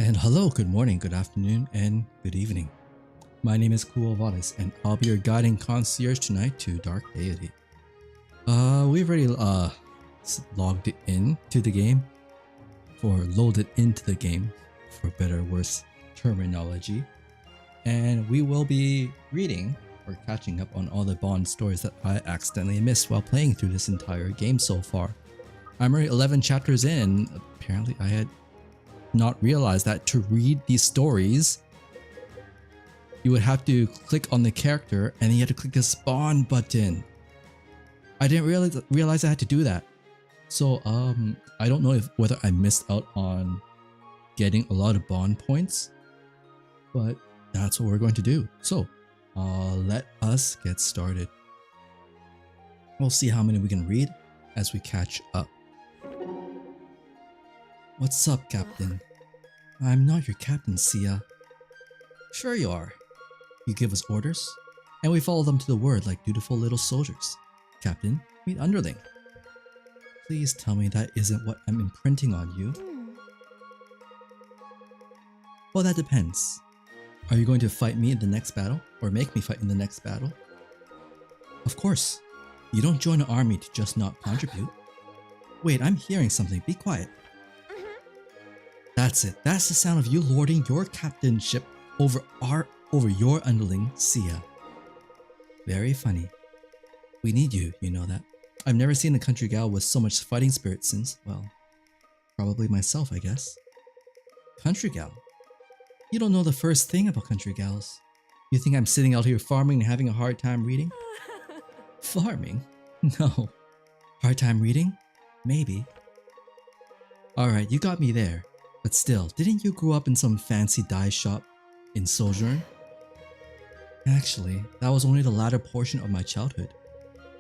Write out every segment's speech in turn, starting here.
And hello, good morning, good afternoon, and good evening. My name is Kuovalis, and I'll be your guiding concierge tonight to Dark Deity. We've already logged in to the game, or loaded into the game, for better or worse terminology. And we will be reading or catching up on all the Bond stories that I accidentally missed while playing through this entire game so far. I'm already 11 chapters in, and apparently I had not realized that to read these stories you would have to click on the character and then you had to click the spawn button. I didn't realize I had to do that. So I don't know whether I missed out on getting a lot of Bond points, but that's what we're going to do. So let us get started. We'll see how many we can read as we catch up. What's up, Captain? I'm not your captain, Sia. Sure you are. You give us orders, and we follow them to the word like dutiful little soldiers. Captain, meet underling. Please tell me that isn't what I'm imprinting on you. Well, that depends. Are you going to fight me in the next battle, or make me fight in the next battle? Of course. You don't join an army to just not contribute. Wait, I'm hearing something. Be quiet. That's it. That's the sound of you lording your captainship over your underling, Sia. Very funny. We need you, you know that. I've never seen a country gal with so much fighting spirit since, well, probably myself, I guess. Country gal? You don't know the first thing about country gals. You think I'm sitting out here farming and having a hard time reading? Farming? No. Hard time reading? Maybe. Alright, you got me there. But still, didn't you grow up in some fancy dye shop in Sojourn? Actually, that was only the latter portion of my childhood.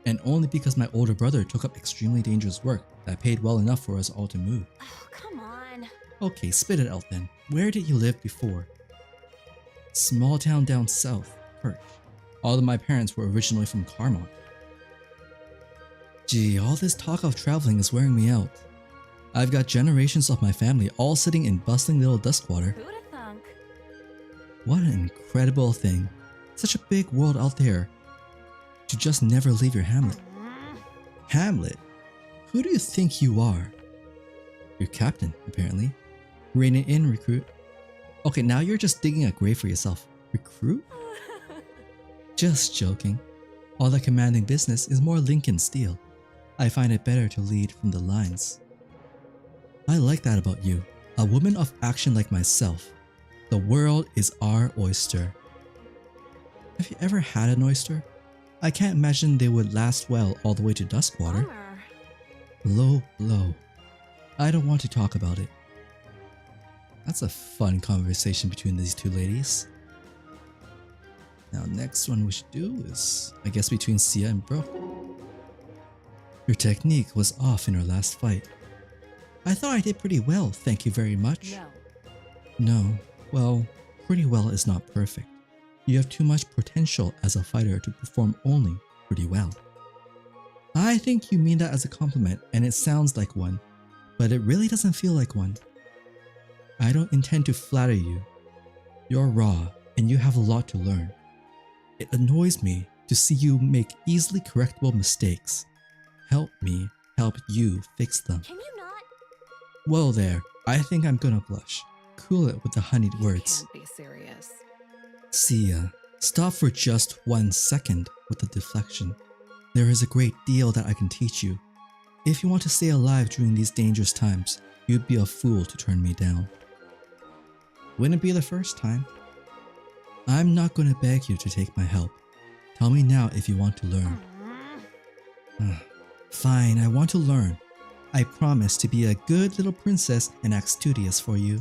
And only because my older brother took up extremely dangerous work that paid well enough for us all to move. Oh, come on. Okay, spit it out then. Where did you live before? Small town down south, Perch. All of my parents were originally from Carmont. Gee, all this talk of traveling is wearing me out. I've got generations of my family all sitting in bustling little Duskwater. Who'da thunk? What an incredible thing. Such a big world out there. To just never leave your hamlet. Hamlet? Who do you think you are? Your captain, apparently. Reining in, recruit. Okay, now you're just digging a grave for yourself. Recruit? Just joking. All the commanding business is more Lincoln steel. I find it better to lead from the lines. I like that about you. A woman of action like myself. The world is our oyster. Have you ever had an oyster? I can't imagine they would last well all the way to Duskwater. Low blow. I don't want to talk about it. That's a fun conversation between these two ladies. Now next one we should do is, I guess, between Sia and Brooke. Your technique was off in our last fight. I thought I did pretty well, thank you very much. No, well, pretty well is not perfect. You have too much potential as a fighter to perform only pretty well. I think you mean that as a compliment and it sounds like one, but it really doesn't feel like one. I don't intend to flatter you. You're raw and you have a lot to learn. It annoys me to see you make easily correctable mistakes. Help me help you fix them. Can you not? Whoa there, I think I'm gonna blush. Cool it with the honeyed words. Can't be serious. Sia, stop for just 1 second with the deflection. There is a great deal that I can teach you. If you want to stay alive during these dangerous times, you'd be a fool to turn me down. Wouldn't be the first time. I'm not going to beg you to take my help. Tell me now if you want to learn. Fine, I want to learn. I promise to be a good little princess and act studious for you.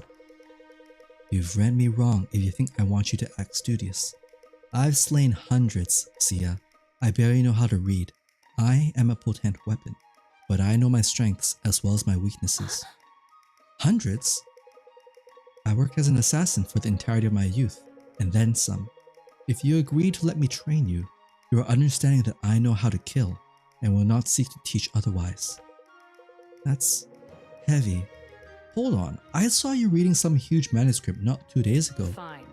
You've read me wrong if you think I want you to act studious. I've slain hundreds, Sia. I barely know how to read. I am a potent weapon, but I know my strengths as well as my weaknesses. Hundreds? I worked as an assassin for the entirety of my youth, and then some. If you agree to let me train you, you are understanding that I know how to kill, and will not seek to teach otherwise. That's heavy. Hold on, I saw you reading some huge manuscript not 2 days ago. Fine.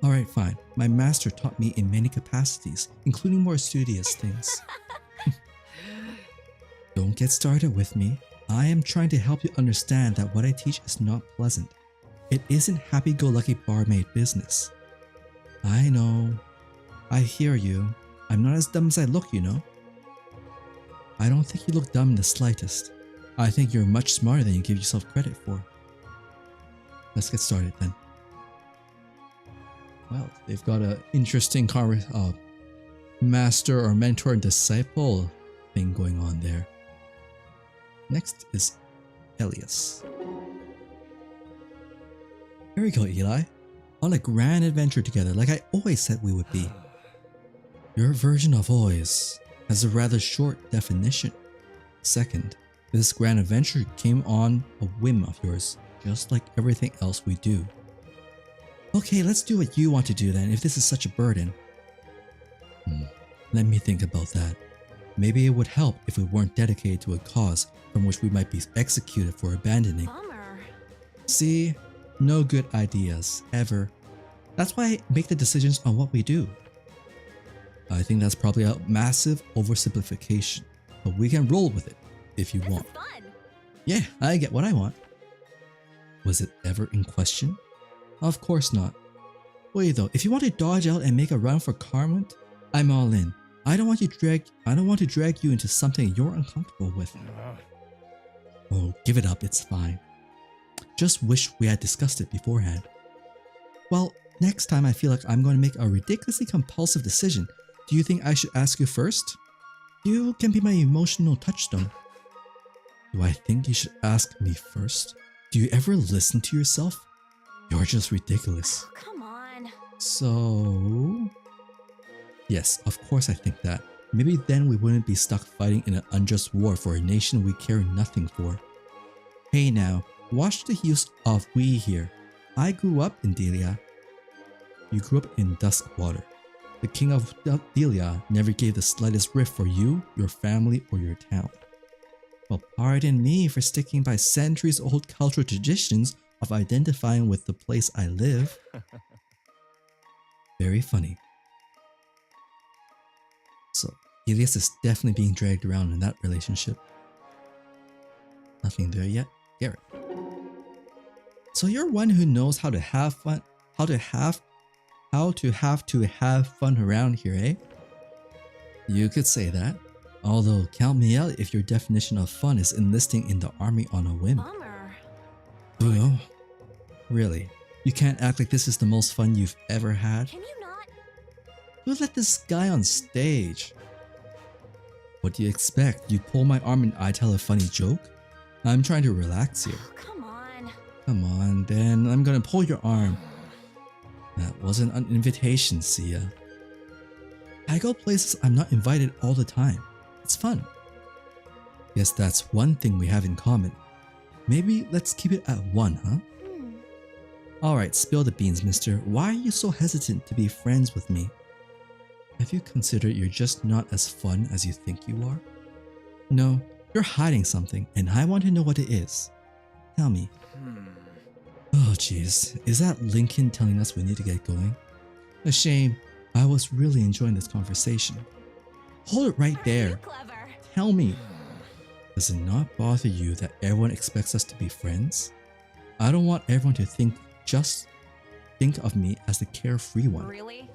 Alright, fine. My master taught me in many capacities, including more studious things. Don't get started with me. I am trying to help you understand that what I teach is not pleasant. It isn't happy-go-lucky barmaid business. I know. I hear you. I'm not as dumb as I look, you know. I don't think you look dumb in the slightest. I think you're much smarter than you give yourself credit for. Let's get started then. Well, they've got an interesting master or mentor and disciple thing going on there. Next is Elias. Here we go, Eli. On a grand adventure together, like I always said we would be. Your version of always has a rather short definition. Second, this grand adventure came on a whim of yours, just like everything else we do. Okay, let's do what you want to do then, if this is such a burden. Let me think about that. Maybe it would help if we weren't dedicated to a cause from which we might be executed for abandoning. Bummer. See? No good ideas, ever. That's why I make the decisions on what we do. I think that's probably a massive oversimplification, but we can roll with it if you want. Fun. Yeah, I get what I want. Was it ever in question? Of course not. Wait though, if you want to dodge out and make a run for Carmont, I'm all in. I don't want to drag you into something you're uncomfortable with. Oh, give it up, it's fine. Just wish we had discussed it beforehand. Well, next time I feel like I'm going to make a ridiculously compulsive decision, do you think I should ask you first? You can be my emotional touchstone. Do I think you should ask me first? Do you ever listen to yourself? You're just ridiculous. Oh, come on. So... Yes, of course I think that. Maybe then we wouldn't be stuck fighting in an unjust war for a nation we care nothing for. Hey now, watch the use of we here. I grew up in Delia. You grew up in Duskwater. The king of Delia never gave the slightest rift for you, your family, or your town. Well, pardon me for sticking by centuries-old cultural traditions of identifying with the place I live. Very funny. So, Elias is definitely being dragged around in that relationship. Nothing there yet. Garrett. So you're one who knows how to have fun, how to have fun around here, eh? You could say that. Although, count me out if your definition of fun is enlisting in the army on a whim. Bummer. Oh, really? You can't act like this is the most fun you've ever had? Can you not? Who let this guy on stage? What do you expect? You pull my arm and I tell a funny joke? I'm trying to relax here. Oh, come on. Come on, then. I'm gonna pull your arm. That wasn't an invitation, Sia. I go places I'm not invited all the time. It's fun. Guess that's one thing we have in common. Maybe let's keep it at one, huh? Alright, spill the beans, mister. Why are you so hesitant to be friends with me? Have you considered you're just not as fun as you think you are? No, you're hiding something, and I want to know what it is. Tell me. Oh jeez, is that Lincoln telling us we need to get going? A shame. I was really enjoying this conversation. Hold it right there. Clever. Tell me. Does it not bother you that everyone expects us to be friends? I don't want everyone to think of me as the carefree one. Really?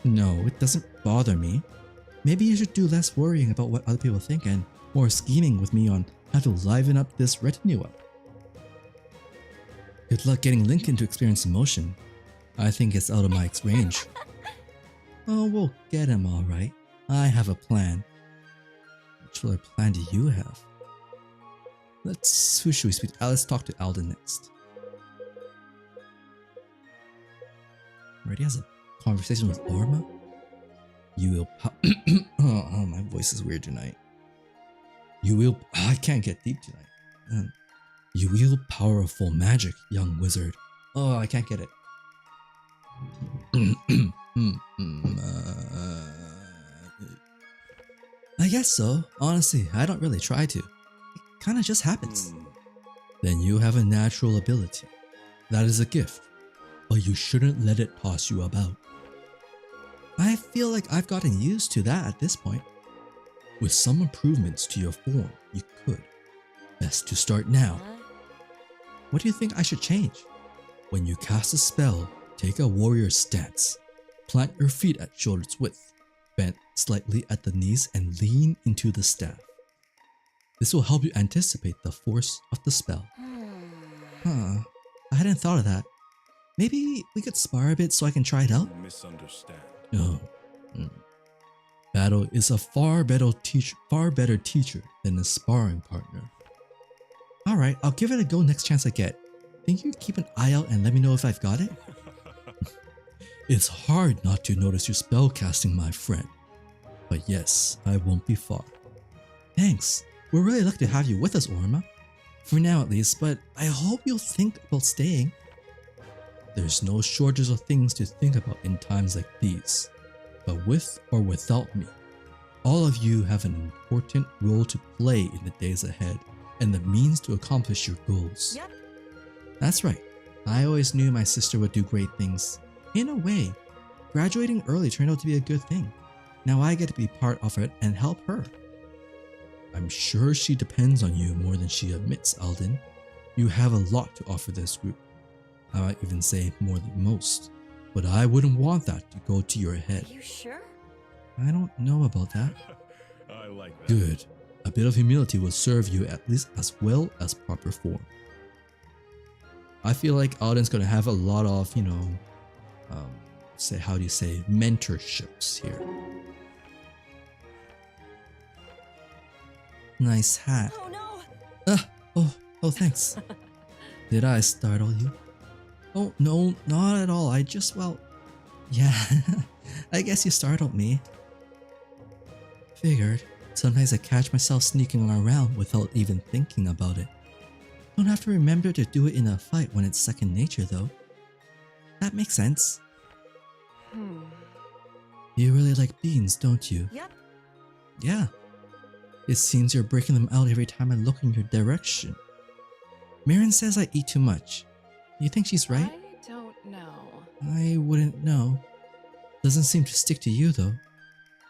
No, it doesn't bother me. Maybe you should do less worrying about what other people think and more scheming with me on how to liven up this retinue up. Good luck getting Lincoln to experience emotion. I think it's out of my range. Oh, we'll get him alright. I have a plan. Which other plan do you have? Who should we speak to? Let's talk to Alden next. Already has a conversation with Orma? You will oh, my voice is weird tonight. You will I can't get deep tonight. You wield powerful magic, young wizard. Oh, I can't get it. I guess so. Honestly, I don't really try to. It kinda just happens. then you have a natural ability. That is a gift, but you shouldn't let it toss you about. I feel like I've gotten used to that at this point. With some improvements to your form, you could. Best to start now. What do you think I should change? When you cast a spell, take a warrior stance. Plant your feet at shoulder's width, bend slightly at the knees and lean into the staff. This will help you anticipate the force of the spell. Huh, I hadn't thought of that. Maybe we could spar a bit so I can try it out? Misunderstand. No. Battle is a far better teacher than a sparring partner. Alright, I'll give it a go next chance I get. Think you keep an eye out and let me know if I've got it? It's hard not to notice your spell casting, my friend. But yes, I won't be far. Thanks. We're really lucky to have you with us, Orma. For now at least, but I hope you'll think about staying. There's no shortage of things to think about in times like these. But with or without me, all of you have an important role to play in the days ahead and the means to accomplish your goals. Yep. That's right. I always knew my sister would do great things. In a way, graduating early turned out to be a good thing. Now I get to be part of it and help her. I'm sure she depends on you more than she admits, Alden. You have a lot to offer this group. I might even say more than most. But I wouldn't want that to go to your head. Are you sure? I don't know about that. I like that. Good. A bit of humility will serve you at least as well as proper form. I feel like Alden's gonna have a lot of, how do you say, mentorships here. Nice hat. Oh no! Oh, thanks. Did I startle you? Oh, no, not at all. I just, yeah, I guess you startled me. Figured. Sometimes I catch myself sneaking around without even thinking about it. Don't have to remember to do it in a fight when it's second nature though. That makes sense. You really like beans, don't you? Yep. Yeah. It seems you're breaking them out every time I look in your direction. Mirren says I eat too much. You think she's right? I don't know. I wouldn't know. Doesn't seem to stick to you though.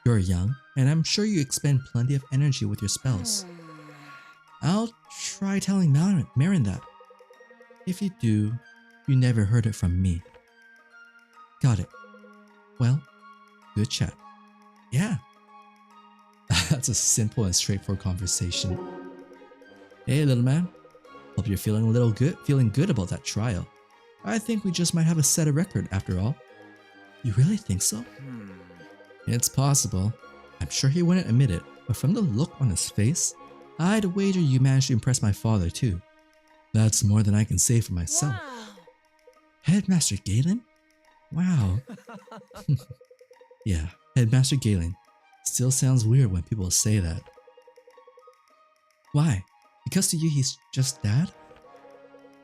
You're young, and I'm sure you expend plenty of energy with your spells. I'll try telling Mirren that. If you do, you never heard it from me. Got it. Well, good chat. Yeah. That's a simple and straightforward conversation. Hey little man. Hope you're feeling good about that trial. I think we just might have a set a record after all. You really think so? It's possible. I'm sure he wouldn't admit it, but from the look on his face, I'd wager you managed to impress my father too. That's more than I can say for myself. Wow. Headmaster Galen? Wow. Yeah, Headmaster Galen. Still sounds weird when people say that. Why? Because to you he's just dad?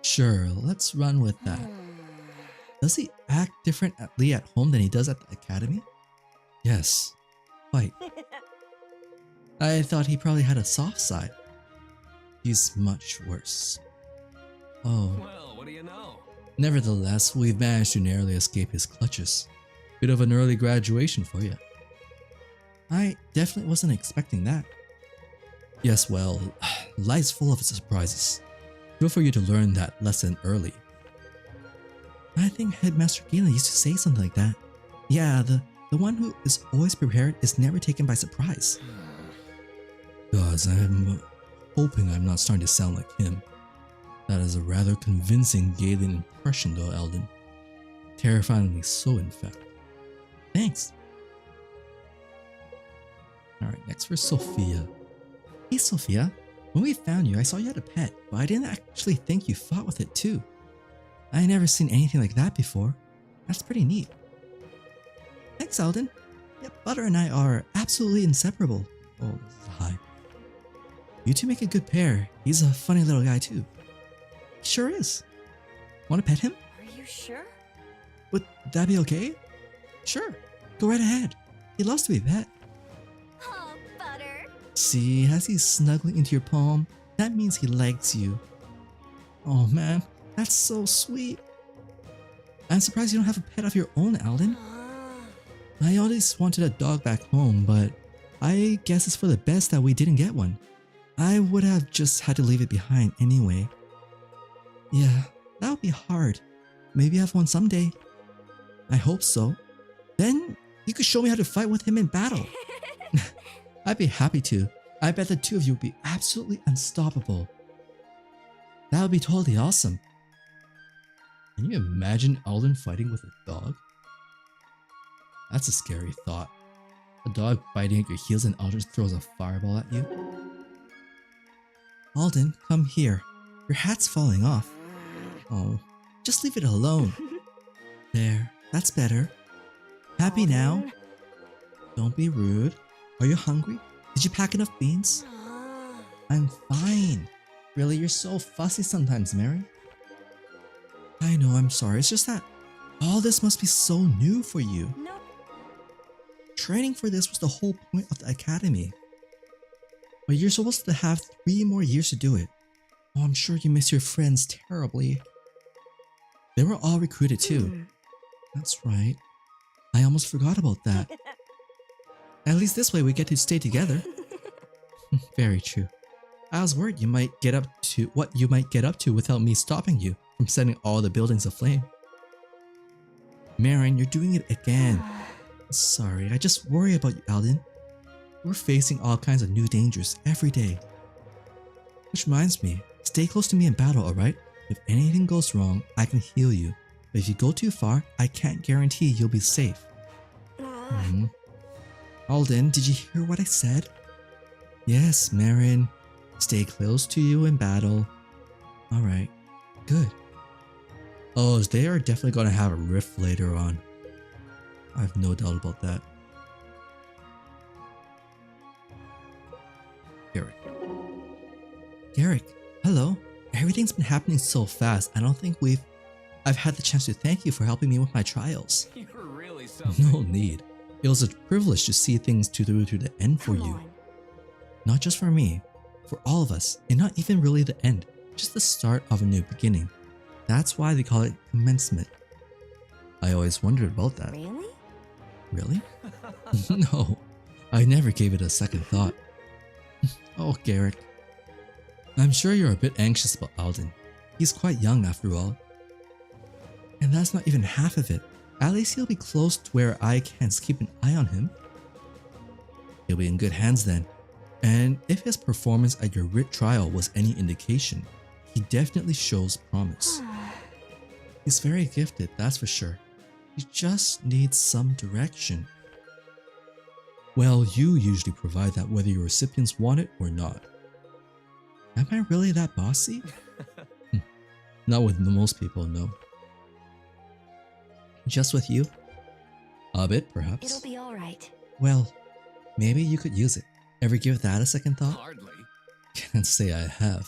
Sure, let's run with that. Does he act differently at home than he does at the academy? Yes, quite. I thought he probably had a soft side. He's much worse. Oh. Well, what do you know? Nevertheless, we've managed to narrowly escape his clutches. Bit of an early graduation for you. I definitely wasn't expecting that. Yes, well, life's full of surprises. Good for you to learn that lesson early. I think Headmaster Galen used to say something like that. Yeah, the one who is always prepared is never taken by surprise. Gods, I'm hoping I'm not starting to sound like him. That is a rather convincing Galen impression though, Alden. Terrifyingly so, in fact. Thanks. Alright, next for Sophia. Hey Sophia, when we found you I saw you had a pet, but I didn't actually think you fought with it too. I never seen anything like that before. That's pretty neat. Thanks Alden. Yep, Butter and I are absolutely inseparable. Oh, hi. You two make a good pair. He's a funny little guy too. He sure is. Want to pet him? Are you sure? Would that be okay? Sure, go right ahead. He loves to be pet. Oh, Butter. See, as he's snuggling into your palm, that means he likes you. Oh man, that's so sweet. I'm surprised you don't have a pet of your own, Alden. I always wanted a dog back home, but I guess it's for the best that we didn't get one. I would have just had to leave it behind anyway. Yeah, that would be hard. Maybe have one someday. I hope so. Then you could show me how to fight with him in battle. I'd be happy to. I bet the two of you would be absolutely unstoppable. That would be totally awesome. Can you imagine Alden fighting with a dog? That's a scary thought. A dog biting at your heels and Alden throws a fireball at you. Alden, come here. Your hat's falling off. Oh, just leave it alone. There, that's better. Happy now? Don't be rude. Are you hungry? Did you pack enough beans? I'm fine. Really, you're so fussy sometimes, Mary. I know, I'm sorry. It's just that all this must be so new for you. No. Training for this was the whole point of the academy. But you're supposed to have 3 more years to do it. Oh, I'm sure you miss your friends terribly. They were all recruited too. That's right. I almost forgot about that. At least this way we get to stay together. Very true. I was worried you might get up to what you might get up to without me stopping you from setting all the buildings aflame. Marin, you're doing it again. Sorry, I just worry about you, Alden. We're facing all kinds of new dangers every day. Which reminds me, stay close to me in battle, alright? If anything goes wrong, I can heal you. But if you go too far, I can't guarantee you'll be safe. Alden, did you hear what I said? Yes, Marin. Stay close to you in battle. Alright, good. Oh, they are definitely going to have a rift later on. I have no doubt about that. Garrick, hello. Everything's been happening so fast, I don't think I've had the chance to thank you for helping me with my trials. You're really something. No need. It was a privilege to see things through to the end for you. Not just for me, for all of us, and not even really the end, just the start of a new beginning. That's why they call it commencement. I always wondered about that. Really? Really? No, I never gave it a second thought. Oh, Garrick. I'm sure you're a bit anxious about Alden. He's quite young after all. And that's not even half of it. At least he'll be close to where I can keep an eye on him. He'll be in good hands then. And if his performance at your writ trial was any indication, he definitely shows promise. He's very gifted, that's for sure. He just needs some direction. Well, you usually provide that whether your recipients want it or not. Am I really that bossy? Not with most people, no. Just with you? A bit, perhaps. It'll be alright. Well, maybe you could use it. Ever give that a second thought? Hardly. Can't say I have.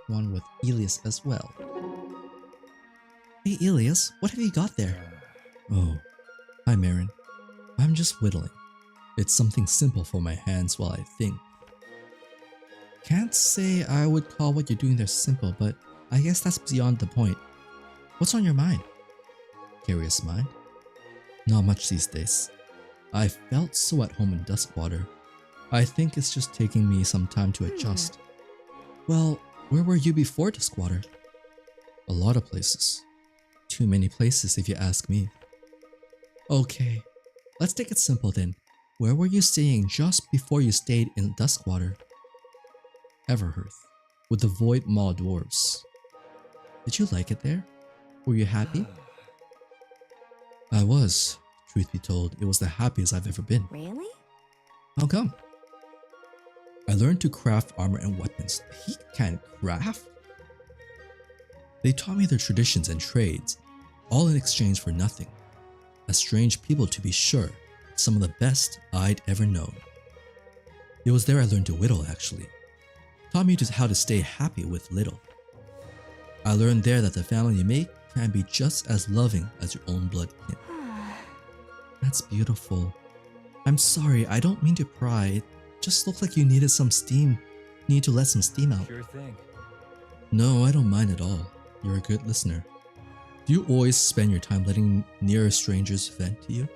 One with Elias as well. Hey Elias, what have you got there? Oh, hi Marin. I'm just whittling. It's something simple for my hands while I think. Can't say I would call what you're doing there simple, but I guess that's beyond the point. What's on your mind? Curious mind? Not much these days. I felt so at home in Duskwater. I think it's just taking me some time to adjust. Well, where were you before Duskwater? A lot of places. Too many places if you ask me. Okay, let's take it simple then. Where were you staying just before you stayed in Duskwater? Everhearth, with the Void Maw Dwarves. Did you like it there? Were you happy? I was. Truth be told, it was the happiest I've ever been. Really? How come? I learned to craft armor and weapons. He can't craft? They taught me their traditions and trades, all in exchange for nothing. A strange people to be sure, some of the best I'd ever known. It was there I learned to whittle actually. Taught me how to stay happy with little. I learned there that the family you make can be just as loving as your own blood kin. That's beautiful. I'm sorry, I don't mean to pry. It just looked like you needed some steam. Need to let some steam out. Sure thing. No, I don't mind at all. You're a good listener. Do you always spend your time letting near strangers vent to you?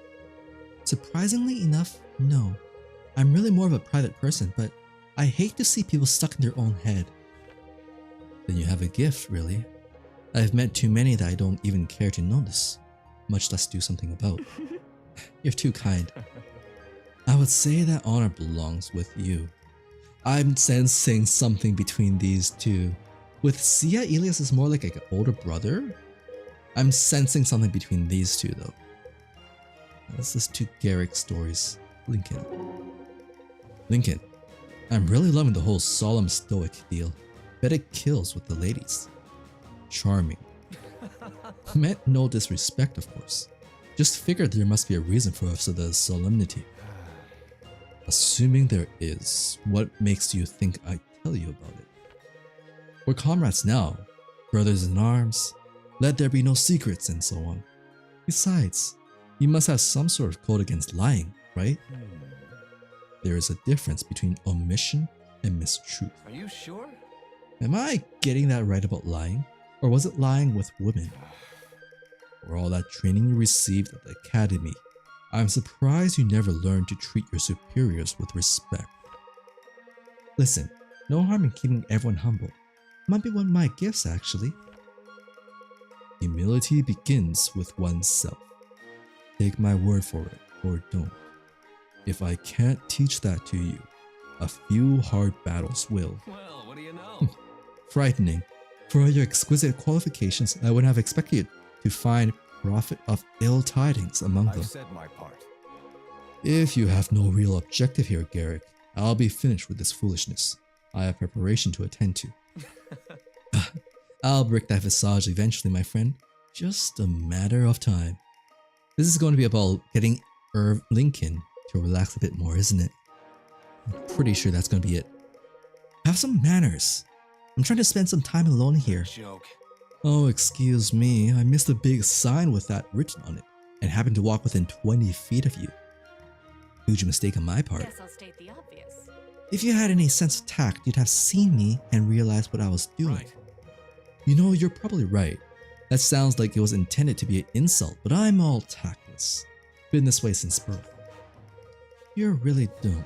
Surprisingly enough, no. I'm really more of a private person, but I hate to see people stuck in their own head. Then you have a gift, really. I've met too many that I don't even care to notice, much less do something about. You're too kind. I would say that honor belongs with you. I'm sensing something between these two. With Sia, Elias is more like an older brother. I'm sensing something between these two though. Let's listen to Garrick's stories. Lincoln. Lincoln, I'm really loving the whole solemn stoic deal. Bet it kills with the ladies. Charming. Meant no disrespect, of course. Just figured there must be a reason for us of the solemnity. Assuming there is, what makes you think I'd tell you about it? We're comrades now, brothers in arms, let there be no secrets and so on. Besides, you must have some sort of code against lying, right? There is a difference between omission and mistruth. Are you sure? Am I getting that right about lying? Or was it lying with women? For all that training you received at the academy, I'm surprised you never learned to treat your superiors with respect. Listen, no harm in keeping everyone humble. Might be one of my gifts, actually. Humility begins with oneself. Take my word for it, or don't. If I can't teach that to you, a few hard battles will. Well, what do you know? Frightening. For all your exquisite qualifications, I would have expected you to find prophet of ill tidings among them. I've said my part. If you have no real objective here, Garrick, I'll be finished with this foolishness. I have preparation to attend to. I'll break that visage eventually, my friend. Just a matter of time. This is going to be about getting Irv Lincoln to relax a bit more, isn't it? I'm pretty sure that's going to be it. Have some manners. I'm trying to spend some time alone here. Joke. Oh, excuse me. I missed a big sign with that written on it and happened to walk within 20 feet of you. Huge mistake on my part. Guess I'll state the obvious. If you had any sense of tact, you'd have seen me and realized what I was doing. Right. You know, you're probably right. That sounds like it was intended to be an insult, but I'm all tactless. Been this way since birth. You're really dumb.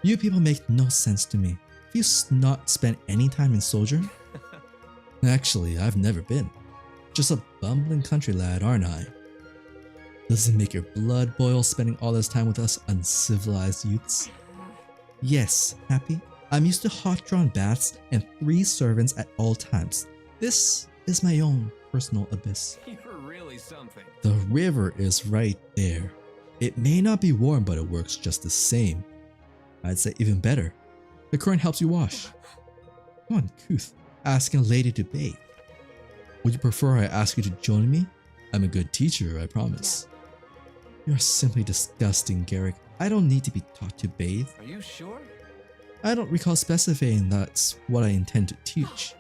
You people make no sense to me. Have you not spent any time in Sojourn? Actually, I've never been. Just a bumbling country lad, aren't I? Does it make your blood boil spending all this time with us uncivilized youths? Yes, happy? I'm used to hot-drawn baths and 3 servants at all times. This is my own personal abyss. You're really something. The river is right there. It may not be warm, but it works just the same. I'd say even better. The current helps you wash. Come on, Kuth. Asking a lady to bathe. Would you prefer I ask you to join me? I'm a good teacher, I promise. You're simply disgusting, Garrick. I don't need to be taught to bathe. Are you sure? I don't recall specifying that's what I intend to teach.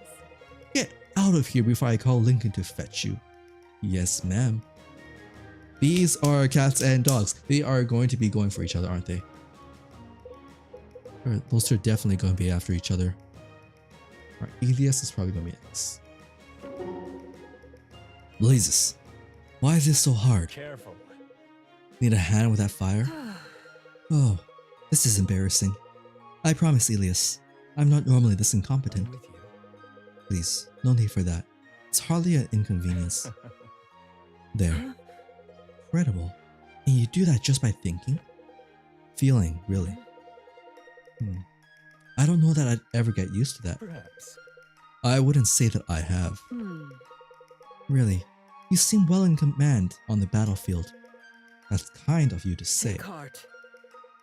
Get out of here before I call Lincoln to fetch you. Yes, ma'am. These are cats and dogs. They are going to be going for each other, aren't they? Alright, those two are definitely going to be after each other. Alright, Elias is probably going to be next. Blazes. Why is this so hard? Careful. Need a hand with that fire? Oh, this is embarrassing. I promise, Elias. I'm not normally this incompetent. I'm with you. Please, no need for that. It's hardly an inconvenience. There. Incredible. And you do that just by thinking? Feeling, really. I don't know that I'd ever get used to that. Perhaps. I wouldn't say that I have. Really, you seem well in command on the battlefield. That's kind of you to say. Cart.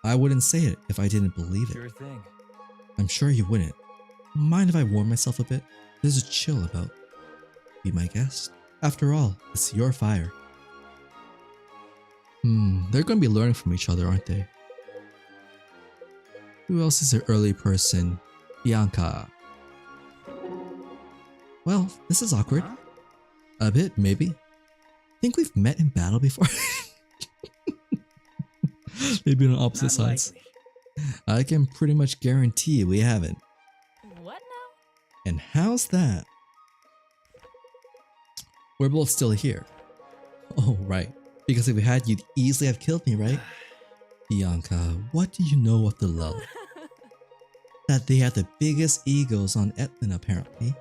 I wouldn't say it if I didn't believe it. Sure thing. I'm sure you wouldn't. Mind if I warm myself a bit? There's a chill about. Be my guest. After all, it's your fire. They're going to be learning from each other, aren't they? Who else is an early person? Bianca. Well, this is awkward. A bit, maybe. Think we've met in battle before? Maybe on opposite sides. I can pretty much guarantee we haven't. What And how's that? We're both still here. Oh, right. Because if we had, you'd easily have killed me, right? Bianca, what do you know of the lull? That they have the biggest egos on Etlin, apparently.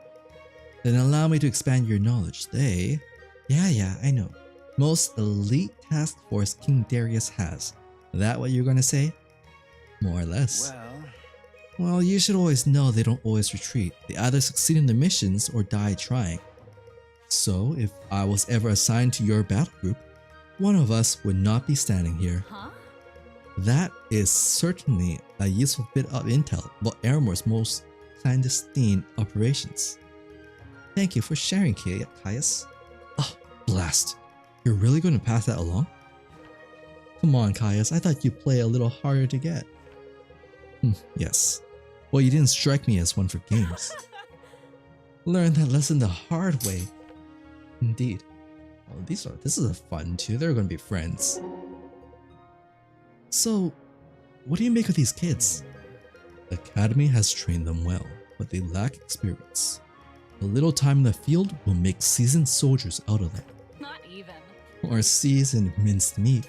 Then allow me to expand your knowledge. They... Yeah, I know. Most elite task force King Darius has. That what you're gonna say? More or less. Well, you should always know they don't always retreat. They either succeed in the missions or die trying. So, if I was ever assigned to your battle group, one of us would not be standing here. Huh? That is certainly a useful bit of intel about Aramore's most clandestine operations. Thank you for sharing, Caius. Oh, blast. You're really going to pass that along? Come on, Caius, I thought you'd play a little harder to get. Yes. Well, you didn't strike me as one for games. Learn that lesson the hard way. Indeed. Oh, this is a fun too. They're going to be friends. So, what do you make of these kids? The academy has trained them well, but they lack experience. A little time in the field will make seasoned soldiers out of them. Not even. Or seasoned minced meat.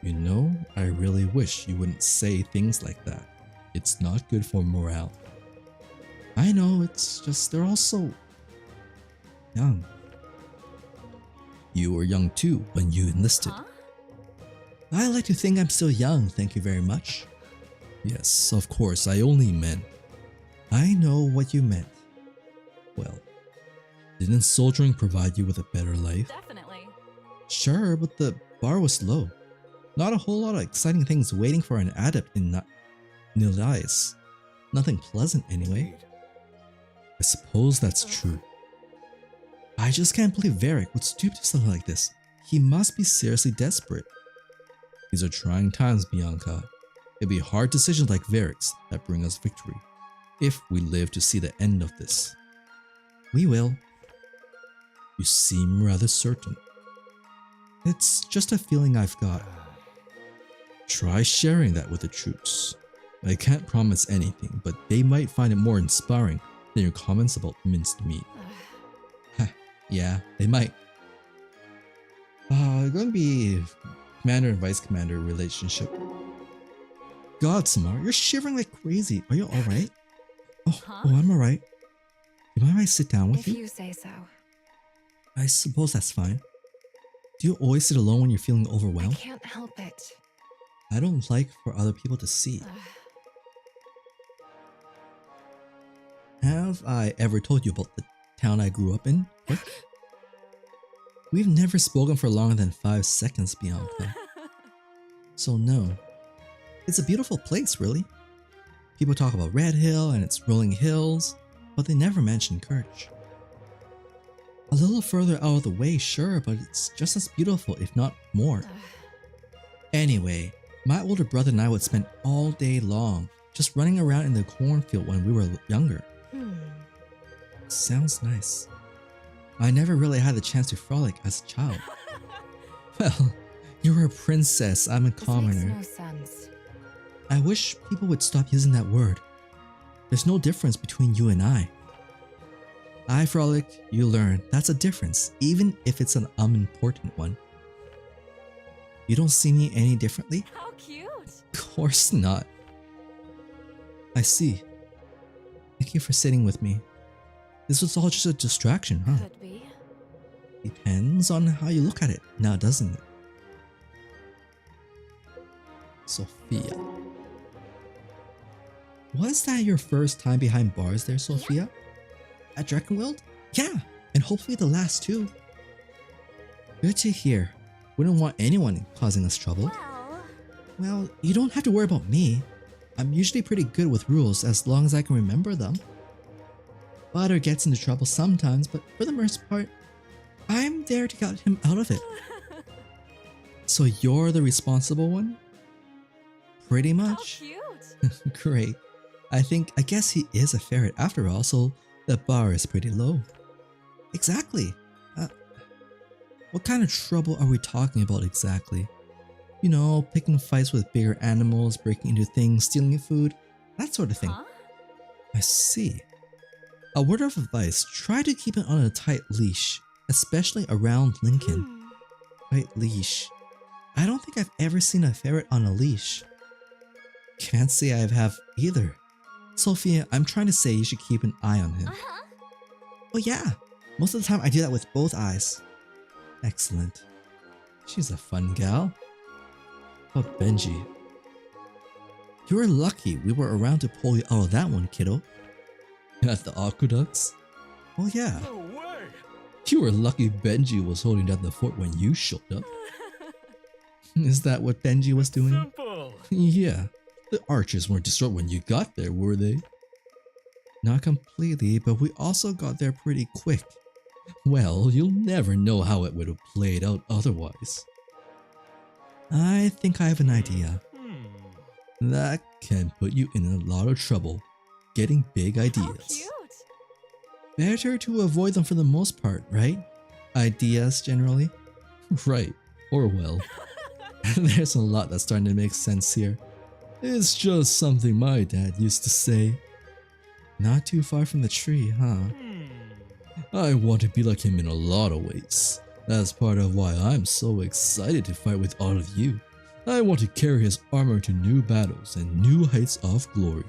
You know, I really wish you wouldn't say things like that. It's not good for morale. I know, it's just they're all so young. You were young too when you enlisted. Huh? I like to think I'm still young, thank you very much. Yes, of course, I only meant. I know what you meant. Well, didn't soldiering provide you with a better life? Definitely. Sure, but the bar was low. Not a whole lot of exciting things waiting for an adept in Nilias. Nothing pleasant anyway. I suppose that's true. I just can't believe Varric would stoop to something like this. He must be seriously desperate. These are trying times, Bianca. It'll be hard decisions like Varric's that bring us victory. If we live to see the end of this. We will. You seem rather certain. It's just a feeling I've got. Try sharing that with the troops. I can't promise anything, but they might find it more inspiring than your comments about minced meat. Yeah, they might. Going to be commander and vice commander relationship. God, Samar, you're shivering like crazy. Are you alright? Oh, I'm alright. Do you mind if I sit down with If you? you say so. I suppose that's fine. Do you always sit alone when you're feeling I overwhelmed? can't help it. I don't like for other people to see. Have I ever told you about the town I grew up in? What? We've never spoken for longer than 5 seconds, Bianca. So no. It's a beautiful place, really. People talk about Red Hill and its rolling hills, but they never mention Kirch. A little further out of the way, sure, but it's just as beautiful, if not more. Anyway, my older brother and I would spend all day long just running around in the cornfield when we were younger. Sounds nice. I never really had the chance to frolic as a child. Well, you're a princess, I'm a commoner. This makes no sense. I wish people would stop using that word. There's no difference between you and I. I frolic, you learn. That's a difference, even if it's an unimportant one. You don't see me any differently? How cute. Of course not. I see. Thank you for sitting with me. This was all just a distraction, huh? Could be. Depends on how you look at it now, doesn't it? Sophia. Was that your first time behind bars there, Sophia? At Drakenweld? Yeah, and hopefully the last too. Good to hear. Wouldn't want anyone causing us trouble. Well, you don't have to worry about me. I'm usually pretty good with rules as long as I can remember them. Butter gets into trouble sometimes, but for the most part, I'm there to get him out of it. So you're the responsible one? Pretty much. How cute. Great. I guess he is a ferret after all, so the bar is pretty low. Exactly. What kind of trouble are we talking about exactly? You know, picking fights with bigger animals, breaking into things, stealing food, that sort of thing. Huh? I see. A word of advice, try to keep it on a tight leash, especially around Lincoln. Tight leash. I don't think I've ever seen a ferret on a leash. Can't say I have either. Sophia, I'm trying to say you should keep an eye on him. Oh yeah, most of the time I do that with both eyes. Excellent. She's a fun gal. Oh, Benji. You were lucky we were around to pull you out of that one, kiddo. At the aqueducts? Oh yeah. No way! You were lucky Benji was holding down the fort when you showed up. Is that what Benji was doing? Simple! Yeah. The archers weren't destroyed when you got there, were they? Not completely, but we also got there pretty quick. Well, you'll never know how it would have played out otherwise. I think I have an idea. That can put you in a lot of trouble. Getting big ideas. Better to avoid them for the most part, right? Ideas generally? Right. Orwell. There's a lot that's starting to make sense here. It's just something my dad used to say. Not too far from the tree, huh? I want to be like him in a lot of ways. That's part of why I'm so excited to fight with all of you. I want to carry his armor to new battles and new heights of glory.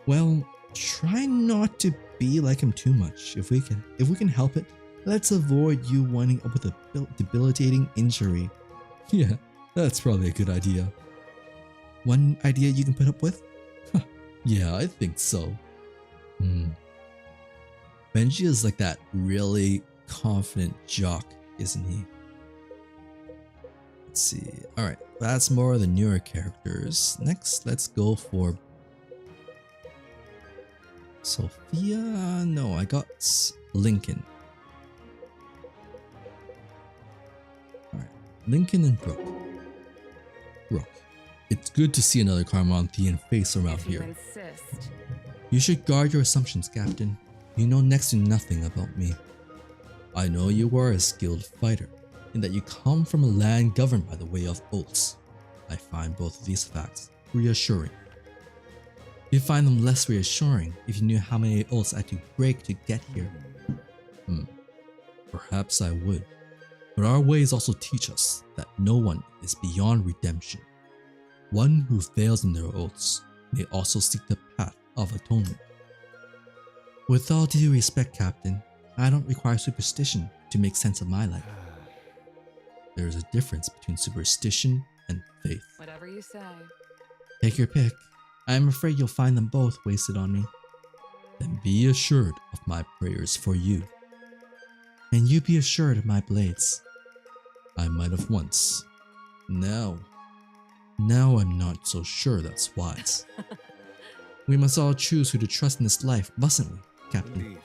Well, try not to be like him too much if we can help it. Let's avoid you winding up with a debilitating injury. Yeah, that's probably a good idea. One idea you can put up with? Yeah, I think so. Benji is like that really confident jock, isn't he? Let's see. Alright, that's more of the newer characters. Next, let's go for Sophia. No, I got Lincoln. Alright, Lincoln and Brooke. Brooke, it's good to see another Carmonthian face around If you here. insist. You should guard your assumptions, Captain. You know next to nothing about me. I know you are a skilled fighter, and that you come from a land governed by the way of oaths. I find both of these facts reassuring. You find them less reassuring if you knew how many oaths I had to break to get here. Perhaps I would. But our ways also teach us that no one is beyond redemption. One who fails in their oaths may also seek the path of atonement. With all due respect, Captain, I don't require superstition to make sense of my life. There is a difference between superstition and faith. Whatever you say. Take your pick. I am afraid you'll find them both wasted on me. Then be assured of my prayers for you. And you be assured of my blades. I might have once. Now I'm not so sure that's wise. We must all choose who to trust in this life, mustn't we, Captain?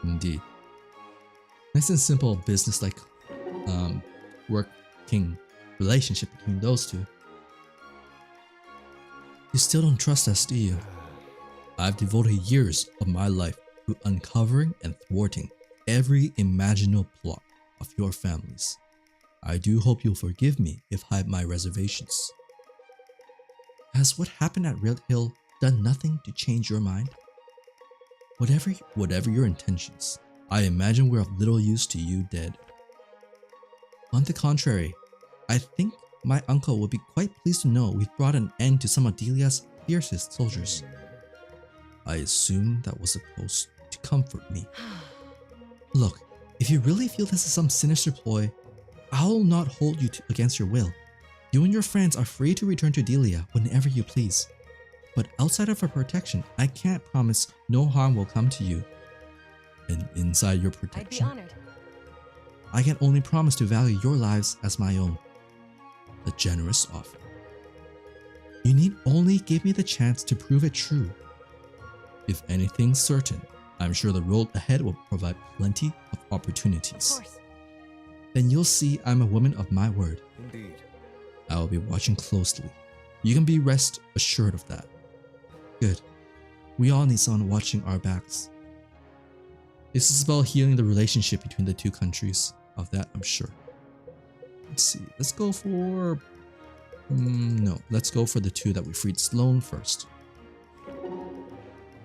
Indeed. Nice and simple business-like working relationship between those two. You still don't trust us, do you? I've devoted years of my life to uncovering and thwarting every imaginable plot of your families. I do hope you'll forgive me if I have my reservations. Has what happened at Red Hill done nothing to change your mind? Whatever your intentions, I imagine we're of little use to you dead. On the contrary, I think my uncle would be quite pleased to know we've brought an end to some of Delia's fiercest soldiers. I assume that was supposed to comfort me. Look, if you really feel this is some sinister ploy, I'll not hold you against your will. You and your friends are free to return to Delia whenever you please. But outside of her protection, I can't promise no harm will come to you. And inside your protection, I'd be honored. I can only promise to value your lives as my own. A generous offer. You need only give me the chance to prove it true. If anything's certain, I'm sure the road ahead will provide plenty of opportunities. Of course. Then you'll see I'm a woman of my word. Indeed. I will be watching closely. You can be rest assured of that. Good. We all need someone watching our backs. This is about healing the relationship between the two countries. Of that, I'm sure. Let's see. Let's go for... no. Let's go for the two that we freed Sloane first.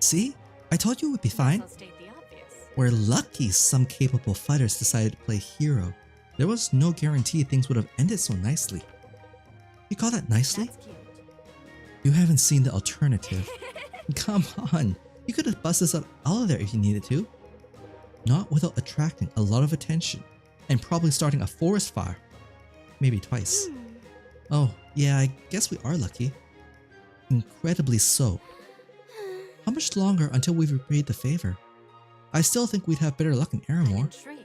See? I told you it would be fine. I'll state the obvious. We're lucky some capable fighters decided to play hero. There was no guarantee things would have ended so nicely. You call that nicely? That's cute. You haven't seen the alternative. Come on, you could have busted us out of there if you needed to. Not without attracting a lot of attention and probably starting a forest fire. Maybe twice. Oh, yeah, I guess we are lucky. Incredibly so. How much longer until we've repaid the favor? I still think we'd have better luck in I'm Aramore. intrigued.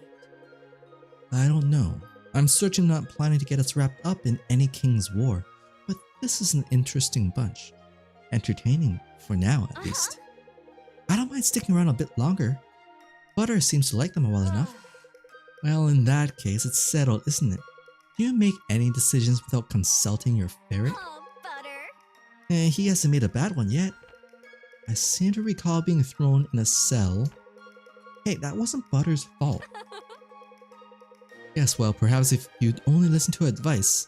I don't know. I'm certainly not planning to get us wrapped up in any king's war, but this is an interesting bunch. Entertaining, for now at least. I don't mind sticking around a bit longer. Butter seems to like them well enough. Well, in that case, it's settled, isn't it? Do you make any decisions without consulting your ferret? Oh, Butter. He hasn't made a bad one yet. I seem to recall being thrown in a cell. Hey, that wasn't Butter's fault. Yes, well, perhaps if you'd only listened to advice,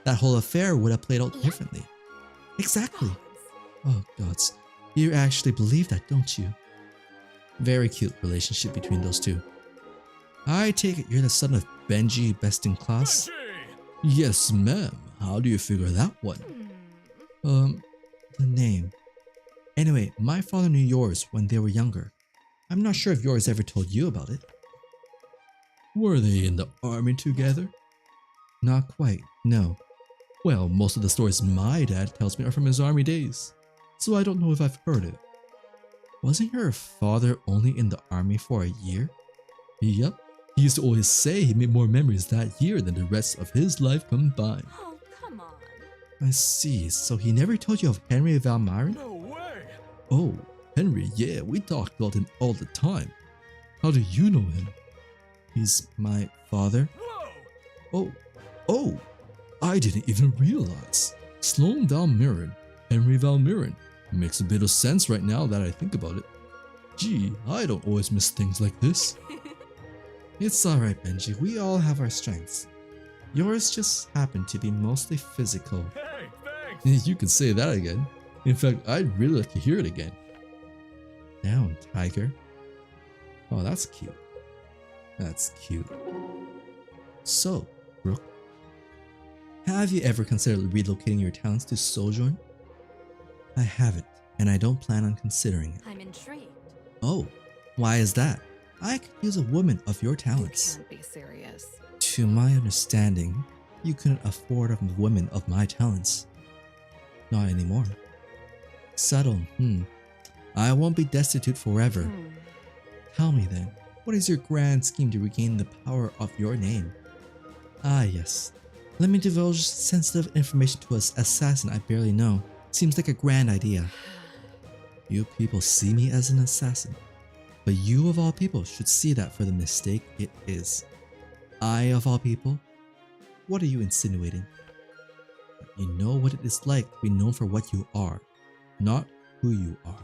that whole affair would have played out differently. Exactly. Oh, gods. You actually believe that, don't you? Very cute relationship between those two. I take it you're the son of Benji, best in class? Yes, ma'am. How do you figure that one? The name. Anyway, my father knew yours when they were younger. I'm not sure if yours ever told you about it. Were they in the army together? Not quite, no. Well, most of the stories my dad tells me are from his army days, so I don't know if I've heard it. Wasn't your father only in the army for a year? Yep. He used to always say he made more memories that year than the rest of his life combined. Oh, come on. I see, so he never told you of Henry Valmarin? No way! Oh, Henry, yeah, we talk about him all the time. How do you know him? He's my father? Whoa! Oh, I didn't even realize. Sloan Valmiran, Henry Valmiran. Makes a bit of sense right now that I think about it. Gee, I don't always miss things like this. It's alright, Benji, we all have our strengths. Yours just happen to be mostly physical. Hey, thanks! You can say that again. In fact, I'd really like to hear it again. Down, tiger. Oh, that's cute. That's cute. So, Brooke, have you ever considered relocating your talents to Sojourn? I haven't, and I don't plan on considering it. I'm intrigued. Oh, why is that? I could use a woman of your You talents. can't be serious. To my understanding, you couldn't afford a woman of my talents. Not anymore. Subtle, I won't be destitute forever. Tell me then, what is your grand scheme to regain the power of your name? Ah yes, let me divulge sensitive information to an assassin I barely know. Seems like a grand idea. You people see me as an assassin, but you of all people should see that for the mistake it is. I of all people? What are you insinuating? You know what it is like to be known for what you are, not who you are.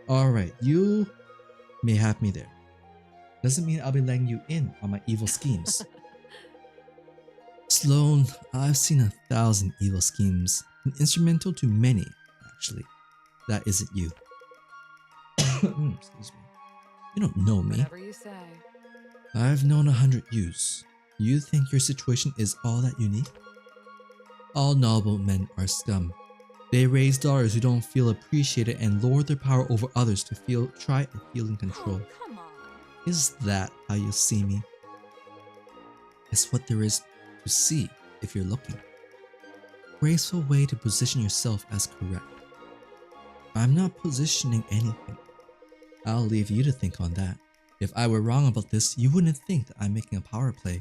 Alright, you may have me there. Doesn't mean I'll be letting you in on my evil schemes. Sloan, I've seen 1,000 evil schemes, and instrumental to many, actually. That isn't you. Excuse me. You don't know me. Whatever you say. I've known 100 yous. You think your situation is all that you need? All noblemen are scum. They raise daughters who don't feel appreciated and lord their power over others to try and feel in control. Oh, come on. Is that how you see me? It's what there is to see if you're looking. Graceful way to position yourself as correct. I'm not positioning anything. I'll leave you to think on that. If I were wrong about this, you wouldn't think that I'm making a power play.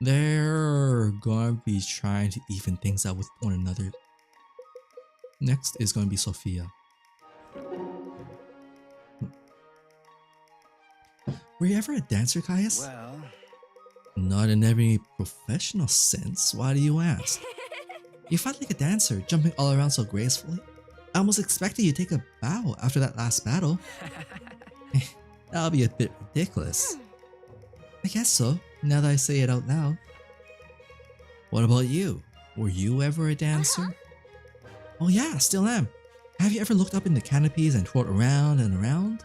They're gonna be trying to even things out with one another. Next is gonna be Sophia. Were you ever a dancer, Caius? Well, Not in every professional sense. Why do you ask? You fight like a dancer, jumping all around so gracefully. I almost expected you to take a bow after that last battle. That'll be a bit ridiculous. I guess so, now that I say it out loud. What about you? Were you ever a dancer? Oh yeah, still am. Have you ever looked up in the canopies and twirled around and around?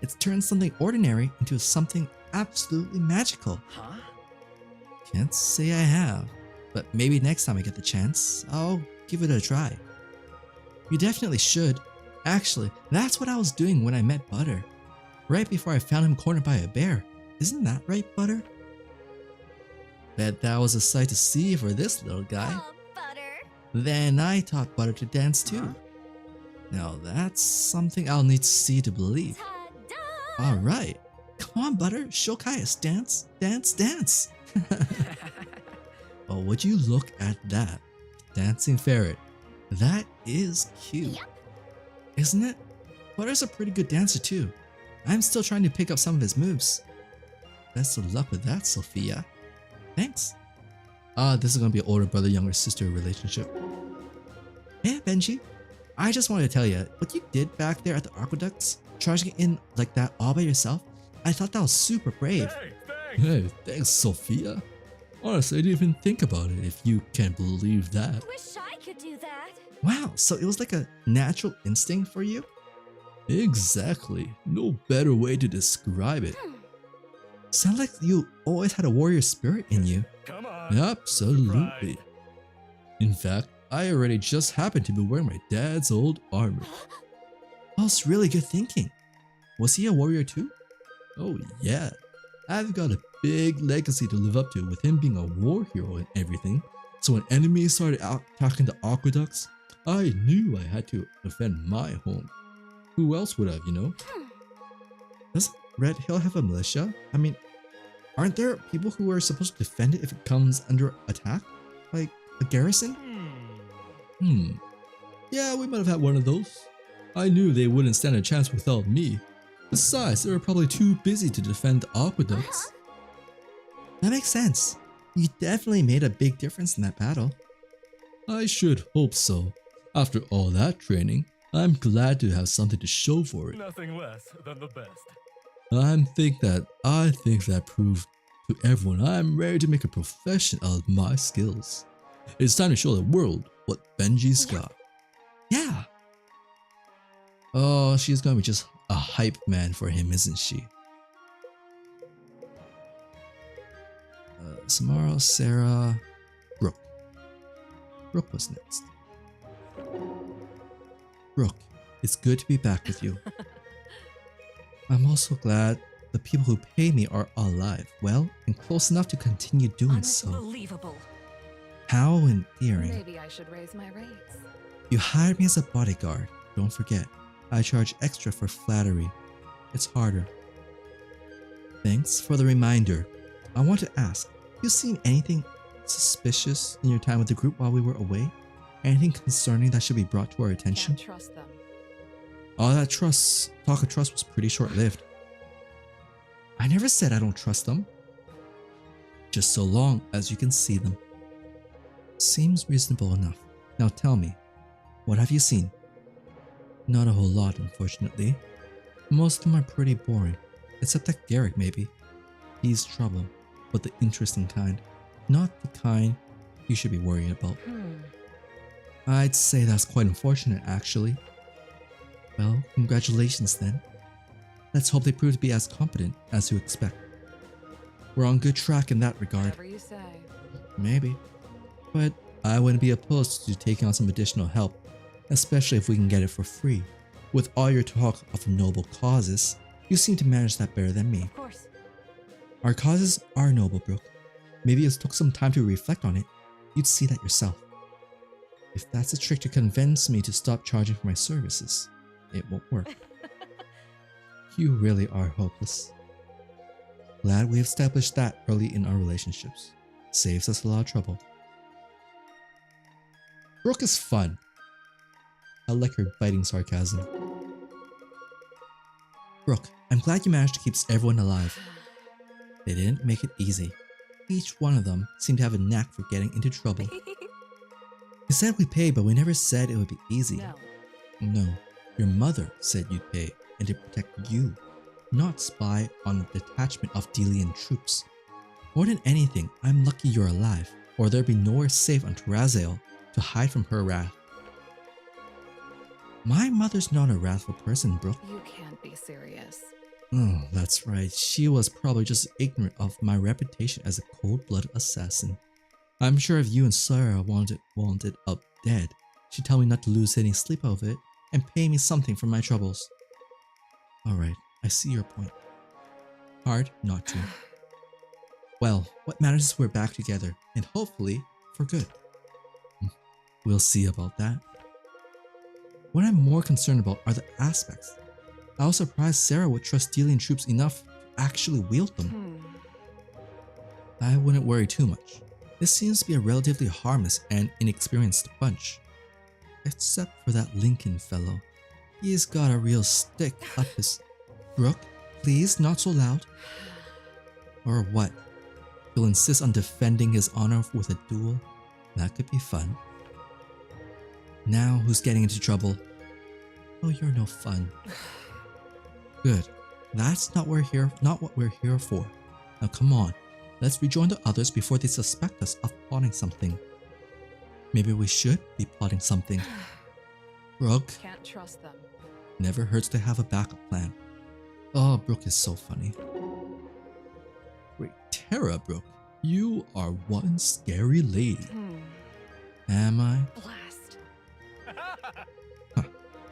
It's turned something ordinary into something absolutely magical. Huh? Can't say I have, but maybe next time I get the chance, I'll give it a try. You definitely should. Actually, that's what I was doing when I met Butter. Right before I found him cornered by a bear. Isn't that right, Butter? Bet that was a sight to see for this little guy. Oh, Butter. Then I taught Butter to dance too. Now that's something I'll need to see to believe. Ta-da! Alright, come on Butter, show Caius, dance, dance, dance. Oh, would you look at that? Dancing ferret. That is cute. Yep. Isn't it? Butter's a pretty good dancer too. I'm still trying to pick up some of his moves. Best of luck with that, Sophia. Thanks. This is gonna be an older brother, younger sister relationship. Hey Benji, I just wanted to tell you, what you did back there at the aqueducts, charging in like that all by yourself, I thought that was super brave. Hey, thanks. Hey, thanks Sophia. Honestly, I didn't even think about it, if you can believe that. Wish I could do that. Wow, so it was like a natural instinct for you? Exactly. No better way to describe it. Sound like you always had a warrior spirit in you. Come on. Absolutely. Surprise. In fact, I already just happened to be wearing my dad's old armor. That was really good thinking. Was he a warrior too? Oh yeah. I've got a big legacy to live up to with him being a war hero and everything. So when enemies started attacking the aqueducts, I knew I had to defend my home. Who else would have, you know? Does Red Hill have a militia? I mean, aren't there people who are supposed to defend it if it comes under attack? Like a garrison? Yeah, we might have had one of those. I knew they wouldn't stand a chance without me. Besides, they were probably too busy to defend the aqueducts. That makes sense. You definitely made a big difference in that battle. I should hope so. After all that training, I'm glad to have something to show for it. Nothing less than the best. I think that proved to everyone I'm ready to make a profession out of my skills. It's time to show the world what Benji's got. Yeah. Oh, she's gonna be just a hype man for him, isn't she? Samara, Sarah, Brooke. Brooke was next. Brooke, it's good to be back with you. I'm also glad the people who pay me are alive, well, and close enough to continue doing so. Unbelievable. How endearing. Maybe I should raise my rates. You hired me as a bodyguard, don't forget. I charge extra for flattery. It's harder. Thanks for the reminder. I want to ask, you seen anything suspicious in your time with the group while we were away? Anything concerning that should be brought to our attention? Can't trust them. All that talk of trust was pretty short-lived. I never said I don't trust them. Just so long as you can see them. Seems reasonable enough. Now tell me, what have you seen? Not a whole lot, unfortunately. Most of them are pretty boring, except that Garrick maybe. He's trouble, but the interesting kind. Not the kind you should be worried about. I'd say that's quite unfortunate, actually. Well, congratulations then. Let's hope they prove to be as competent as you expect. We're on good track in that regard. Whatever you say. Maybe. But I wouldn't be opposed to taking on some additional help, especially if we can get it for free. With all your talk of noble causes, you seem to manage that better than me. Of course. Our causes are noble, Brooke. Maybe it took some time to reflect on it. You'd see that yourself. If that's a trick to convince me to stop charging for my services, it won't work. You really are hopeless. Glad we established that early in our relationships. Saves us a lot of trouble. Brooke is fun. I like her biting sarcasm. Brooke, I'm glad you managed to keep everyone alive. They didn't make it easy. Each one of them seemed to have a knack for getting into trouble. We said we'd pay, but we never said it would be easy. No. No, your mother said you'd pay, and to protect you, not spy on the detachment of Delian troops. More than anything, I'm lucky you're alive, or there'd be nowhere safe on Terrazael to hide from her wrath. My mother's not a wrathful person, Brooke. You can't be serious. Oh, that's right. She was probably just ignorant of my reputation as a cold-blooded assassin. I'm sure if you and Sarah wanted up dead, she'd tell me not to lose any sleep over it and pay me something for my troubles. Alright, I see your point. Hard not to. Well, what matters is we're back together, and hopefully, for good. We'll see about that. What I'm more concerned about are the aspects. I was surprised Sarah would trust Delian troops enough to actually wield them. I wouldn't worry too much. This seems to be a relatively harmless and inexperienced bunch. Except for that Lincoln fellow. He's got a real stick up his... Brooke, please, not so loud. Or what? He'll insist on defending his honor with a duel? That could be fun. Now who's getting into trouble? Oh, you're no fun. Good. That's not what we're here for. Now come on, let's rejoin the others before they suspect us of plotting something. Maybe we should be plotting something. Brooke. Can't trust them. Never hurts to have a backup plan. Oh, Brooke is so funny. Wait, Tara, Brooke, you are one scary lady. Am I? Blast.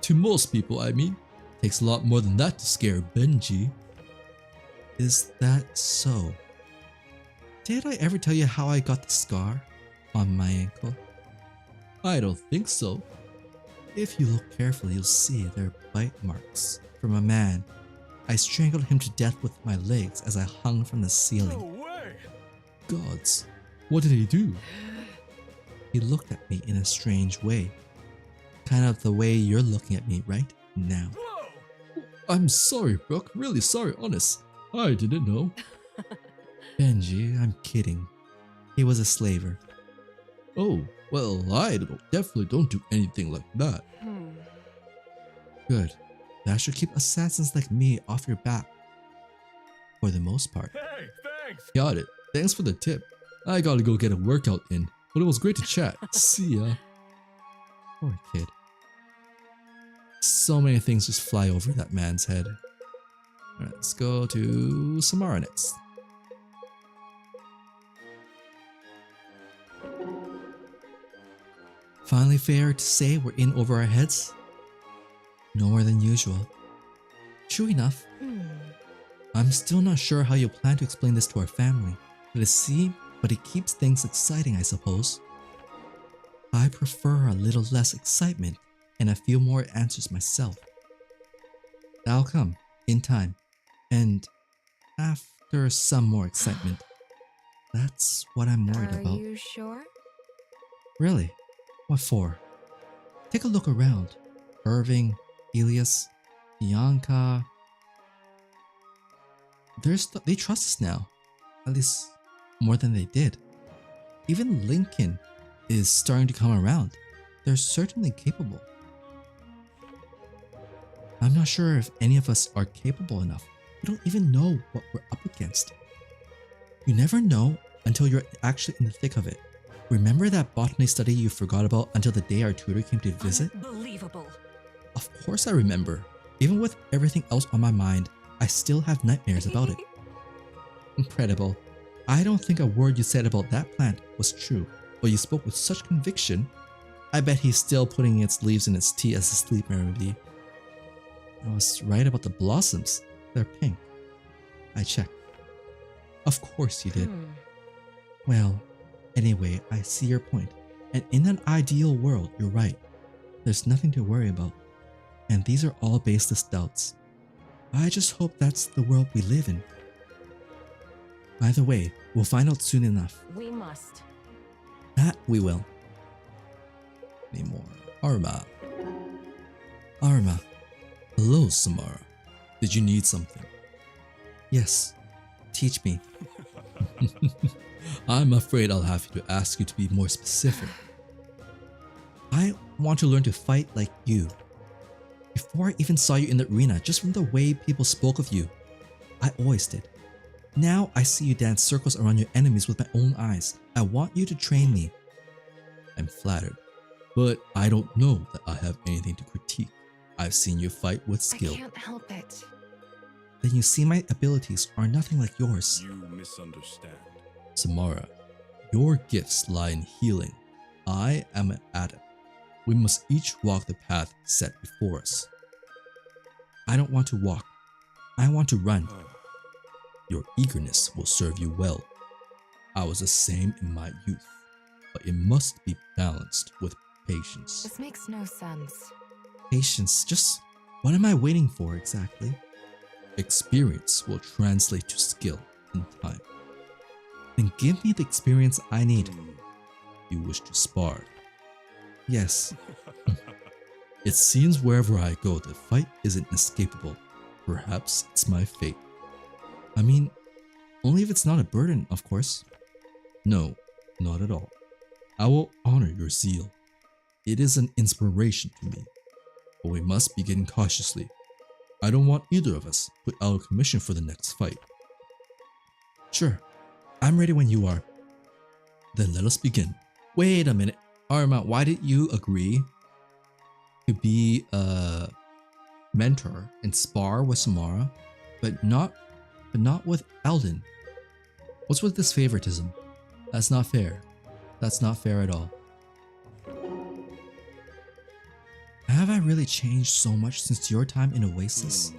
To most people, I mean. Takes a lot more than that to scare Benji. Is that so? Did I ever tell you how I got the scar on my ankle? I don't think so. If you look carefully, you'll see there are bite marks from a man. I strangled him to death with my legs as I hung from the ceiling. No way! Gods, what did he do? He looked at me in a strange way. Kind of the way you're looking at me right now. Whoa! I'm sorry, Brooke. Really sorry, honest. I didn't know. Benji, I'm kidding. He was a slaver. Oh, well, I definitely don't do anything like that. Good. That should keep assassins like me off your back. For the most part. Hey, thanks! Got it. Thanks for the tip. I gotta go get a workout in, but it was great to chat. See ya. Poor kid. So many things just fly over that man's head. Alright, let's go to Samara next. Finally fair to say we're in over our heads? No more than usual. True enough. I'm still not sure how you plan to explain this to our family, but it keeps things exciting, I suppose. I prefer a little less excitement and a few more answers myself. That'll come, in time, and after some more excitement. That's what I'm worried about. Are you sure? Really? What for? Take a look around. Irving, Elias, Bianca. They trust us now. At least more than they did. Even Lincoln is starting to come around. They're certainly capable. I'm not sure if any of us are capable enough. We don't even know what we're up against. You never know until you're actually in the thick of it. Remember that botany study you forgot about until the day our tutor came to visit? Unbelievable. Of course I remember. Even with everything else on my mind, I still have nightmares about it. Incredible. I don't think a word you said about that plant was true, but you spoke with such conviction. I bet he's still putting its leaves in its tea as a sleep remedy. I was right about the blossoms. They're pink. I checked. Of course you did. Well, anyway, I see your point. And in an ideal world, you're right. There's nothing to worry about. And these are all baseless doubts. I just hope that's the world we live in. Either way, we'll find out soon enough. We must. That we will. Any more? Arma. Arma. Hello, Samara. Did you need something? Yes. Teach me. I'm afraid I'll have to ask you to be more specific. I want to learn to fight like you. Before I even saw you in the arena, just from the way people spoke of you, I always did. Now I see you dance circles around your enemies with my own eyes. I want you to train me. I'm flattered, but I don't know that I have anything to critique. I've seen you fight with I skill. can't help it. Then you see my abilities are nothing like yours. You misunderstand. Samara, your gifts lie in healing. I am an adept. We must each walk the path set before us. I don't want to walk. I want to run. Your eagerness will serve you well. I was the same in my youth, but it must be balanced with patience. This makes no sense. Patience, just what am I waiting for exactly? Experience will translate to skill in time. Then give me the experience I need. You wish to spar. Yes. It seems wherever I go, the fight isn't escapable. Perhaps it's my fate. I mean, only if it's not a burden, of course. No, not at all. I will honor your zeal. It is an inspiration to me. But we must begin cautiously. I don't want either of us put out of commission for the next fight. Sure, I'm ready when you are. Then let us begin. Wait a minute. Arma, why did you agree to be a mentor and spar with Samara, but not with Alden? What's with this favoritism? That's not fair. That's not fair at all. Have I really changed so much since your time in Oasis?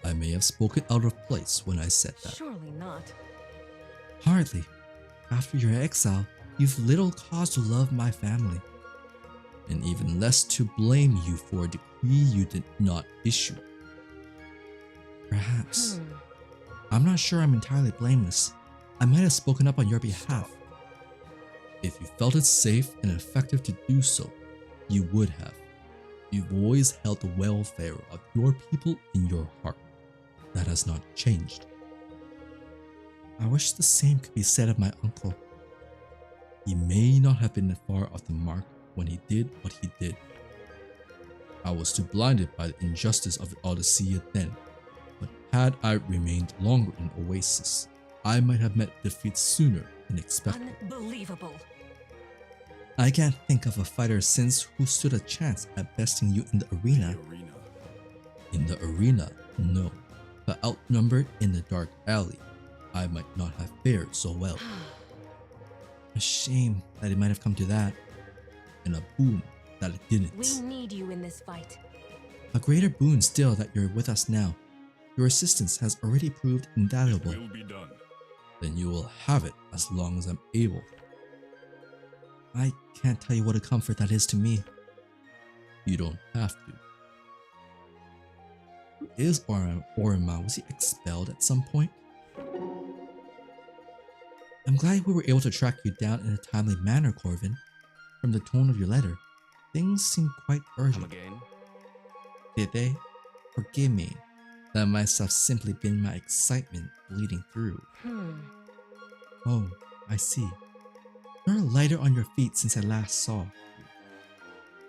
I may have spoken out of place when I said that. Surely not. Hardly. After your exile, you've little cause to love my family, and even less to blame you for a decree you did not issue. Perhaps. I'm not sure I'm entirely blameless. I might have spoken up on your behalf. If you felt it safe and effective to do so, you would have. You've always held the welfare of your people in your heart. That has not changed. I wish the same could be said of my uncle. He may not have been far off the mark when he did what he did. I was too blinded by the injustice of the Odyssey then, but had I remained longer in Oasis, I might have met defeat sooner than expected. Unbelievable. I can't think of a fighter since who stood a chance at besting you in the arena. In the arena, no, but outnumbered in the dark alley, I might not have fared so well. A shame that it might have come to that, and a boon that it didn't. We need you in this fight. A greater boon still that you're with us now. Your assistance has already proved invaluable. Will be done. Then you will have it as long as I'm able. I can't tell you what a comfort that is to me. You don't have to. Who is Orima? Was he expelled at some point? I'm glad we were able to track you down in a timely manner, Corvin. From the tone of your letter, things seem quite urgent. Again. Did they? Forgive me. That might have simply been my excitement bleeding through. Oh, I see. You're lighter on your feet since I last saw you.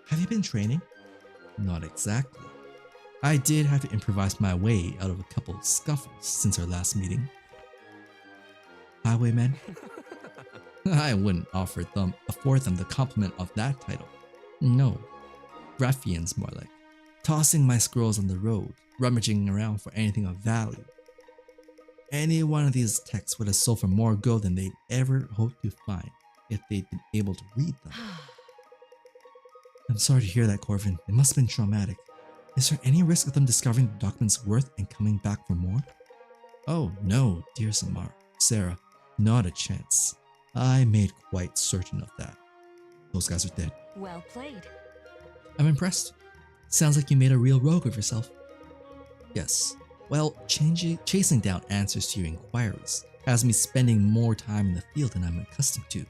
Have you been training? Not exactly. I did have to improvise my way out of a couple of scuffles since our last meeting. Highwaymen? I wouldn't afford them the compliment of that title. No, ruffians more like. Tossing my scrolls on the road, rummaging around for anything of value. Any one of these texts would have sold for more gold than they'd ever hoped to find if they'd been able to read them. I'm sorry to hear that, Corvin. It must have been traumatic. Is there any risk of them discovering the document's worth and coming back for more? Oh no, dear Samara. Sarah, not a chance. I made quite certain of that. Those guys are dead. Well played. I'm impressed. Sounds like you made a real rogue of yourself. Yes. Well, chasing down answers to your inquiries has me spending more time in the field than I'm accustomed to.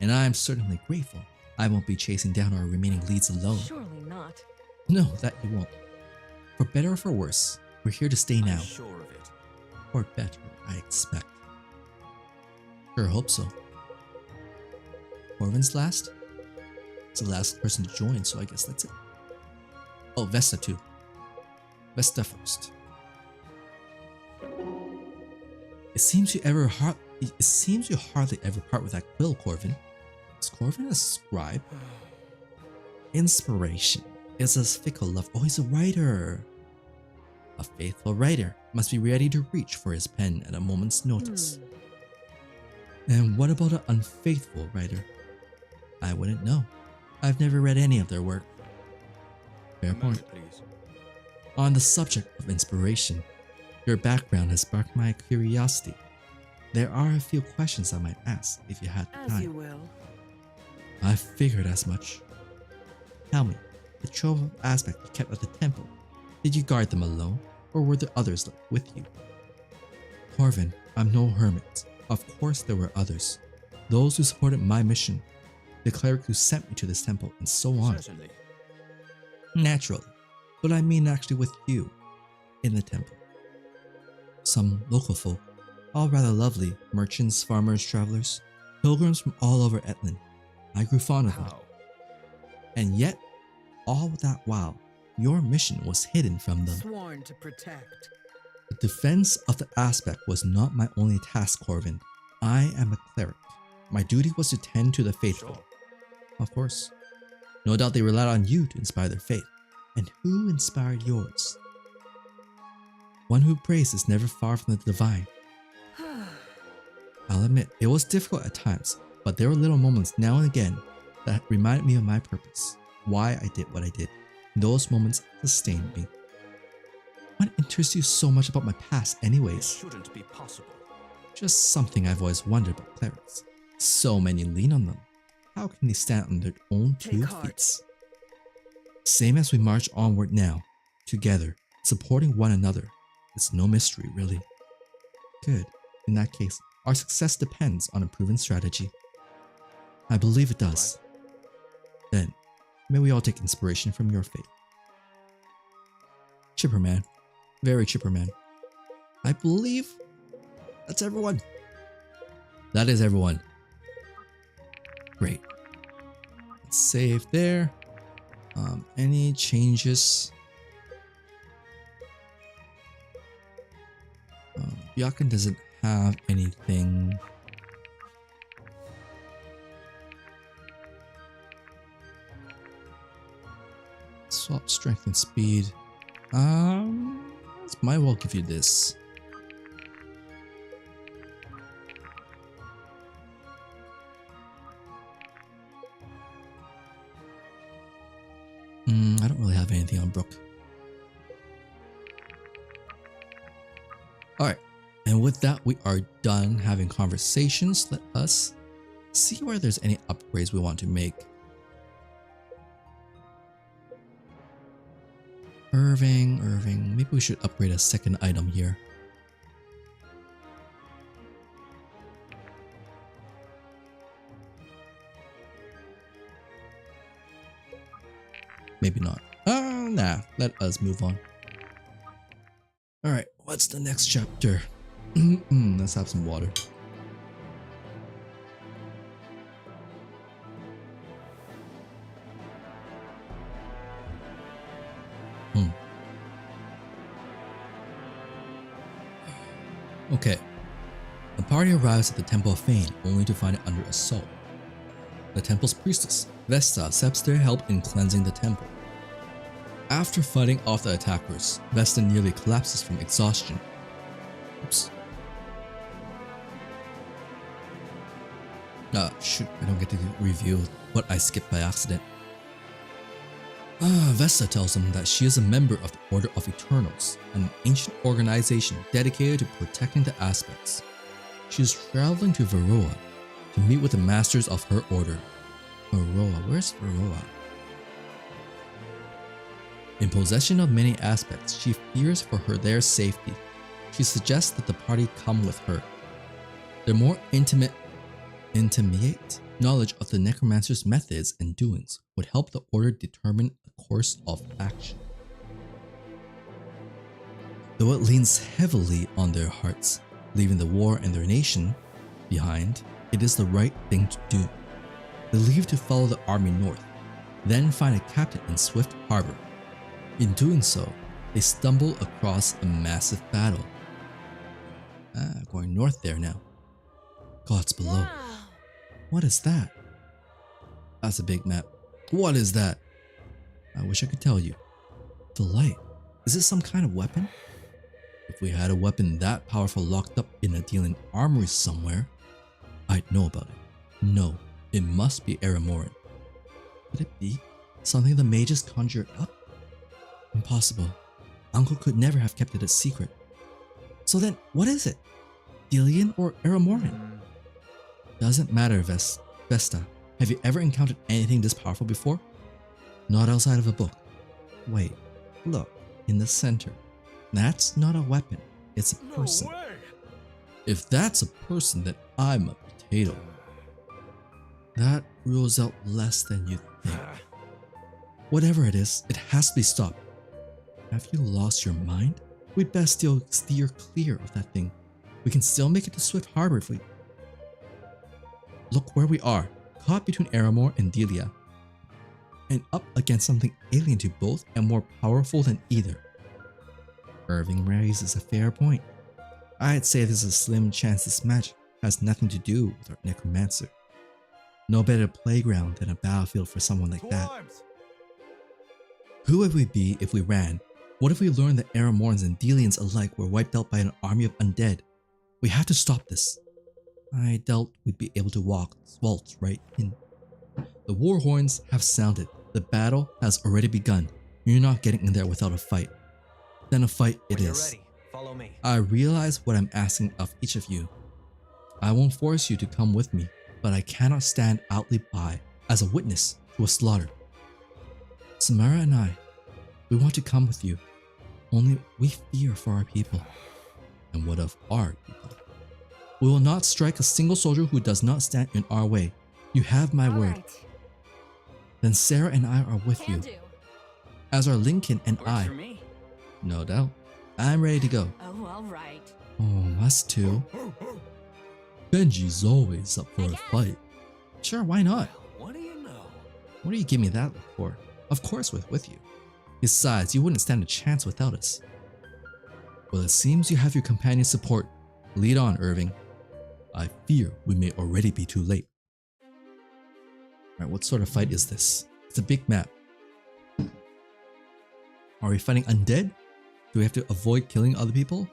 And I'm certainly grateful I won't be chasing down our remaining leads alone. Surely not. No, that you won't. For better or for worse, we're here to stay now. I'm sure of it. Or better, I expect. Sure hope so. Corvin's last? It's the last person to join, so I guess that's it. Oh, Vesta too. Vesta first. It seems you hardly ever part with that quill, Corvin. Is Corvin a scribe? Inspiration. It's a fickle love. Oh, he's a writer. A faithful writer must be ready to reach for his pen at a moment's notice. And what about an unfaithful writer? I wouldn't know. I've never read any of their work. Fair point. Please. On the subject of inspiration, your background has sparked my curiosity. There are a few questions I might ask if you had As you time. will. I figured as much. Tell me, the trove of aspect you kept at the temple, did you guard them alone, or were there others with you? Corvin, I'm no hermit. Of course there were others. Those who supported my mission, the cleric who sent me to this temple, and so on. Certainly. Naturally, but I mean actually with you, in the temple. Some local folk, all rather lovely, merchants, farmers, travelers, pilgrims from all over Etland. I grew fond of them. How? And yet, all that while, your mission was hidden from them. Sworn to protect. The defense of the aspect was not my only task, Corvin. I am a cleric. My duty was to tend to the faithful. Sure. Of course. No doubt they relied on you to inspire their faith. And who inspired yours? One who prays is never far from the divine. I'll admit, it was difficult at times, but there were little moments now and again that reminded me of my purpose, why I did what I did. Those moments sustained me. What interests you so much about my past This anyways? shouldn't be possible. Just something I've always wondered about clerics. So many lean on them. How can they stand on their own Take two heart. feet? Same as we march onward now, together, supporting one another. It's no mystery, really. Good. In that case, our success depends on a proven strategy. I believe it does. Then, may we all take inspiration from your fate. Chipper man. Very chipper man. I believe that's everyone. That is everyone. Great. Let's save there. Any changes? Byakan doesn't have anything. Swap strength and speed. Might well give you this. I don't really have anything on Brooke. Alright, and with that we are done having conversations. Let us see where there's any upgrades we want to make. Irving, maybe we should upgrade a second item here. Maybe not. Nah, let us move on. Alright, what's the next chapter? Let's have some water. Okay. The party arrives at the Temple of Fane only to find it under assault. The temple's priestess, Vesta, accepts their help in cleansing the temple. After fighting off the attackers, Vesta nearly collapses from exhaustion. Oops. Shoot, I don't get to review what I skipped by accident. Vesta tells them that she is a member of the Order of Eternals, an ancient organization dedicated to protecting the aspects. She is traveling to Varroa to meet with the masters of her order. Varroa, where's Varroa? In possession of many aspects, she fears for their safety. She suggests that the party come with her. Their more intimate knowledge of the necromancer's methods and doings would help the order determine a course of action. Though it leans heavily on their hearts, leaving the war and their nation behind, it is the right thing to do. They leave to follow the army north, then find a captain in Swift Harbor. In doing so, they stumble across a massive battle. Going north there now. Gods below. Wow. What is that? That's a big map. What is that? I wish I could tell you. The light. Is it some kind of weapon? If we had a weapon that powerful locked up in a Deilian armory somewhere, I'd know about it. No, it must be Aramoran. Could it be something the mages conjured up? Impossible. Uncle could never have kept it a secret. So then, what is it? Deilian or Aramoran? Doesn't matter, Vesta. Have you ever encountered anything this powerful before? Not outside of a book. Wait, look, in the center. That's not a weapon, it's a person. No way. If that's a person, then I'm a potato. That rules out less than you think. Whatever it is, it has to be stopped. Have you lost your mind? We'd best still steer clear of that thing. We can still make it to Swift Harbor if we... Look where we are, caught between Aramor and Delia. And up against something alien to both and more powerful than either. Irving raises a fair point. I'd say there's a slim chance this magic has nothing to do with our necromancer. No better playground than a battlefield for someone like that. Who would we be if we ran? What if we learned that Aramorans and Delians alike were wiped out by an army of undead? We have to stop this. I doubt we'd be able to waltz right in. The war horns have sounded. The battle has already begun. You're not getting in there without a fight. Then a fight it is. Ready, follow me. I realize what I'm asking of each of you. I won't force you to come with me, but I cannot stand outly by as a witness to a slaughter. Samara and I, we want to come with you. Only we fear for our people. And what of our people? We will not strike a single soldier who does not stand in our way. You have my word. Alright. Then Sarah and I are with Can you. do. As are Lincoln and Works I. for me. No doubt. I'm ready to go. Oh, alright. Oh, us too. Benji's always up for a fight. Sure, why not? What do you know? What do you give me that look for? Of course we're with you. Besides, you wouldn't stand a chance without us. Well, it seems you have your companion's support. Lead on, Irving. I fear we may already be too late. Alright, what sort of fight is this? It's a big map. Are we fighting undead? Do we have to avoid killing other people?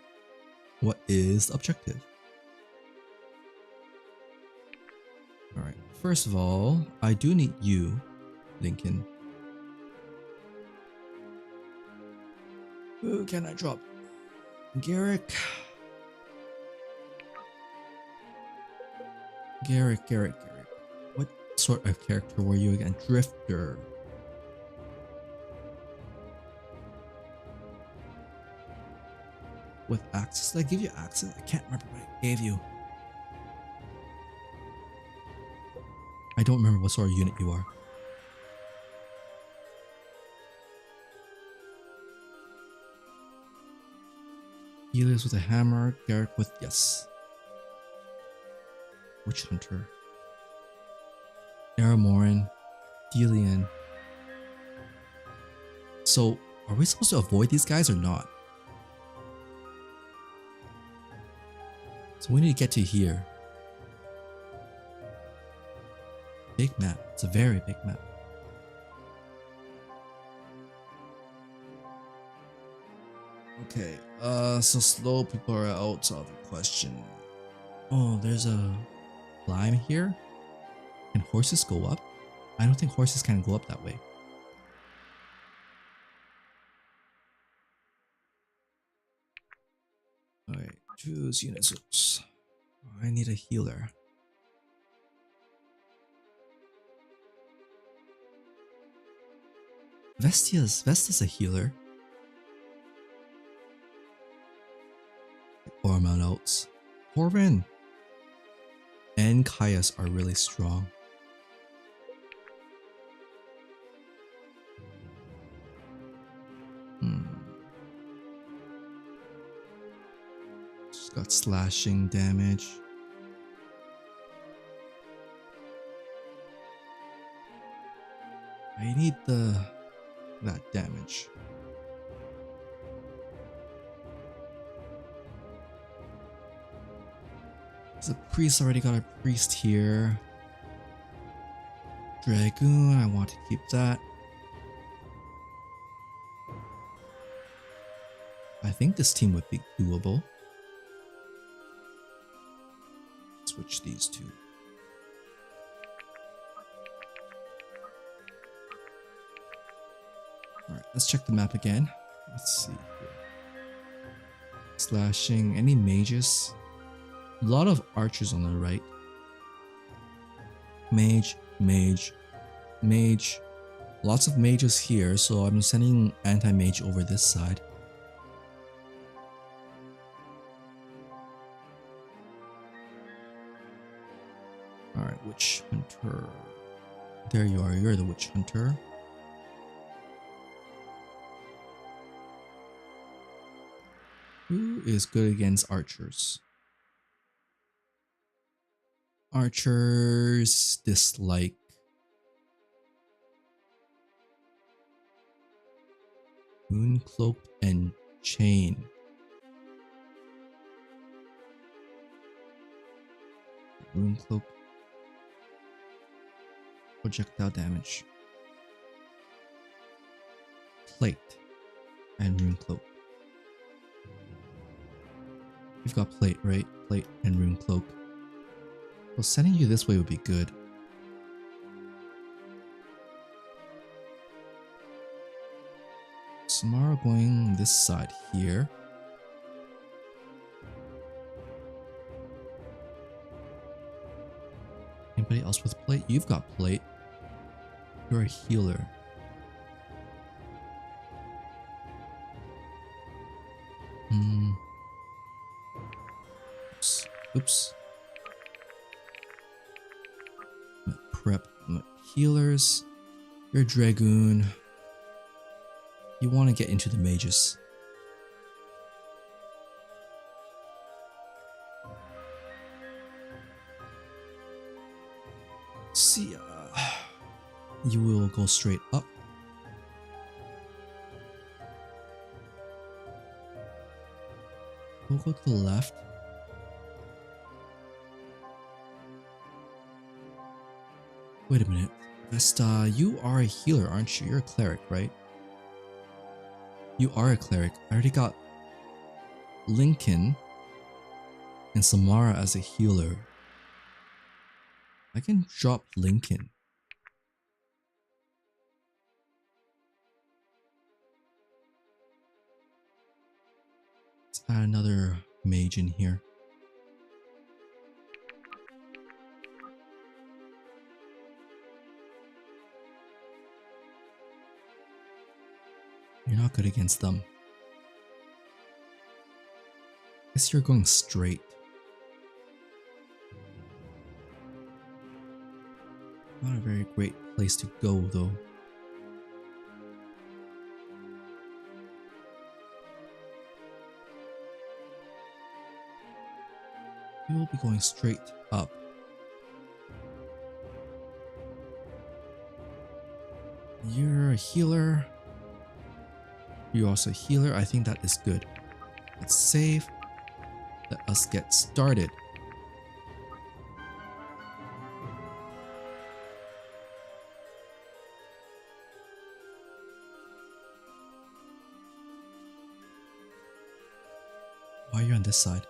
What is the objective? Alright, first of all, I do need you, Lincoln. Who can I drop? Garrick. Garrick. What sort of character were you again? Drifter. With access? Did I give you access? I can't remember what I gave you. I don't remember what sort of unit you are. Helios with a hammer, Garrick with yes. Witch Hunter. Aramoran, Delian. So, are we supposed to avoid these guys or not? So we need to get to here. Big map. It's a very big map. Okay, so slow people are out of the question. Oh, there's a climb here? Can horses go up? I don't think horses can go up that way. Alright, choose units. Oops. I need a healer. Vesta's a healer. Or amount else. Corvin and Caius are really strong. She's got slashing damage. I need that damage. The priest already got a priest here. Dragoon, I want to keep that. think this team would be doable. Switch these two. Alright, let's check the map again. Let's see here. Slashing, any mages? A lot of archers on the right. Mage, mage, mage. Lots of mages here, so I'm sending anti-mage over this side. Alright, witch hunter. There you are, you're the witch hunter. Who is good against archers? Archers dislike. Moon cloak and chain. Rune cloak. Projectile damage. Plate and rune cloak. You've got plate, right? Plate and rune cloak. Well, sending you this way would be good. Samara going this side here. Anybody else with plate? You've got plate. You're a healer. Oops. Oops. Prep healers. You're a dragoon. You want to get into the mages. See, you will go straight up. We'll go to the left. Wait a minute. Vesta, you are a healer, aren't you? You're a cleric, right? You are a cleric. I already got Lincoln and Samara as a healer. I can drop Lincoln. Let's add another mage in here. You're not good against them. Guess you're going straight. Not a very great place to go though. You will be going straight up. You're a healer. You're also a healer. I think that is good. Let's save. Let us get started. Why are you on this side?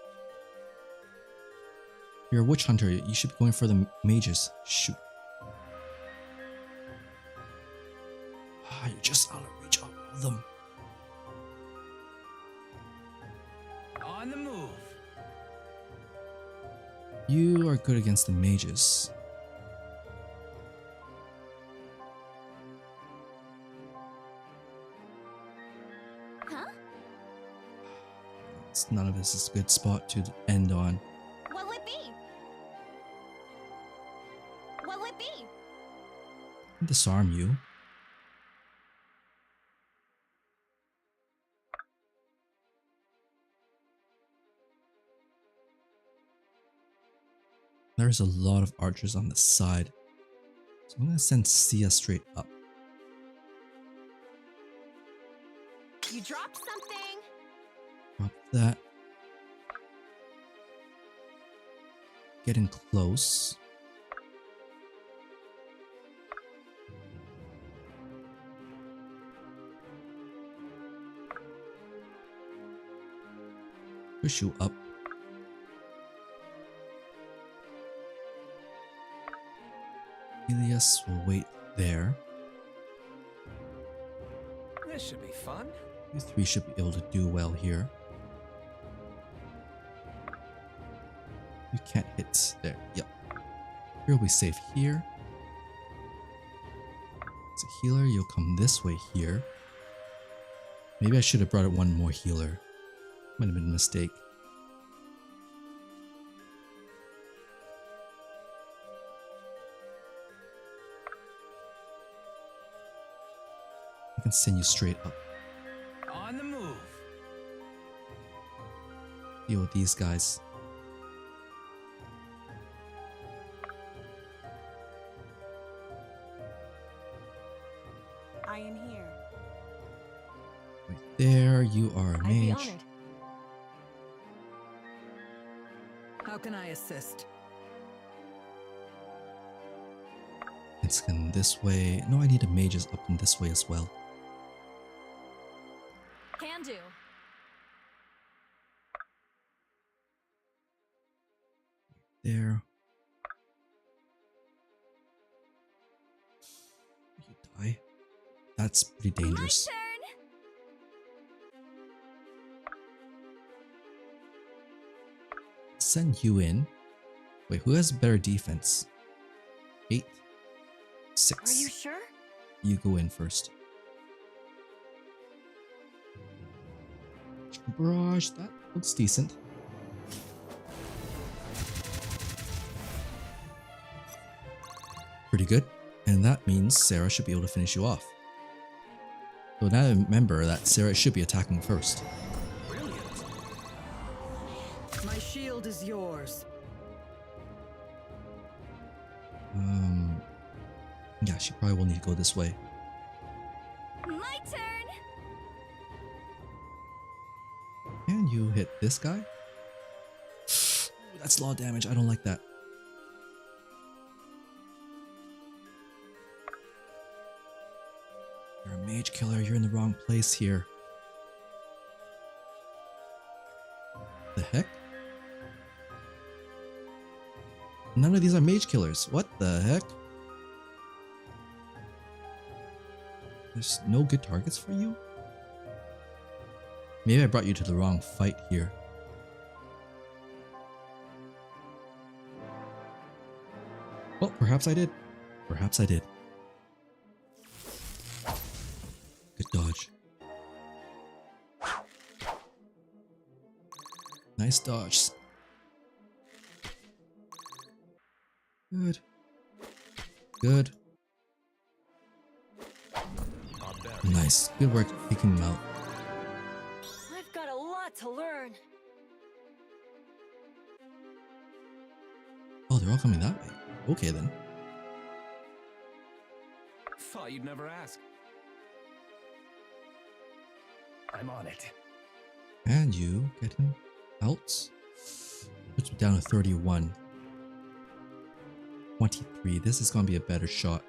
You're a witch hunter. You should be going for the mages. Shoot. Ah, you're just out of reach of all of them. On the move. You are good against the mages. Huh? None of this is a good spot to end on. What'll it be? What'll it be? Disarm you. There's a lot of archers on the side. So I'm gonna send Sia straight up. You dropped something. Drop that. Getting close. Push you up. Elias will wait there. This should be fun. You three should be able to do well here. You can't hit there. Yep. You'll be safe here. As a healer, you'll come this way here. Maybe I should have brought it one more healer. Might have been a mistake. I can send you straight up. On the move. Deal with these guys. I am here. Right there, you are a I'd be mage. honored. How can I assist? It's in this way. No, I need a mages up in this way as well. Can do. There. You die. That's pretty dangerous. My turn. Send you in. Wait, who has better defense? 8, 6. Are you sure? You go in first. Barrage, that looks decent. Pretty good. And that means Sarah should be able to finish you off. So now remember that Sarah should be attacking first. Brilliant. My shield is yours. Yeah, she probably will need to go this way. My turn. Can you hit this guy? Ooh, that's a lot of damage. I don't like that. You're a mage killer. You're in the wrong place here. The heck? None of these are mage killers. What the heck? There's no good targets for you? Maybe I brought you to the wrong fight here. Well, perhaps I did. Perhaps I did. Good dodge. Nice dodge. Good. Good. Nice. Good work picking him out. I've got a lot to learn. Oh, they're all coming that way. Okay then. Thought you'd never ask. I'm on it. And you get him out. Puts me down to 31. 23. This is gonna be a better shot.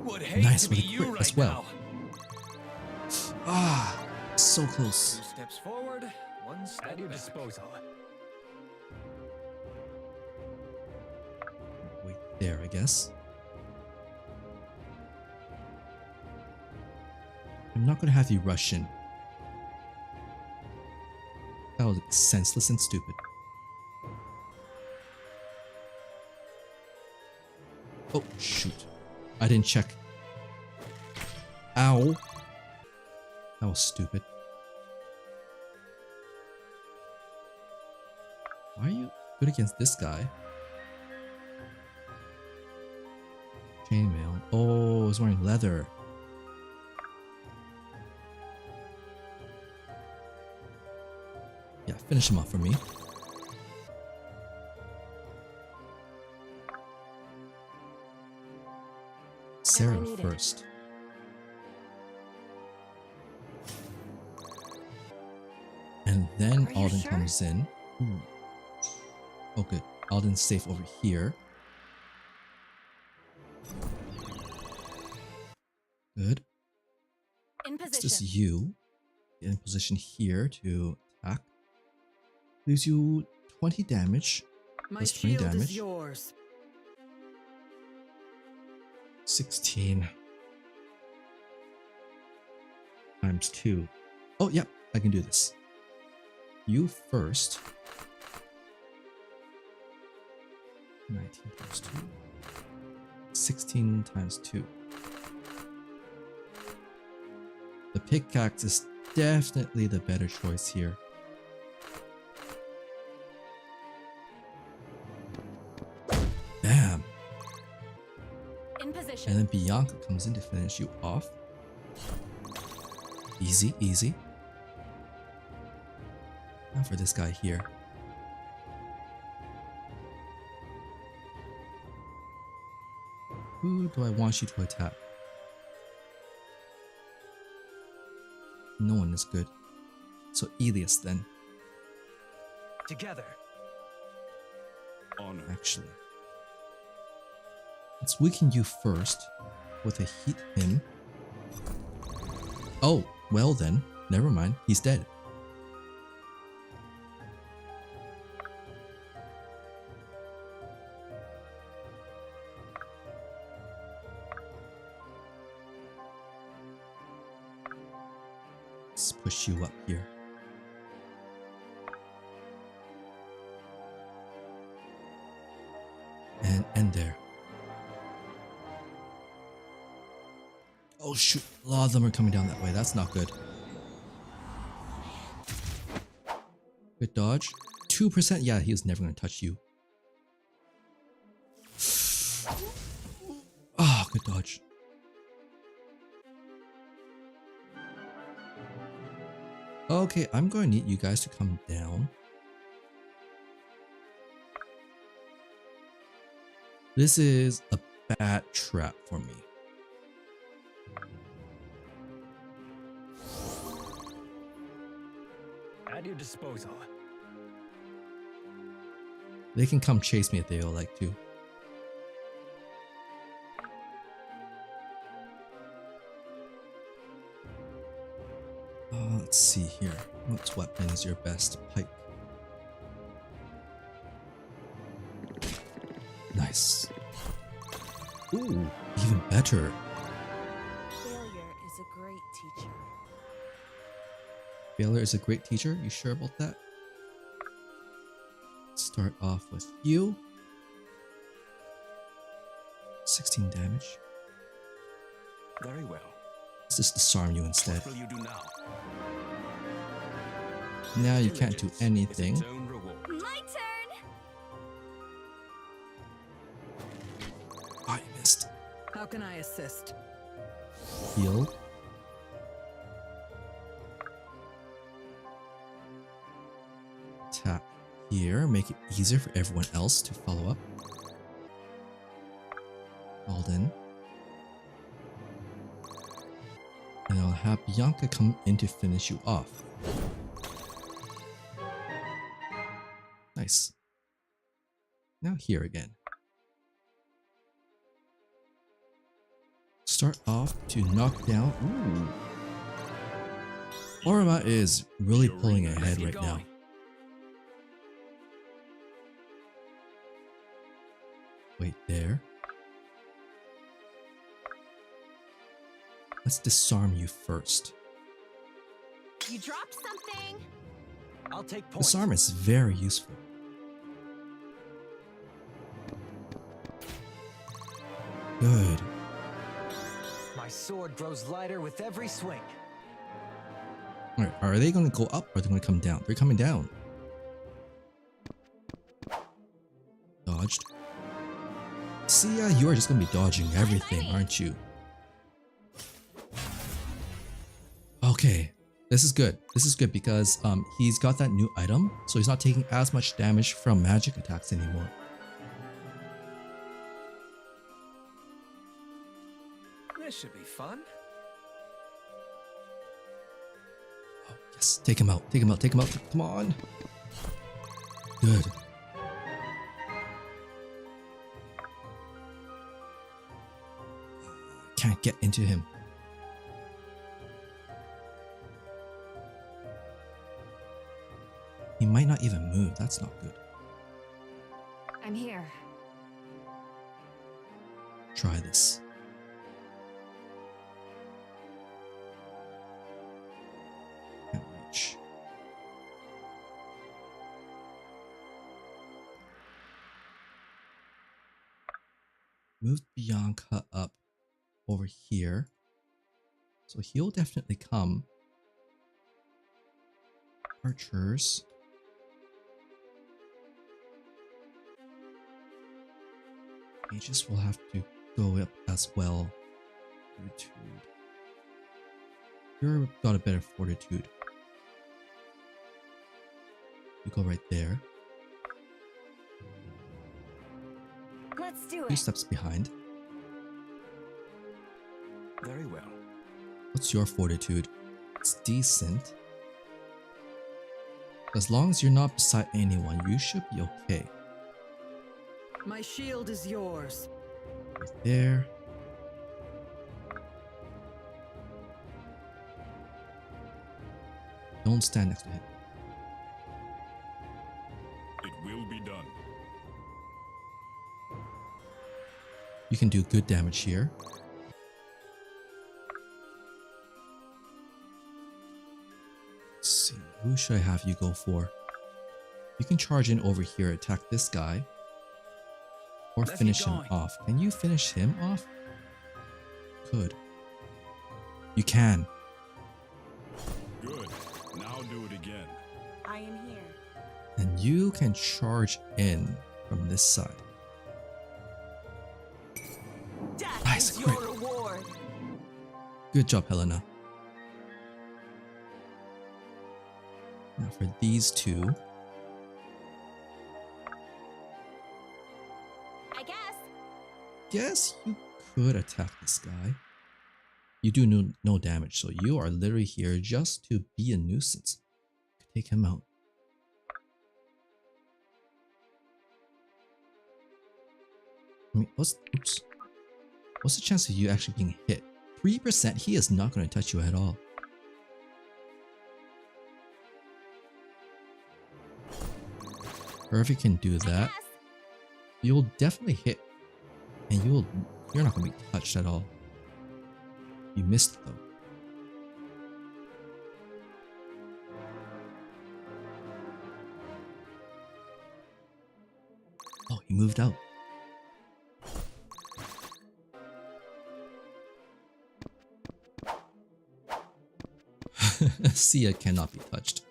Would hate Nice to with be a you crit right as well. now. Ah, so close. 2 steps forward, 1 step at your disposal. Wait there, I guess. I'm not gonna have you rush in. That was senseless and stupid. Oh, shoot. I didn't check. Ow. That was stupid. Why are you good against this guy? Chainmail. Oh, he's wearing leather. Yeah, finish him off for me. Sarah need it. first. And then Are you Alden sure? comes in. Ooh. Oh good. Alden's safe over here. Good. In It's position. just you. Get in position here to attack. Leaves you 20 damage. My That's 20 shield damage. is yours. 16 times 2. Oh, yeah, I can do this. You first. 19 times 2. 16 times 2. The pickaxe is definitely the better choice here. Bam! In position. And then Bianca comes in to finish you off. Easy, easy. Now for this guy here. Who do I want you to attack? No one is good. So Elias then, Together. Honor. actually. Let's weaken you first with a heat him. Oh, well then, never mind, he's dead. Let's push you up here. And end there. Oh shoot, a lot of them are coming down that way. That's not good. Good dodge. 2%. Yeah, he was never going to touch you. Ah, good dodge. Okay, I'm going to need you guys to come down. This is a bad trap for me. At your disposal. They can come chase me if they would like to. Let's see here. What weapon is your best? Pike. Nice. Ooh, even better. Failure is a great teacher. Failure is a great teacher. You sure about that? Start off with you. 16 damage. Very well. Let's just disarm you instead. What will you do now? Now you can't do Diligence is anything. its own reward. My turn! Oh, you missed. How can I assist? Heal. Tap here. Make it easier for everyone else to follow up. Hold in. And I'll have Bianca come in to finish you off. Nice. Now here again. Start off to knock down. Ooh. Orima is really pulling ahead right now. Wait there. Let's disarm you first. You dropped something! I'll take points. Disarm is very useful. Good. My sword grows lighter with every swing. Alright, are they going to go up or are they going to come down? They're coming down. Dodged. See, you are just going to be dodging everything, aren't you? Okay, this is good. This is good because he's got that new item, so he's not taking as much damage from magic attacks anymore. This should be fun. Oh, yes, take him out, take him out, take him out. Come on. Good. Can't get into him. He might not even move. That's not good. I'm here. Try this. Can't reach. Move Bianca up over here. So he'll definitely come. Archers. Mages will have to go up as well. Fortitude. You've got a better fortitude. You go right there. Let's do 2 it. steps behind. Very well. What's your fortitude? It's decent. As long as you're not beside anyone, you should be okay. My shield is yours. Right there. Don't stand next to him. It will be done. You can do good damage here. Let's see, who should I have you go for? You can charge in over here, attack this guy. Or Let's finish get him going. off. Can you finish him off? Could. You can. Good. Now do it again. I am here. And you can charge in from this side. Death Nice, is great. your reward. Good job, Helena. Now for these two. I guess. Guess you could attack this guy. You do no damage, so you are literally here just to be a nuisance. Take him out. I mean, what's the chance of you actually being hit? 3%, he is not going to touch you at all. Or if you can do that, Yes. you'll definitely hit. And you're not going to be touched at all. You missed though. Oh, he moved out. Sia cannot be touched.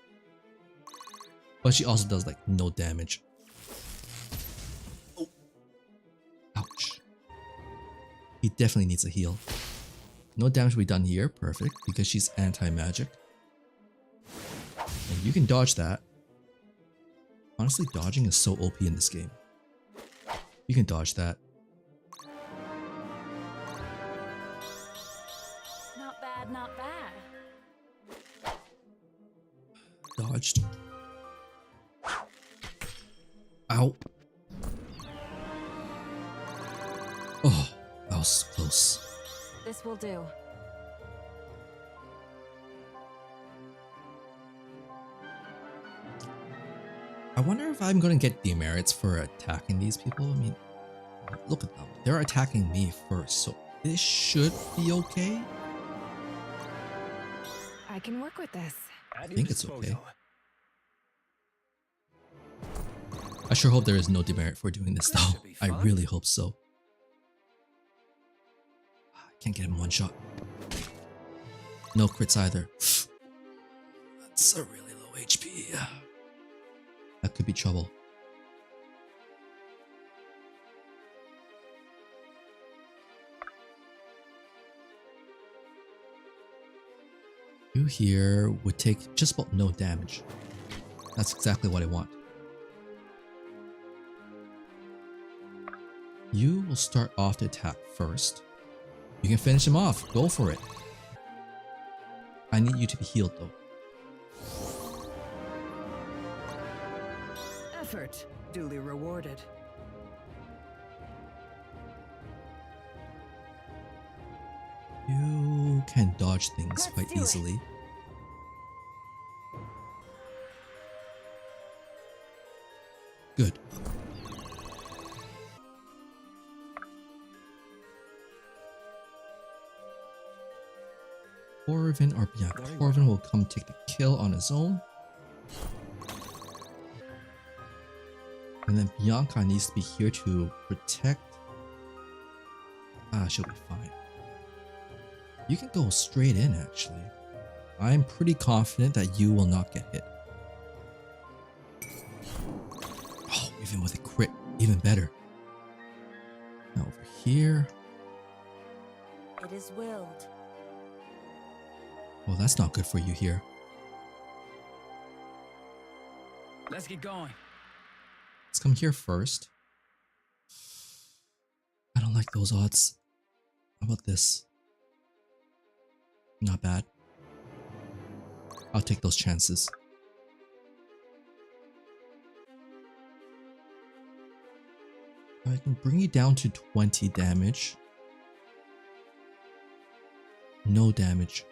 But she also does like no damage. Oh. Ouch. He definitely needs a heal. No damage will be done here, perfect, because she's anti-magic. And you can dodge that. Honestly, dodging is so OP in this game. You can dodge that. Not bad, not bad. Dodged. Ow. Oh, that was close. This will do. I wonder if I'm gonna get demerits for attacking these people. I mean, look at them. They're attacking me first, so this should be okay. I can work with this. At think your it's okay. disposal. I sure hope there is no demerit for doing this This though. should be I fun. really hope so. I can't get him one shot. No crits either. That's a really low HP. That could be trouble. You here would take just about no damage. That's exactly what I want. You will start off the attack first. You can finish him off. Go for it. I need you to be healed though. Effort duly rewarded. You can dodge things Let's quite do it. easily. Good. Corvin or yeah, Very Corvin will come take the kill on his own. And then Bianca needs to be here to protect. Ah, she'll be fine. You can go straight in actually. I'm pretty confident that you will not get hit. Oh, even with a crit, even better. Now over here. It is willed. Well, that's not good for you here. Let's get going. Let's come here first. I don't like those odds. How about this? Not bad. I'll take those chances. I can bring you down to 20 damage. No damage.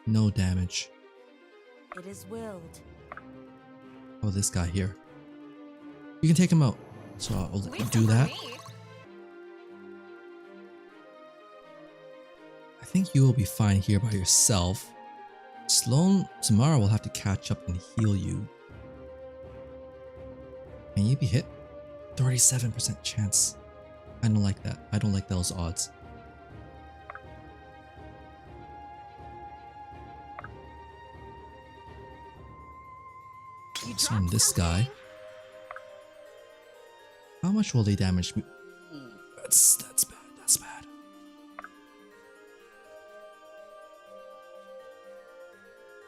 No damage. It is willed. Oh, this guy here. You can take him out. So I'll let you do that. I think you will be fine here by yourself. Sloan tomorrow will have to catch up and heal you. Can you be hit? 37% chance. I don't like that. I don't like those odds. So on this guy. How much will they damage me? That's bad. That's bad.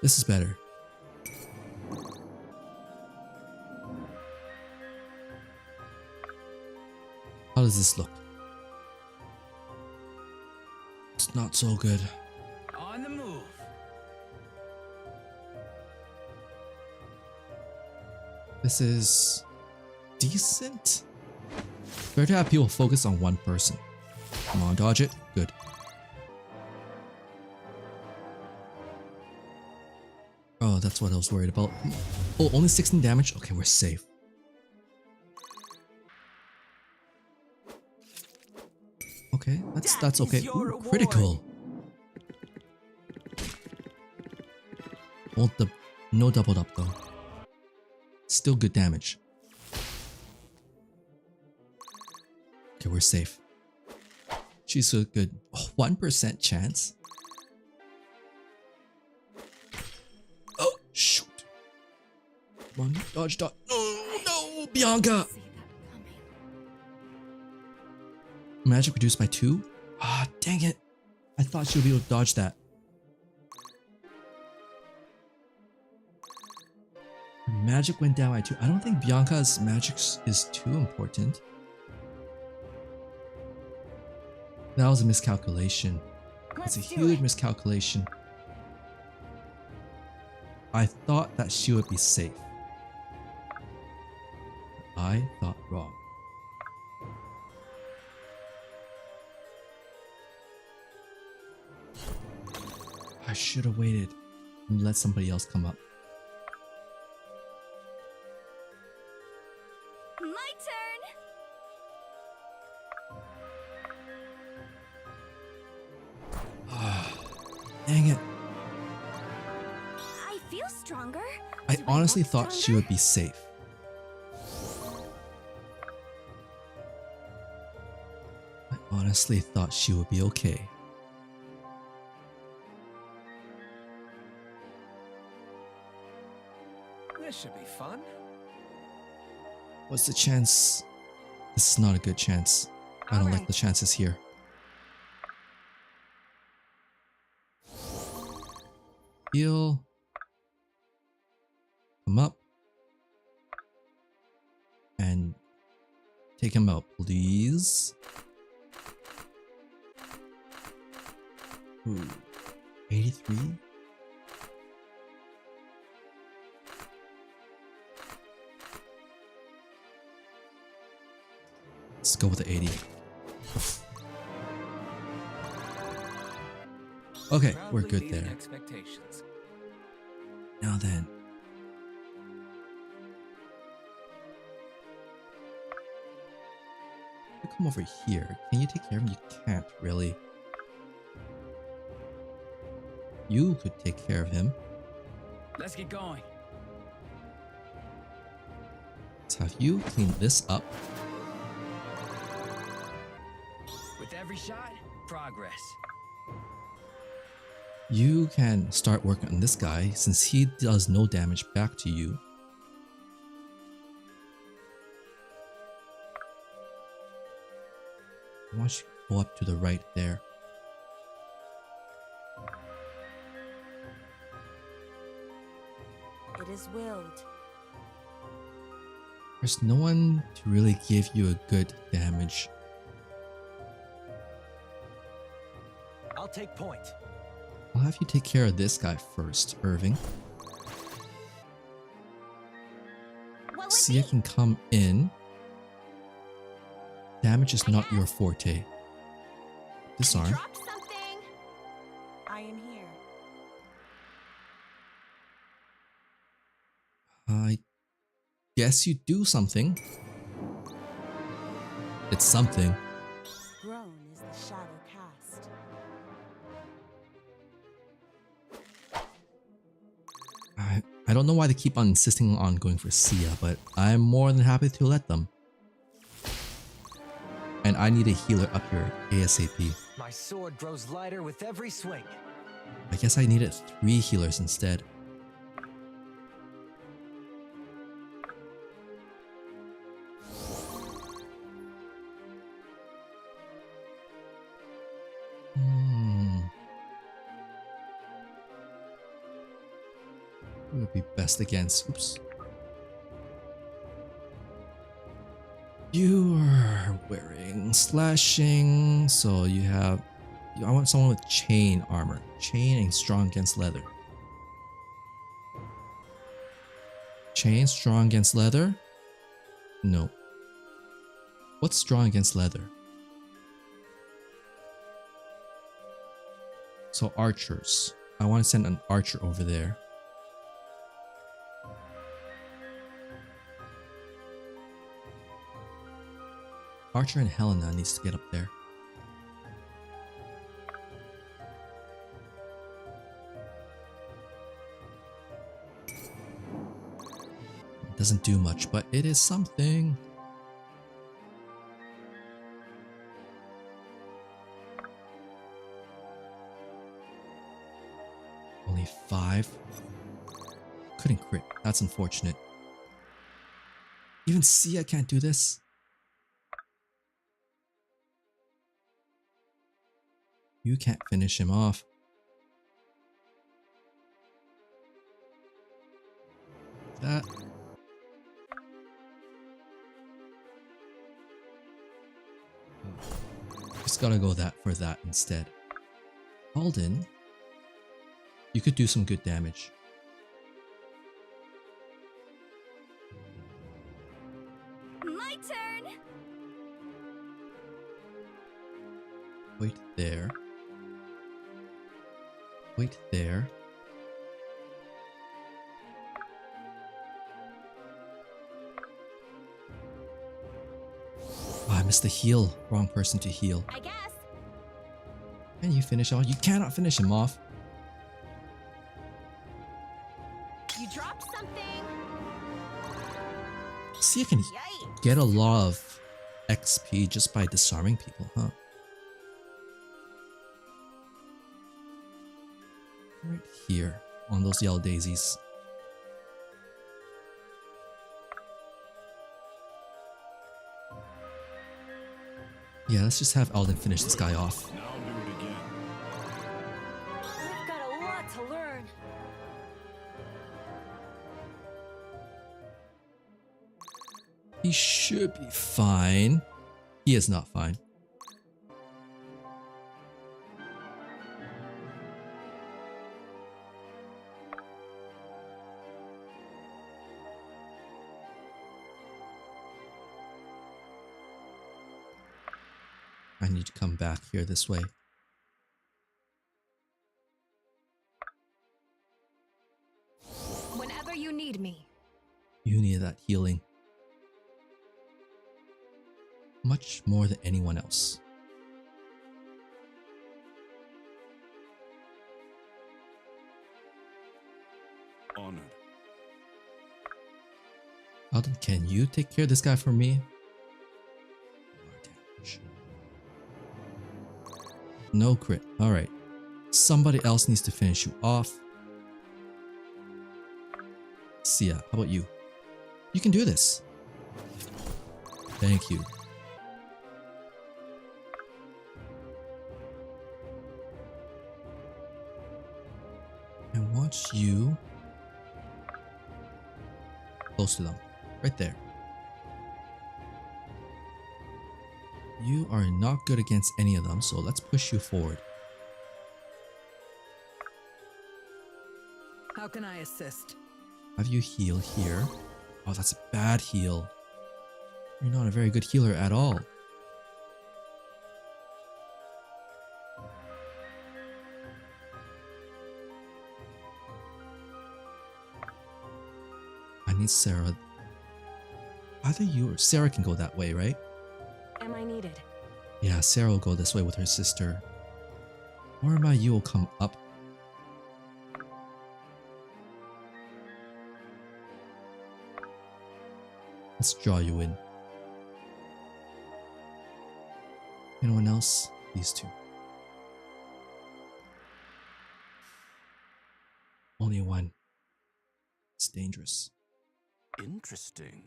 This is better. How does this look? It's not so good. On the move. This is decent. Better to have people focus on one person. Come on, dodge it. Good. Oh, that's what I was worried about. Oh, only 16 damage? Okay, we're safe. Okay, that's okay. Ooh, critical. No doubled up though. Still good damage. Okay, we're safe. She's so good. Oh, 1% chance. Oh, shoot. Come on, dodge. No, Bianca. Magic reduced by 2? Ah, dang it. I thought she would be able to dodge that. Magic went down by 2. I don't think Bianca's magic is too important. That was a miscalculation. It's a huge miscalculation. I thought that she would be safe. I thought wrong. I should have waited and let somebody else come up. My turn. Dang it. I feel stronger. I Do honestly look thought she stronger? would be safe. I honestly thought she would be okay. This should be fun. What's the chance? This is not a good chance. I don't like the chances here. Heal. Come up. And take him out, please. Ooh. 83? Let's go with the 80. Okay, we're Proudly good meeting there. Expectations. Now then, to come over here. Can you take care of him? You can't really. You could take care of him. Let's get going. Let's have you clean this up. With every shot, progress. You can start working on this guy since he does no damage back to you. I want you to go up to the right there. It is willed. There's no one to really give you a good damage. I'll take point. I'll have you take care of this guy first, Irving. What would Sia can come in. Damage is not your forte. Disarm. drop something? I am here. I guess you do something. It's something. Grown is the shadow cast. I don't know why they keep on insisting on going for Sia, but I'm more than happy to let them. And I need a healer up here ASAP. My sword grows lighter with every swing. I guess I needed 3 healers instead. Who would be best against? Oops. You are wearing slashing, so you have. I want someone with chain armor. Chain and strong against leather. Chain strong against leather? No. What's strong against leather? So archers. I want to send an archer over there. Archer and Helena needs to get up there. It doesn't do much, but it is something. Only 5. Couldn't crit. That's unfortunate. Even Sia can't do this. You can't finish him off. That. Just gotta go for that instead. Alden, you could do some good damage. My turn! Wait there. Wait there. Oh, I missed the heal. Wrong person to heal. I guess. Can you finish off? You cannot finish him off. You dropped something? See, you can Yikes. get a lot of XP just by disarming people, huh? Right here on those yellow daisies. Yeah, let's just have Alden finish this guy off. Now do it again. We've got a lot to learn. He should be fine. He is not fine. I need to come back here this way. Whenever you need me. You need that healing. much more than anyone else. Honored. Alden, can you take care of this guy for me? More damage. No crit. Alright. Somebody else needs to finish you off. Sia, how about you? You can do this. Thank you. I want you close to them. Right there. You are not good against any of them, so let's push you forward. How can I assist? Have you heal here? Oh, that's a bad heal. You're not a very good healer at all. I need Sarah. Either you or Sarah can go that way, right? Am I needed? Yeah, Sarah will go this way with her sister. Or about you will come up. Let's draw you in. Anyone else? These two. Only one. It's dangerous. Interesting.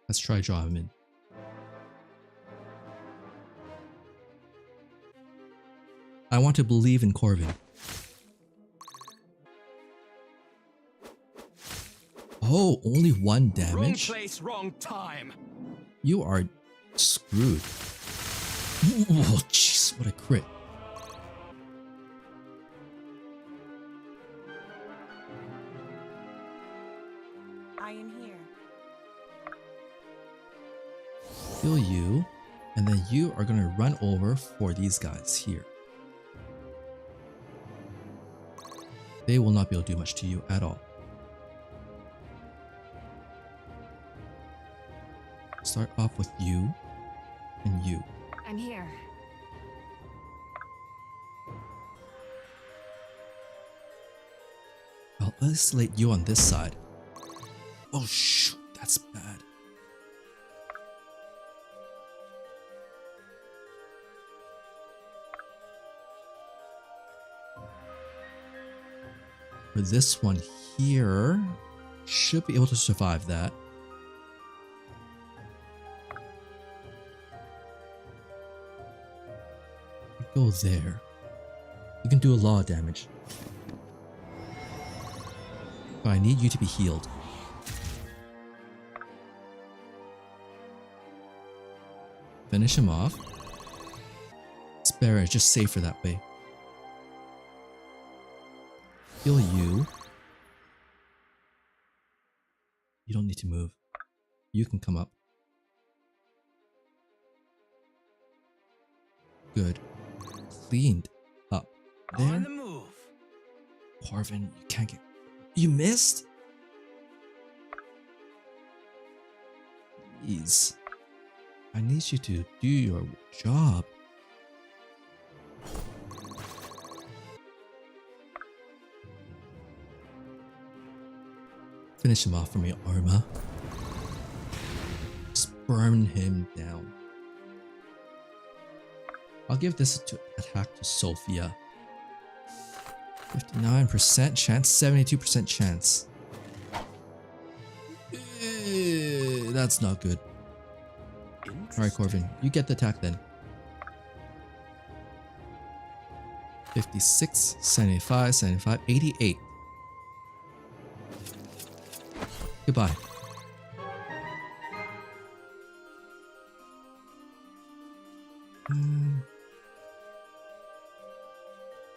Let's try draw him in. I want to believe in Corvin. Oh, only one damage? Wrong place, wrong time. You are screwed. Oh, jeez, what a crit. I am here. Heal you, and then you are gonna run over for these guys here. They will not be able to do much to you at all. Start off with you and you. I'm here. I'll isolate you on this side. Oh shoot, that's bad. For this one here, should be able to survive that. Go there. You can do a lot of damage. But I need you to be healed. Finish him off. Spare is just safer that way. Heal you. You don't need to move. You can come up. Good. Cleaned up. On There. the move. Corvin, you can't get... You missed? Please. I need you to do your job. Finish him off from your armor. Just burn him down. I'll give this attack to Sophia. 59% chance, 72% chance. That's not good. Alright, Corvin, you get the attack then. 56, 75, 75, 88. Goodbye.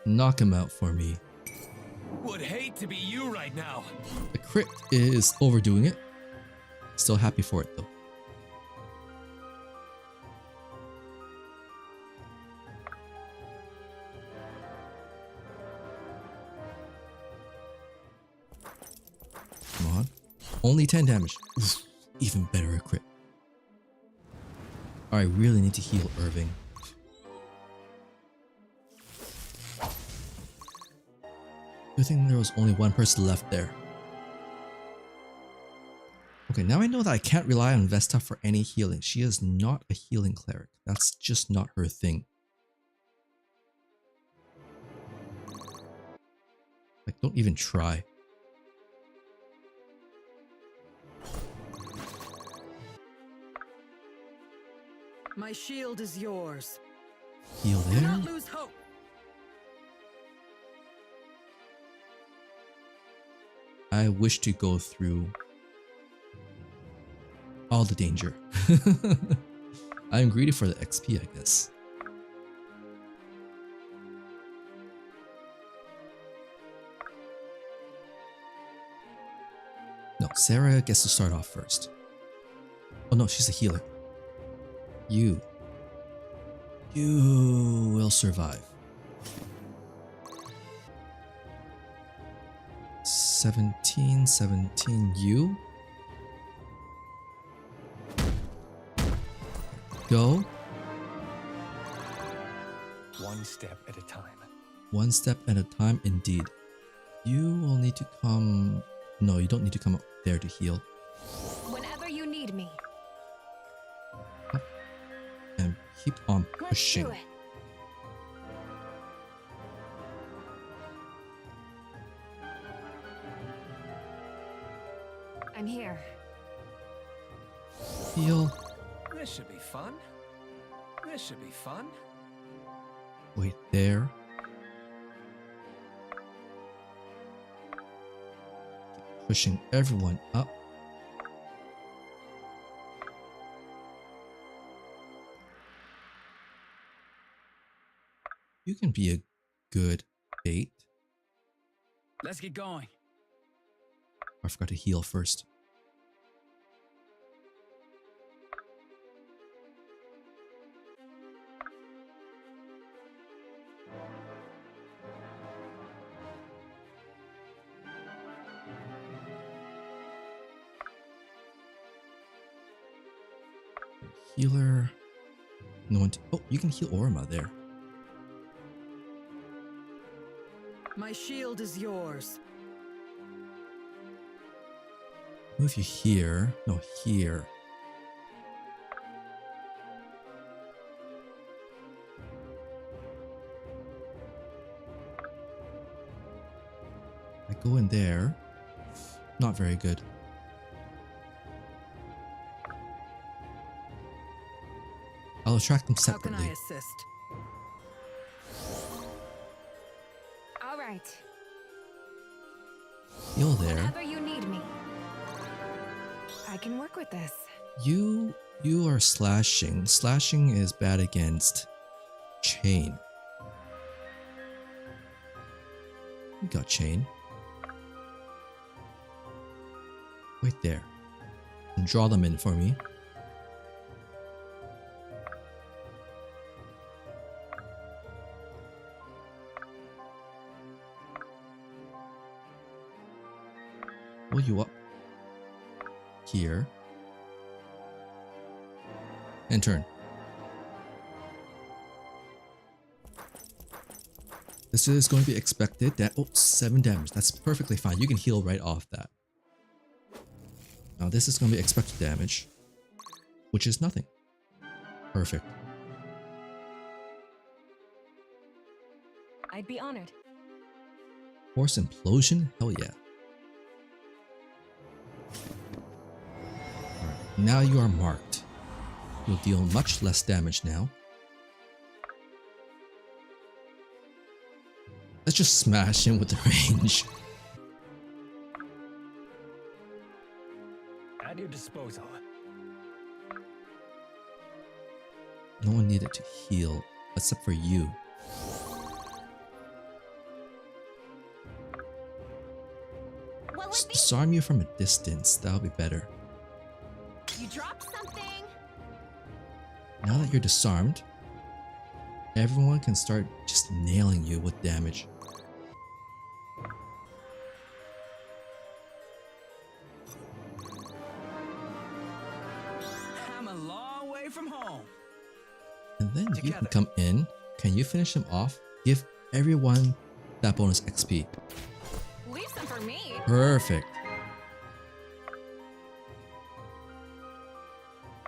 Knock him out for me. Would hate to be you right now. The crit is overdoing it. Still happy for it though. Come on. Only 10 damage. Oof. Even better equip. I really need to heal Irving. Good thing there was only one person left there. Okay, now I know that I can't rely on Vesta for any healing. She is not a healing cleric. That's just not her thing. Like, don't even try. My shield is yours. Heal Do there. not lose hope. I wish to go through all the danger. I'm greedy for the XP, I guess. No, Sarah gets to start off first. Oh no, she's a healer. You will survive. 17, you. Go. One step at a time. One step at a time, indeed. You will need to come... No, you don't need to come up there to heal. Whenever you need me. And keep on Let's pushing. do it. I'm here. Heal. This should be fun. This should be fun. Wait there. Keep pushing everyone up. You can be a good bait. Let's get going. I forgot to heal first. Healer. No one. Oh, you can heal Orma there. My shield is yours. Move you here. No, here. I go in there. Not very good. I'll attract them How can separately. I assist? All right. Heal there. Whenever you need me. I can work with this. You are slashing. Slashing is bad against chain. You got chain. Wait there. And draw them in for me. Pull you up here and turn. This is going to be expected. That 7 damage. That's perfectly fine. You can heal right off that. Now this is going to be expected damage, which is nothing. Perfect. I'd be honored. Force implosion? Hell yeah. Alright, now you are marked. You'll deal much less damage now. Let's just smash him with the range. At your disposal. No one needed to heal except for you. What Just would be? disarm you from a distance. That'll be better. You dropped something. Now that you're disarmed, everyone can start just nailing you with damage. And then you can Together. come in. Can you finish him off? Give everyone that bonus XP. Leave some for me. Perfect.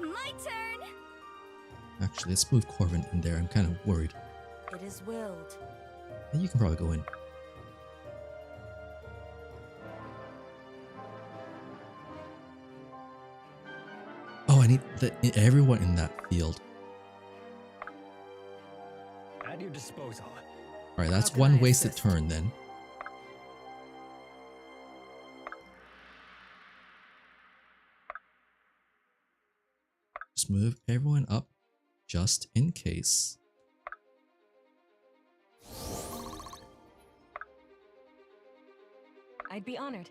My turn. Actually, let's move Corvin in there. I'm kind of worried. It is willed. And you can probably go in. Oh, I need everyone in that field. At your disposal. Alright, that's How can one I wasted assist? turn then. Just move everyone up just in case. I'd be honored.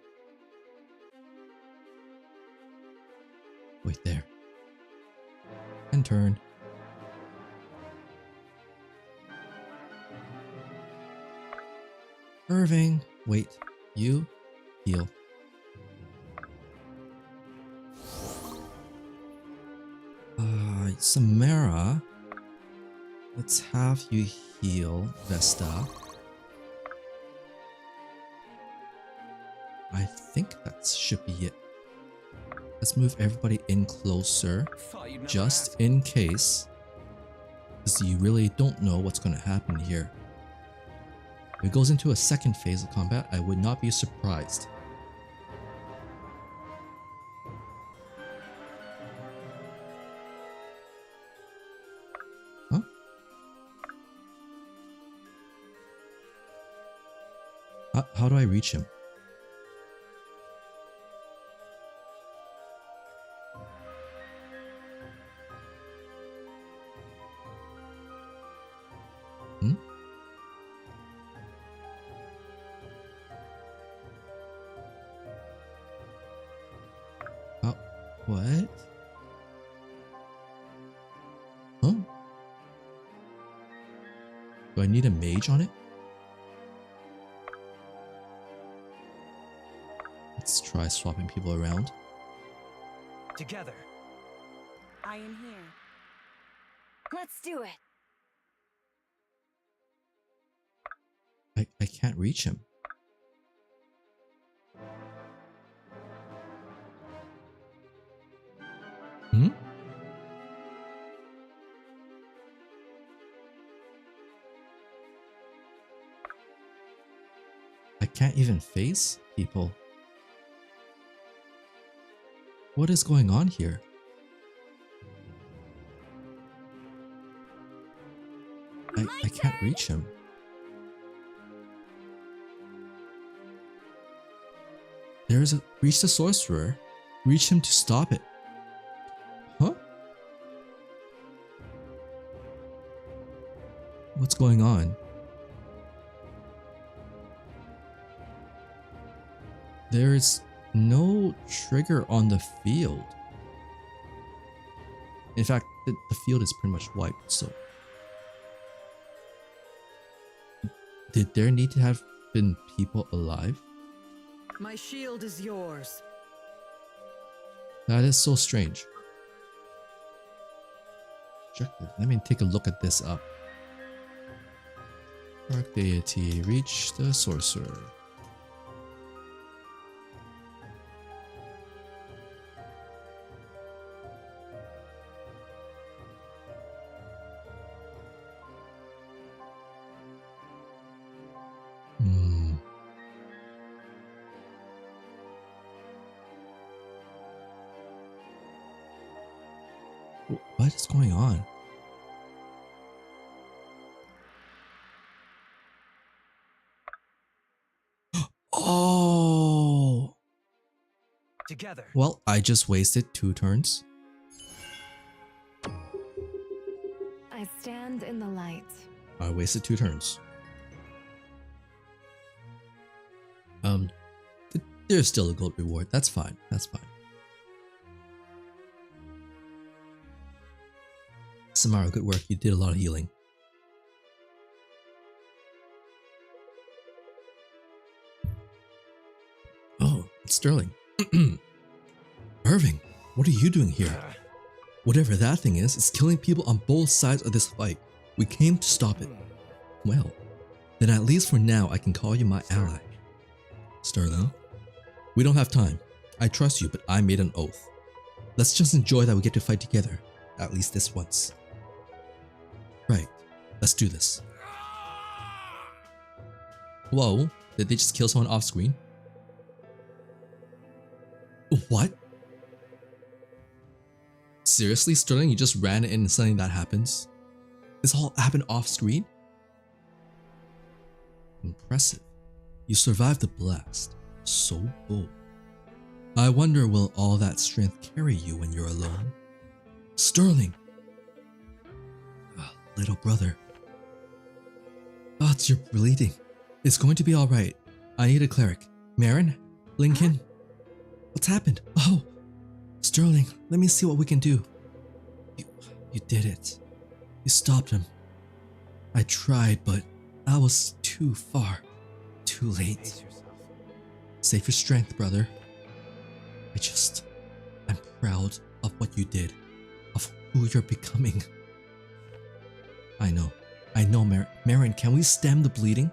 Wait there. And turn. Irving, wait. You heal. Samara, let's have you heal Vesta. I think that should be it. Let's move everybody in closer, Thought you'd never just ask. in case. Because you really don't know what's going to happen here. If it goes into a second phase of combat, I would not be surprised. Huh? How do I reach him? Hmm? What? Huh? Do I need a mage on it? Let's try swapping people around. Together. I am here. Let's do it. I can't reach him. Hmm? I can't even face people. What is going on here? I can't reach him. There's a reach the sorcerer. Reach him to stop it. Huh? What's going on? There's no trigger on the field. In fact, the field is pretty much wiped, so. Did there need to have been people alive? My shield is yours. That is so strange. Objective. Let me take a look at this up. Dark Deity, reach the sorcerer. What is going on? Oh! Together. Well, I just wasted 2 turns. I stand in the light. I wasted 2 turns. There's still a gold reward. That's fine. That's fine. Samara, good work. You did a lot of healing. Oh, it's Sterling. Irving, what are you doing here? Whatever that thing is, it's killing people on both sides of this fight. We came to stop it. Well, then at least for now I can call you my ally. Sterling, we don't have time. I trust you, but I made an oath. Let's just enjoy that we get to fight together, at least this once. Right, let's do this. Whoa, did they just kill someone off screen? What? Seriously, Sterling, you just ran in and suddenly that happens? This all happened off screen? Impressive. You survived the blast. So bold. I wonder will all that strength carry you when you're alone? Sterling! Little brother. Thoughts, you're bleeding. It's going to be alright. I need a cleric. Marin? Lincoln? What's happened? Oh! Sterling, let me see what we can do. You did it. You stopped him. I tried, but I was too far. Too late. Pace yourself. Save your strength, brother. I'm proud of what you did. Of who you're becoming. I know, Marin, can we stem the bleeding?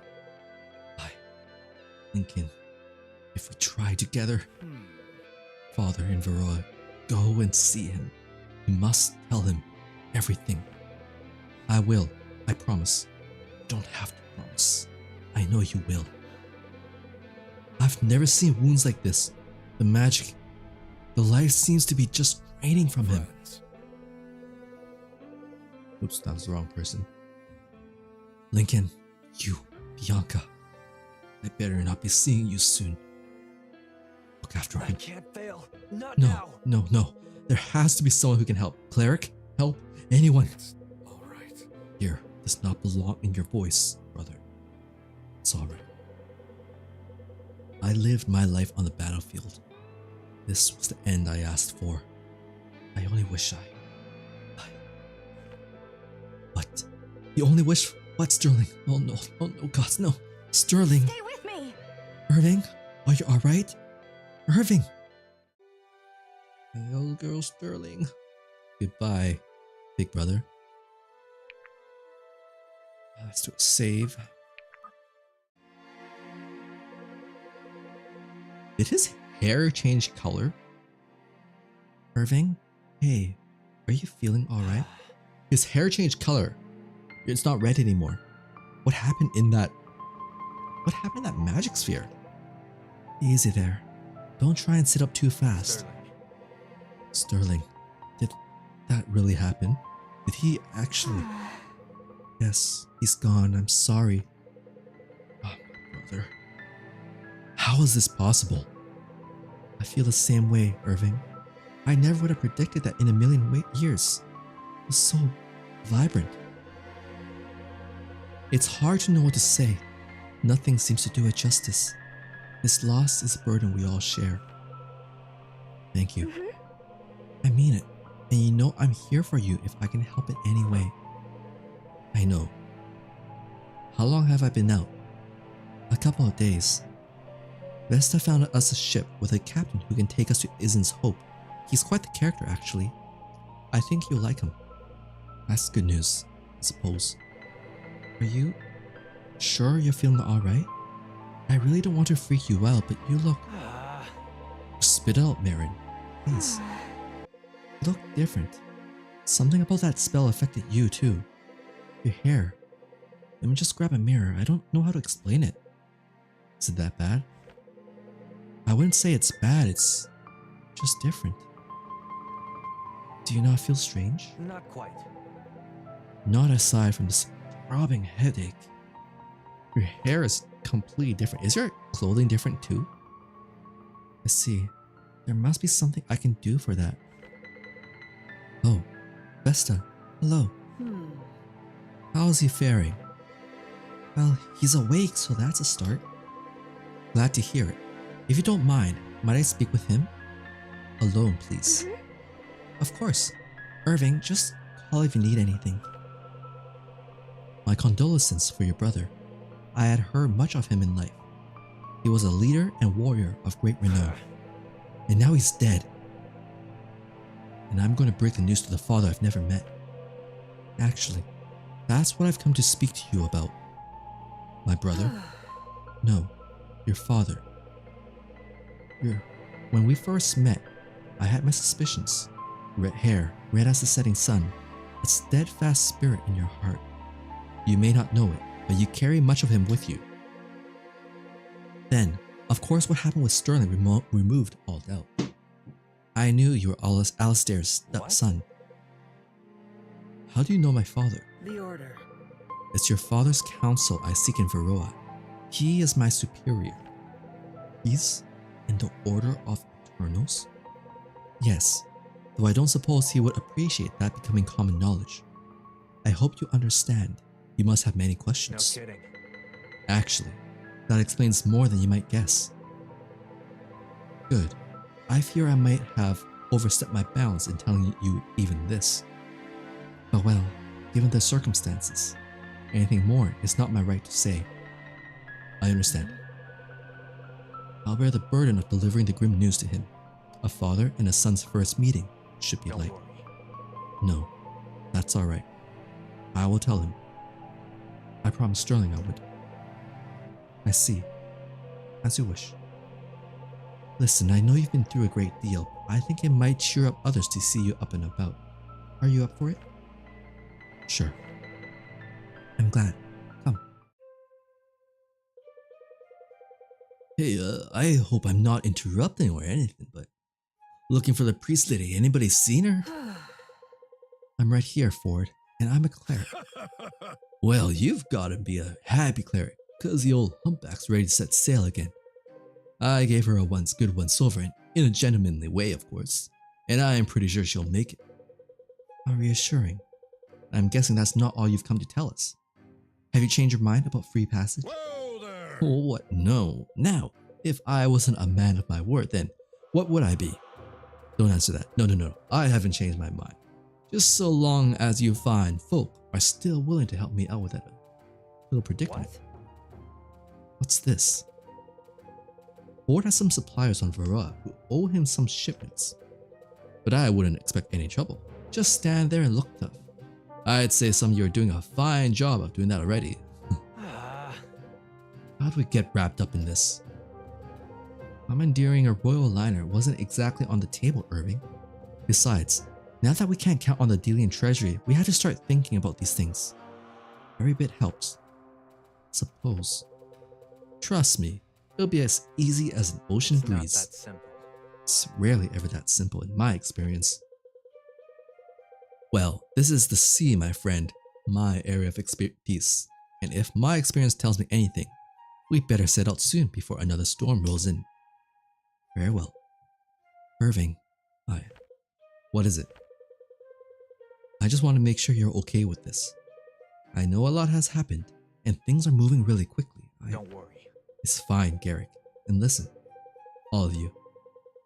Lincoln, if we try together. Father in Varroa, go and see him. You must tell him everything. I will, I promise. You don't have to promise. I know you will. I've never seen wounds like this. The magic, the life seems to be just draining from him. Oops, that was the wrong person. Lincoln, you, Bianca. I better not be seeing you soon. Look after I him. can't fail. Not now. No. There has to be someone who can help. Cleric, help, anyone. It's all right. Here does not belong in your voice, brother. It's alright. I lived my life on the battlefield. This was the end I asked for. I only wish What? You only wish what, Sterling? Oh no, God, no. Sterling. Stay with me. Irving, are you alright? Irving. Hey, old girl Sterling. Goodbye, big brother. Let's do a save. Did his hair change color? Irving? Hey, are you feeling alright? His hair changed color. It's not red anymore. What happened in that magic sphere? Easy there. Don't try and sit up too fast. Sterling, did that really happen? Did he actually? Yes, he's gone. I'm sorry. Oh, my brother. How is this possible? I feel the same way, Irving. I never would have predicted that in a million years. It was so vibrant. It's hard to know what to say. Nothing seems to do it justice. This loss is a burden we all share. Thank you. I mean it. And you know I'm here for you if I can help in any way. I know. How long have I been out? A couple of days. Vesta found us a ship with a captain who can take us to Izin's Hope. He's quite the character actually. I think you'll like him. That's good news, I suppose. Are you sure you're feeling alright? I really don't want to freak you out, but you look... Spit out, Marin. Please. You look different. Something about that spell affected you too. Your hair. Let me just grab a mirror. I don't know how to explain it. Is it that bad? I wouldn't say it's bad, it's just different. Do you not feel strange? Not quite. Not aside from this throbbing headache. Your hair is completely different. Is your clothing different too? I see. There must be something I can do for that. Oh, Vesta. Hello. How is he faring? Well, he's awake, so that's a start. Glad to hear it. If you don't mind, might I speak with him? Alone, please. Of course. Irving, just call if you need anything. My condolences for your brother. I had heard much of him in life. He was a leader and warrior of great renown. And now he's dead. and I'm going to break the news to the father I've never met. Actually, that's what I've come to speak to you about. My brother? No, your father. When we first met, I had my suspicions. Red hair, red as the setting sun, a steadfast spirit in your heart. You may not know it, but you carry much of him with you. Then, of course, what happened with Sterling removed all doubt. I knew you were Alistair's son. How do you know my father? The Order. It's your father's counsel I seek in Varroa. He is my superior. He's in the Order of Eternals? Yes, though I don't suppose he would appreciate that becoming common knowledge. I hope you understand. You must have many questions. No kidding. Actually, that explains more than you might guess. Good. I fear I might have overstepped my bounds in telling you even this. But well, given the circumstances, anything more is not my right to say. I understand. I'll bear the burden of delivering the grim news to him. A father and a son's first meeting should be Don't light. worry. No, that's alright. I will tell him. I promised Sterling I would. I see. As you wish. Listen, I know you've been through a great deal, but I think it might cheer up others to see you up and about. Are you up for it? Sure. I'm glad. Come. Hey, I hope I'm not interrupting or anything, but looking for the priest lady. Anybody seen her? I'm right here, Ford, and I'm a cleric. Well, you've gotta be a happy cleric, cause the old humpback's ready to set sail again. I gave her a good once over, and in a gentlemanly way, of course, and I am pretty sure she'll make it. How reassuring. I'm guessing that's not all you've come to tell us. Have you changed your mind about free passage? Whoa there! Oh, what? No. Now, if I wasn't a man of my word, then what would I be? Don't answer that. No. I haven't changed my mind. Just so long as you fine folk are still willing to help me out with that little predicament. What? What's this? Ford has some suppliers on Varroa who owe him some shipments. But I wouldn't expect any trouble. Just stand there and look tough. I'd say some of you are doing a fine job of doing that already. How'd we get wrapped up in this? Commandeering a royal liner wasn't exactly on the table, Irving. Besides, now that we can't count on the Delian treasury, we have to start thinking about these things. Every bit helps. Suppose. Trust me, it'll be as easy as an ocean It's not breeze. that simple. It's rarely ever that simple in my experience. Well, this is the sea, my friend, my area of expertise. And if my experience tells me anything, we'd better set out soon before another storm rolls in. Very well. Irving, what is it? I just want to make sure you're okay with this. I know a lot has happened, and things are moving really quickly. Don't worry. It's fine, Garrick. And listen, all of you,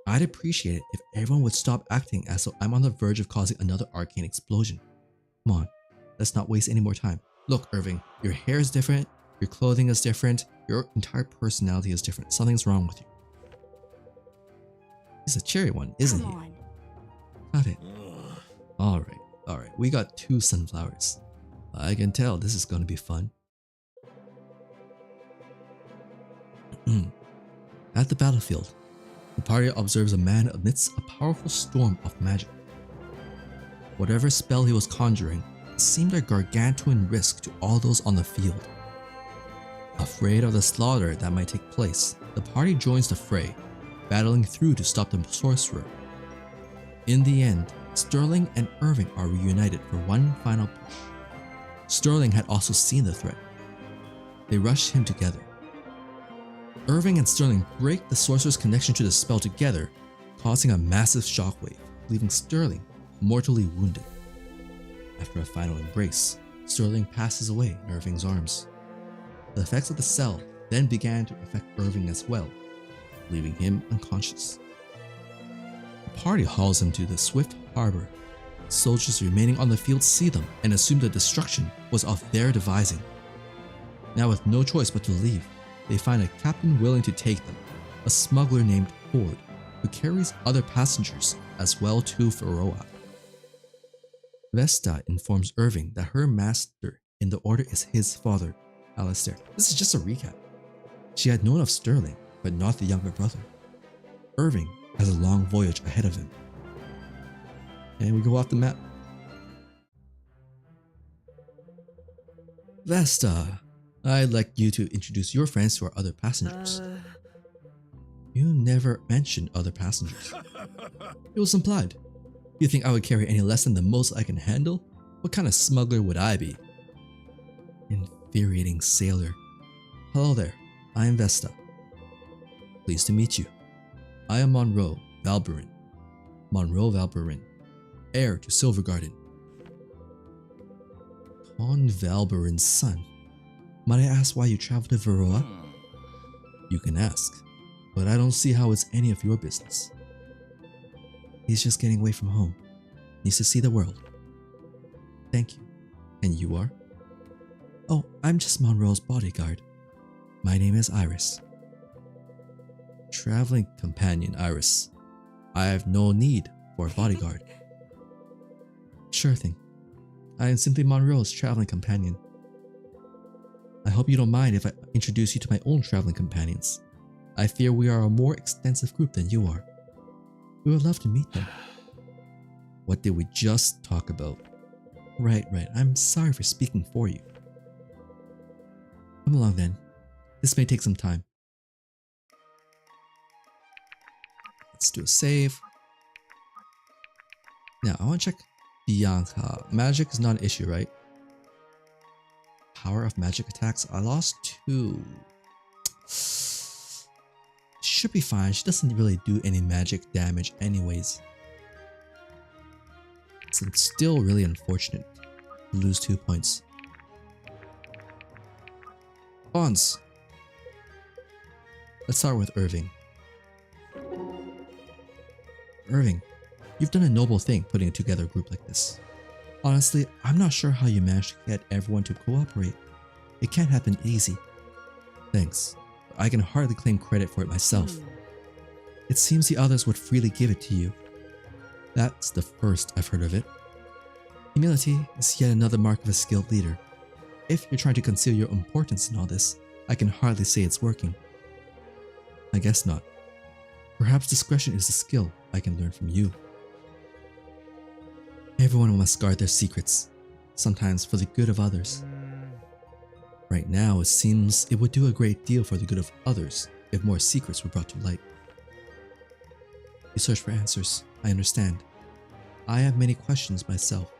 I'd appreciate it if everyone would stop acting as though I'm on the verge of causing another arcane explosion. Come on, let's not waste any more time. Look, Irving, your hair is different, your clothing is different, your entire personality is different. Something's wrong with you. He's a cherry one, isn't Come he? on. Got it. Alright, we got 2 sunflowers. I can tell this is gonna be fun. At the battlefield, the party observes a man amidst a powerful storm of magic. Whatever spell he was conjuring seemed a gargantuan risk to all those on the field. Afraid of the slaughter that might take place, the party joins the fray, battling through to stop the sorcerer. In the end, Sterling and Irving are reunited for one final push. Sterling had also seen the threat. They rushed him together. Irving and Sterling break the sorcerer's connection to the spell together, causing a massive shockwave, leaving Sterling mortally wounded. After a final embrace, Sterling passes away in Irving's arms. The effects of the cell then began to affect Irving as well, leaving him unconscious. The party hauls him to the Swift Harbor. Soldiers remaining on the field see them and assume the destruction was of their devising. Now with no choice but to leave, they find a captain willing to take them, a smuggler named Ford, who carries other passengers as well to Varroa. Vesta informs Irving that her master in the order is his father, Alistair. This is just a recap. She had known of Sterling, but not the younger brother. Irving has a long voyage ahead of him. And we go off the map. Vesta, I'd like you to introduce your friends to our other passengers. You never mentioned other passengers. It was implied. You think I would carry any less than the most I can handle? What kind of smuggler would I be? Infuriating sailor. Hello there, I am Vesta. Pleased to meet you. I am Monroe Valburin. Monroe Valburin, heir to Silver Garden. Con Valburin's son. Might I ask why you traveled to Varroa? You can ask, but I don't see how it's any of your business. He's just getting away from home. Needs to see the world. Thank you. And you are? Oh, I'm just Monroe's bodyguard. My name is Iris. Traveling companion Iris. I have no need for a bodyguard. Sure thing. I am simply Monroe's traveling companion. I hope you don't mind if I introduce you to my own traveling companions. I fear we are a more extensive group than you are. We would love to meet them. What did we just talk about? Right. I'm sorry for speaking for you. Come along then. This may take some time. Let's do a save. Now, I want to check Bianca. Magic is not an issue, right? Power of magic attacks. I lost 2. Should be fine. She doesn't really do any magic damage anyways. So it's still really unfortunate to lose 2 points. Bonds. Let's start with Irving. Irving, you've done a noble thing putting together a group like this. Honestly, I'm not sure how you managed to get everyone to cooperate. It can't happen easy. Thanks, but I can hardly claim credit for it myself. It seems the others would freely give it to you. That's the first I've heard of it. Humility is yet another mark of a skilled leader. If you're trying to conceal your importance in all this, I can hardly say it's working. I guess not. Perhaps discretion is a skill I can learn from you. Everyone must guard their secrets, sometimes for the good of others. Right now, it seems it would do a great deal for the good of others if more secrets were brought to light. You search for answers, I understand. I have many questions myself.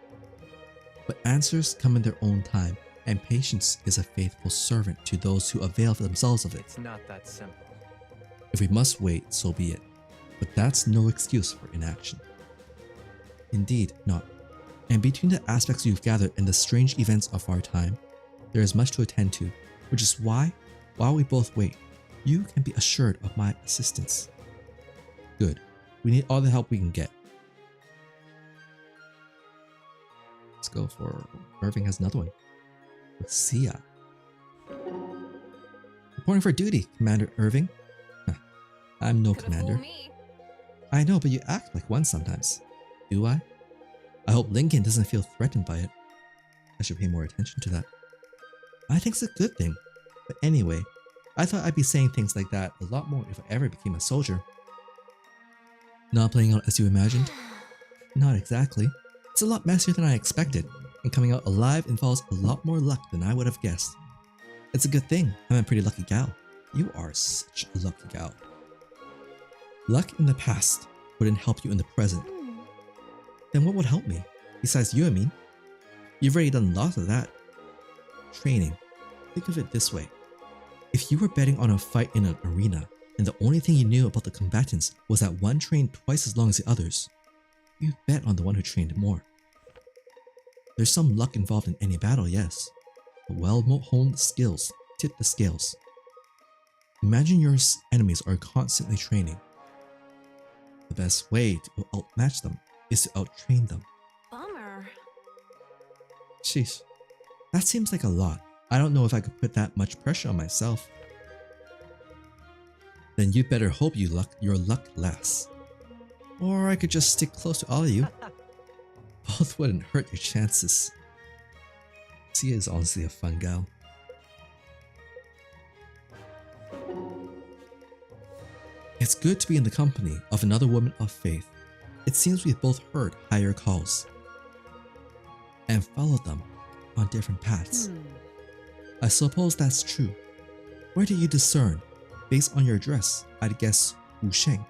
But answers come in their own time, and patience is a faithful servant to those who avail themselves of it. It's not that simple. If we must wait, so be it. But that's no excuse for inaction. Indeed not. And between the aspects you've gathered and the strange events of our time, there is much to attend to, which is why, while we both wait, you can be assured of my assistance. Good. We need all the help we can get. Let's go for... Irving has another one. With Sia. Reporting for duty, Commander Irving. I'm no commander. I know, but you act like one sometimes. Do I? I hope Lincoln doesn't feel threatened by it. I should pay more attention to that. I think it's a good thing. But anyway, I thought I'd be saying things like that a lot more if I ever became a soldier. Not playing out as you imagined? Not exactly. It's a lot messier than I expected, and coming out alive involves a lot more luck than I would have guessed. It's a good thing. I'm a pretty lucky gal. You are such a lucky gal. Luck in the past wouldn't help you in the present. Then what would help me? Besides you, I mean. You've already done lots of that. Training. Think of it this way. If you were betting on a fight in an arena, and the only thing you knew about the combatants was that one trained twice as long as the others, you'd bet on the one who trained more. There's some luck involved in any battle, yes, but well-honed skills tip the scales. Imagine your enemies are constantly training. The best way to outmatch them is to outtrain them. Bummer. Sheesh. That seems like a lot. I don't know if I could put that much pressure on myself. Then you'd better hope your luck lasts. Or I could just stick close to all of you. Both wouldn't hurt your chances. Sia is honestly a fun gal. It's good to be in the company of another woman of faith. It seems we've both heard higher calls and followed them on different paths. I suppose that's true. Where do you discern? Based on your dress, I'd guess Wusheng,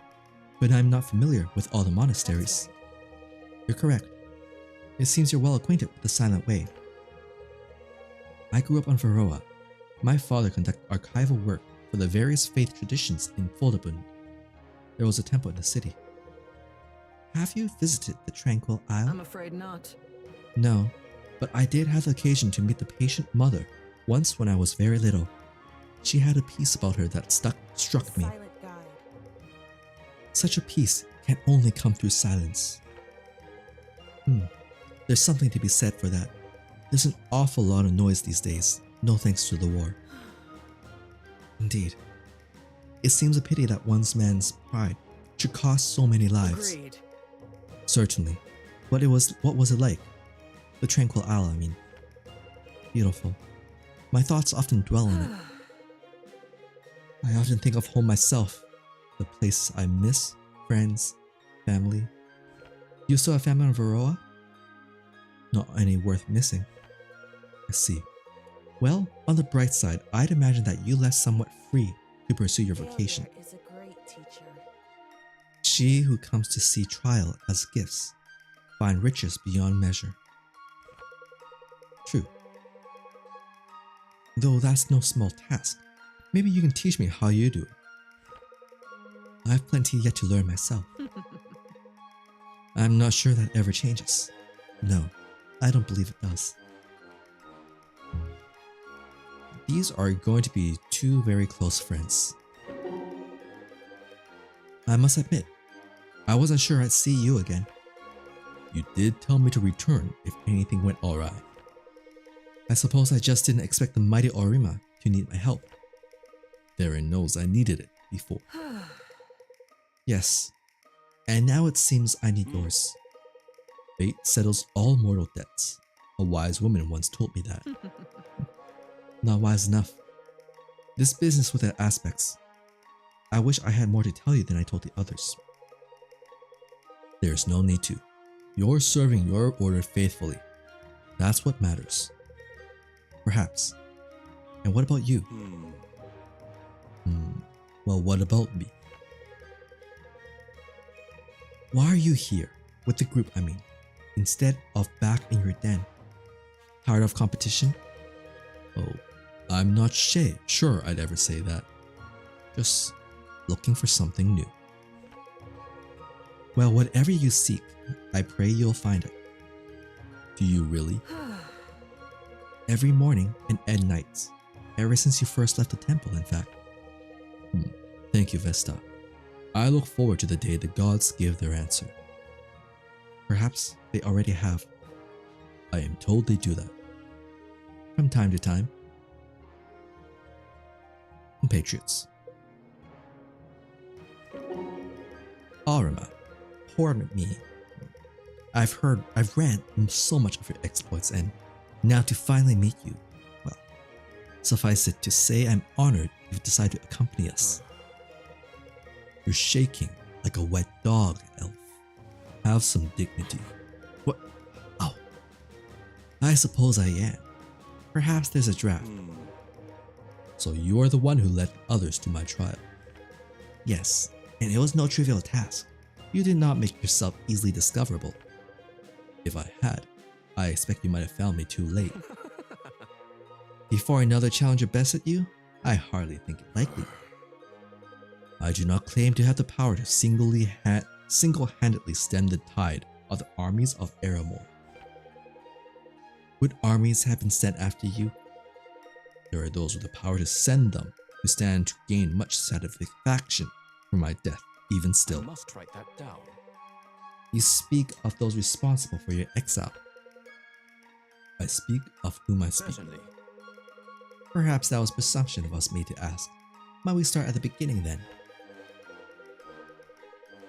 but I'm not familiar with all the monasteries. You're correct. It seems you're well acquainted with the Silent Way. I grew up on Varroa. My father conducted archival work for the various faith traditions in Foldabund. There was a temple in the city. Have you visited the Tranquil Isle? I'm afraid not. No, but I did have the occasion to meet the patient mother once when I was very little. She had a peace about her that struck me. Silent guide. Such a peace can only come through silence. There's something to be said for that. There's an awful lot of noise these days, no thanks to the war. Indeed. It seems a pity that one's man's pride should cost so many lives. Agreed. Certainly. What was it like? The Tranquil Isle, I mean. Beautiful. My thoughts often dwell on it. I often think of home myself, the places I miss, friends, family. You still have family in Varroa? Not any worth missing. I see. Well, on the bright side, I'd imagine that you left somewhat free to pursue your vocation. Failure is a great teacher. She who comes to see trial as gifts find riches beyond measure. True. Though that's no small task. Maybe you can teach me how you do it. I have plenty yet to learn myself. I'm not sure that ever changes. No, I don't believe it does. These are going to be two very close friends. I must admit, I wasn't sure I'd see you again. You did tell me to return if anything went awry. I suppose I just didn't expect the mighty Orima to need my help. Theron knows I needed it before. Yes, and now it seems I need yours. Fate settles all mortal debts. A wise woman once told me that. Not wise enough. This business with their aspects. I wish I had more to tell you than I told the others. There's no need to. You're serving your order faithfully. That's what matters. Perhaps. And what about you? Well, what about me? Why are you here? With the group, I mean. Instead of back in your den. Tired of competition? Oh, I'm not sure I'd ever say that. Just looking for something new. Well, whatever you seek, I pray you'll find it. Do you really? Every morning and at nights. Ever since you first left the temple, in fact. Thank you, Vesta. I look forward to the day the gods give their answer. Perhaps they already have. I am told they do that. From time to time. Compatriots. Orima, poor me. I've read so much of your exploits, and now to finally meet you, well, suffice it to say I'm honored you've decided to accompany us. You're shaking like a wet dog, elf. Have some dignity. What? Oh. I suppose I am. Perhaps there's a draft. So you're the one who led others to my trial. Yes, and it was no trivial task. You did not make yourself easily discoverable. If I had, I expect you might have found me too late. Before another challenger bested you, I hardly think it likely. I do not claim to have the power to single-handedly stem the tide of the armies of Aramor. Would armies have been sent after you? There are those with the power to send them who stand to gain much satisfaction from my death, even still. I must write that down. You speak of those responsible for your exile. I speak of whom I speak. Certainly. Perhaps that was presumption of us made to ask. Might we start at the beginning then?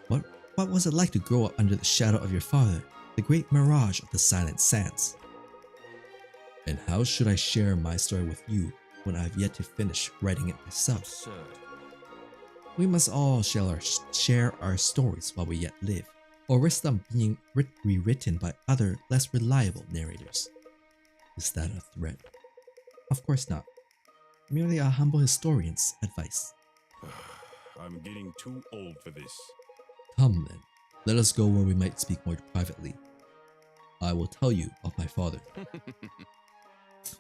What was it like to grow up under the shadow of your father the great mirage of the Silent Sands. And how should I share my story with you when I have yet to finish writing it myself? Absurd. We must all share our stories while we yet live, or risk them being rewritten by other, less reliable narrators. Is that a threat? Of course not. Merely a humble historian's advice. I'm getting too old for this. Come then, let us go where we might speak more privately. I will tell you of my father.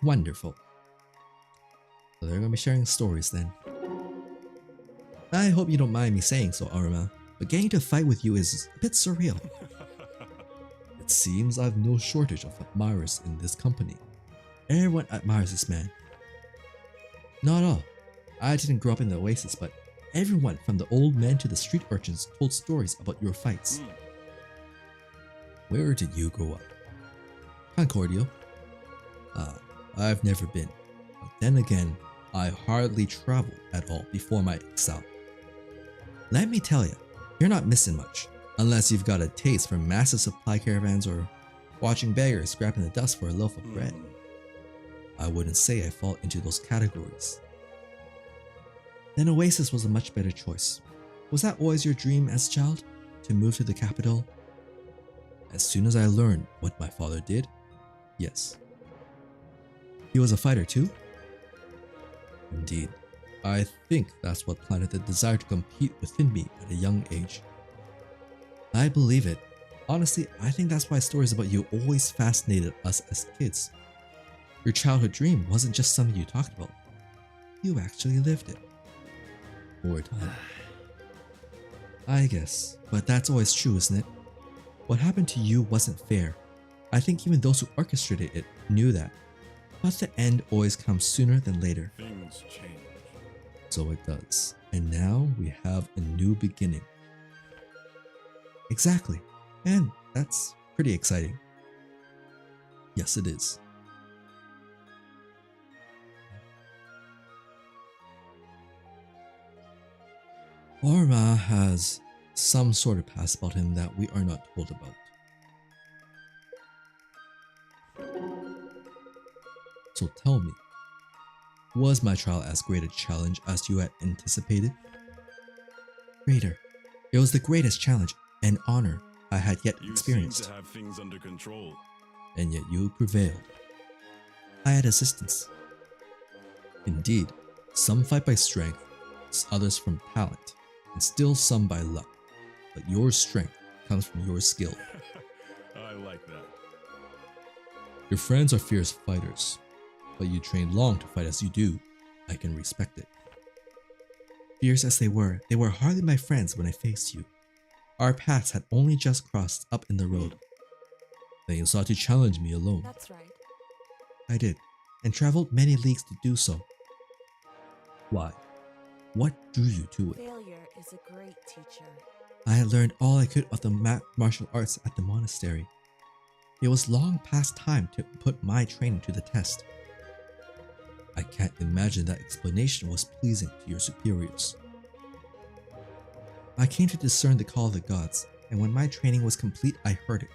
Wonderful. So they're going to be sharing stories then. I hope you don't mind me saying so, Arma, but getting to fight with you is a bit surreal. It seems I've no shortage of admirers in this company. Everyone admires this man. Not all. I didn't grow up in the Oasis, but everyone from the old men to the street urchins told stories about your fights. Where did you grow up? Concordio. I've never been. But then again, I hardly traveled at all before my exile. Let me tell you, you're not missing much, unless you've got a taste for massive supply caravans or watching beggars scraping the dust for a loaf of bread. I wouldn't say I fall into those categories. Then Oasis was a much better choice. Was that always your dream as a child? To move to the capital? As soon as I learned what my father did, yes. He was a fighter too? Indeed. I think that's what planted the desire to compete within me at a young age. I believe it. Honestly, I think that's why stories about you always fascinated us as kids. Your childhood dream wasn't just something you talked about. You actually lived it. Over time. I guess, but that's always true, isn't it? What happened to you wasn't fair. I think even those who orchestrated it knew that. But the end always comes sooner than later. Things change. So it does. And now we have a new beginning. Exactly. And that's pretty exciting. Yes, it is. Orma has some sort of past about him that we are not told about. So tell me, was my trial as great a challenge as you had anticipated? Greater. It was the greatest challenge and honor I had yet You experienced. seem to have things under control. And yet you prevailed. I had assistance. Indeed, some fight by strength, others from talent, and still some by luck. But your strength comes from your skill. I like that. Your friends are fierce fighters, but you trained long to fight as you do. I can respect it. Fierce as they were hardly my friends when I faced you. Our paths had only just crossed up in the road. Then you sought to challenge me alone. That's right. I did, and traveled many leagues to do so. Why? What drew you to it? Failure is a great teacher. I had learned all I could of the martial arts at the monastery. It was long past time to put my training to the test. I can't imagine that explanation was pleasing to your superiors. I came to discern the call of the gods, and when my training was complete, I heard it.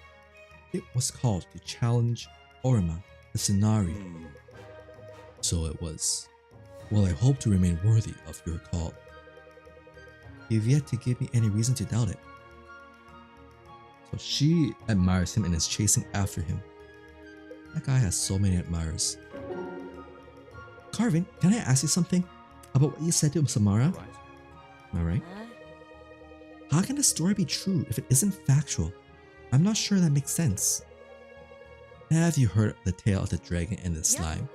It was called to challenge Orima, the Scenari. So it was. Well, I hope to remain worthy of your call. You've yet to give me any reason to doubt it. So she admires him and is chasing after him. That guy has so many admirers. Carvin, can I ask you something about what you said to Samara? Right. Am I right? Huh? How can the story be true if it isn't factual? I'm not sure that makes sense. Have you heard the tale of the dragon and the slime?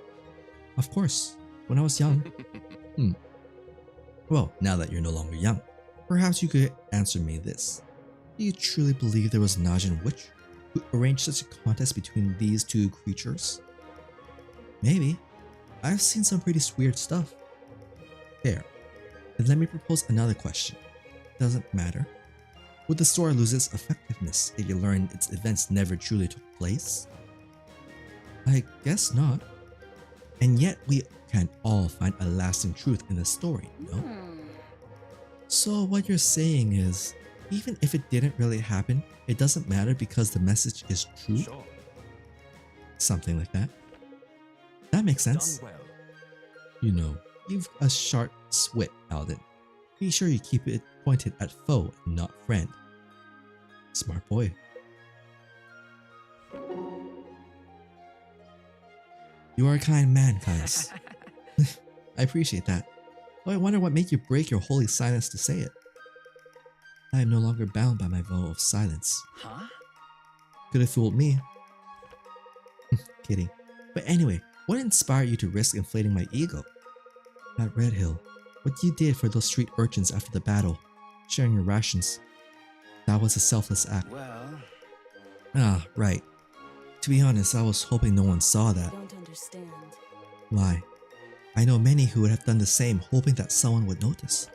Of course, when I was young. Well, now that you're no longer young, perhaps you could answer me this. Do you truly believe there was a Najin witch who arranged such a contest between these two creatures? Maybe. I've seen some pretty weird stuff. Fair. Then let me propose another question. Doesn't matter. Would the story lose its effectiveness if you learned its events never truly took place? I guess not. And yet we can all find a lasting truth in the story, no? So what you're saying is, Even if it didn't really happen, it doesn't matter because the message is true. Sure. Something like that. That makes Done sense. well. You know, you've a sharp wit, Alden. Be sure you keep it pointed at foe and not friend. Smart boy. You are a kind man, Caius. I appreciate that. Though I wonder what made you break your holy silence to say it. I am no longer bound by my vow of silence. Huh? Could have fooled me. Kidding. But anyway, what inspired you to risk inflating my ego? At Red Hill, what you did for those street urchins after the battle, sharing your rations. That was a selfless act. Well, Ah, right. To be honest, I was hoping no one saw I that. don't understand. Why? I know many who would have done the same, hoping that someone would notice.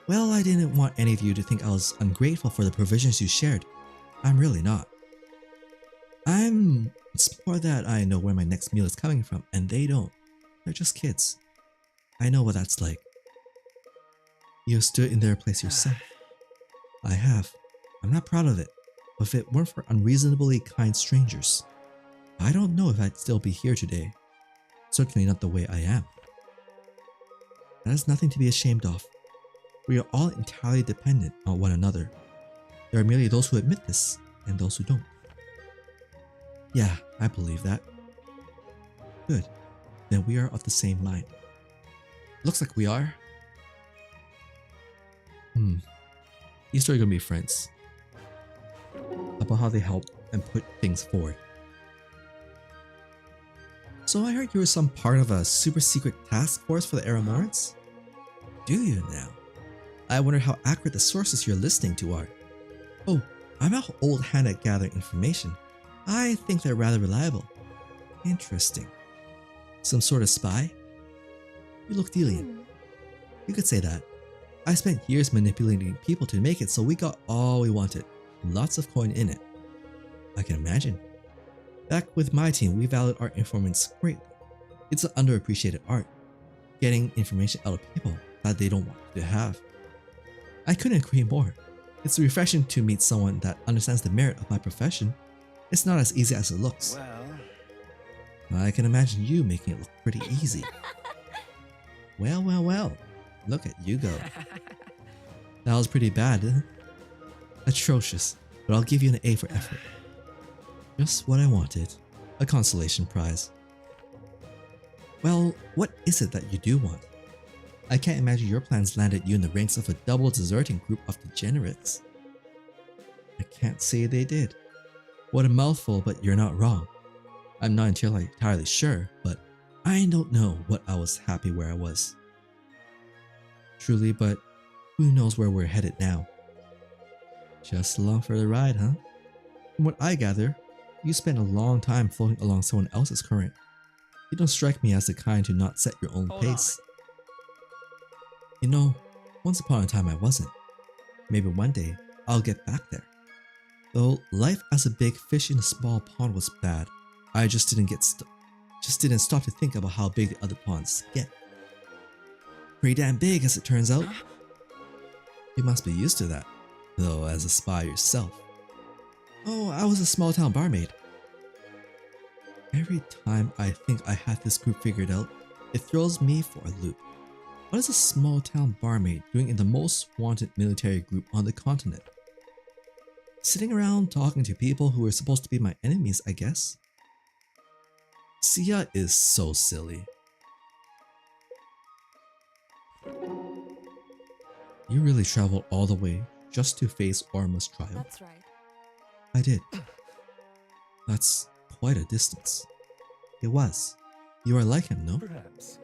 Well, I didn't want any of you to think I was ungrateful for the provisions you shared. I'm really not. It's more that I know where my next meal is coming from, and they don't. They're just kids. I know what that's like. You have stood in their place yourself. I have. I'm not proud of it, but if it weren't for unreasonably kind strangers, I don't know if I'd still be here today. Certainly not the way I am. That is nothing to be ashamed of. We are all entirely dependent on one another. There are merely those who admit this, and those who don't. Yeah, I believe that. Good. Then we are of the same mind. Looks like we are. These two are gonna be friends. About how they help and put things forward. So I heard you were some part of a super secret task force for the Aramorans? Do you now? I wonder how accurate the sources you're listening to are. Oh, I'm an old hand at gathering information. I think they're rather reliable. Interesting. Some sort of spy? You look Delian. You could say that. I spent years manipulating people to make it, so we got all we wanted. Lots of coin in it. I can imagine. Back with my team, we valued our informants greatly. It's an underappreciated art. Getting information out of people that they don't want to have. I couldn't agree more. It's refreshing to meet someone that understands the merit of my profession. It's not as easy as it looks. well. I can imagine you making it look pretty easy. Well. Look at you go. That was pretty bad, isn't it? Atrocious, but I'll give you an A for effort. Just what I wanted. A consolation prize. Well, what is it that you do want? I can't imagine your plans landed you in the ranks of a double deserting group of degenerates. I can't say they did. What a mouthful, but you're not wrong. I'm not entirely sure, but I don't know what I was happy where I was. Truly, but who knows where we're headed now? Just along for the ride, huh? From what I gather, you spent a long time floating along someone else's current. You don't strike me as the kind to not set your own pace. You know, once upon a time I wasn't. Maybe one day I'll get back there. Though life as a big fish in a small pond was bad, I just didn't stop to think about how big the other ponds get. Pretty damn big, as it turns out. You must be used to that, though, as a spy yourself. Oh, I was a small town barmaid. Every time I think I have this group figured out, it throws me for a loop. What is a small town barmaid doing in the most wanted military group on the continent? Sitting around talking to people who are supposed to be my enemies, I guess. Sia is so silly. You really traveled all the way just to face Orma's trial? That's right. I did. That's quite a distance. It was. You are like him, no? Perhaps.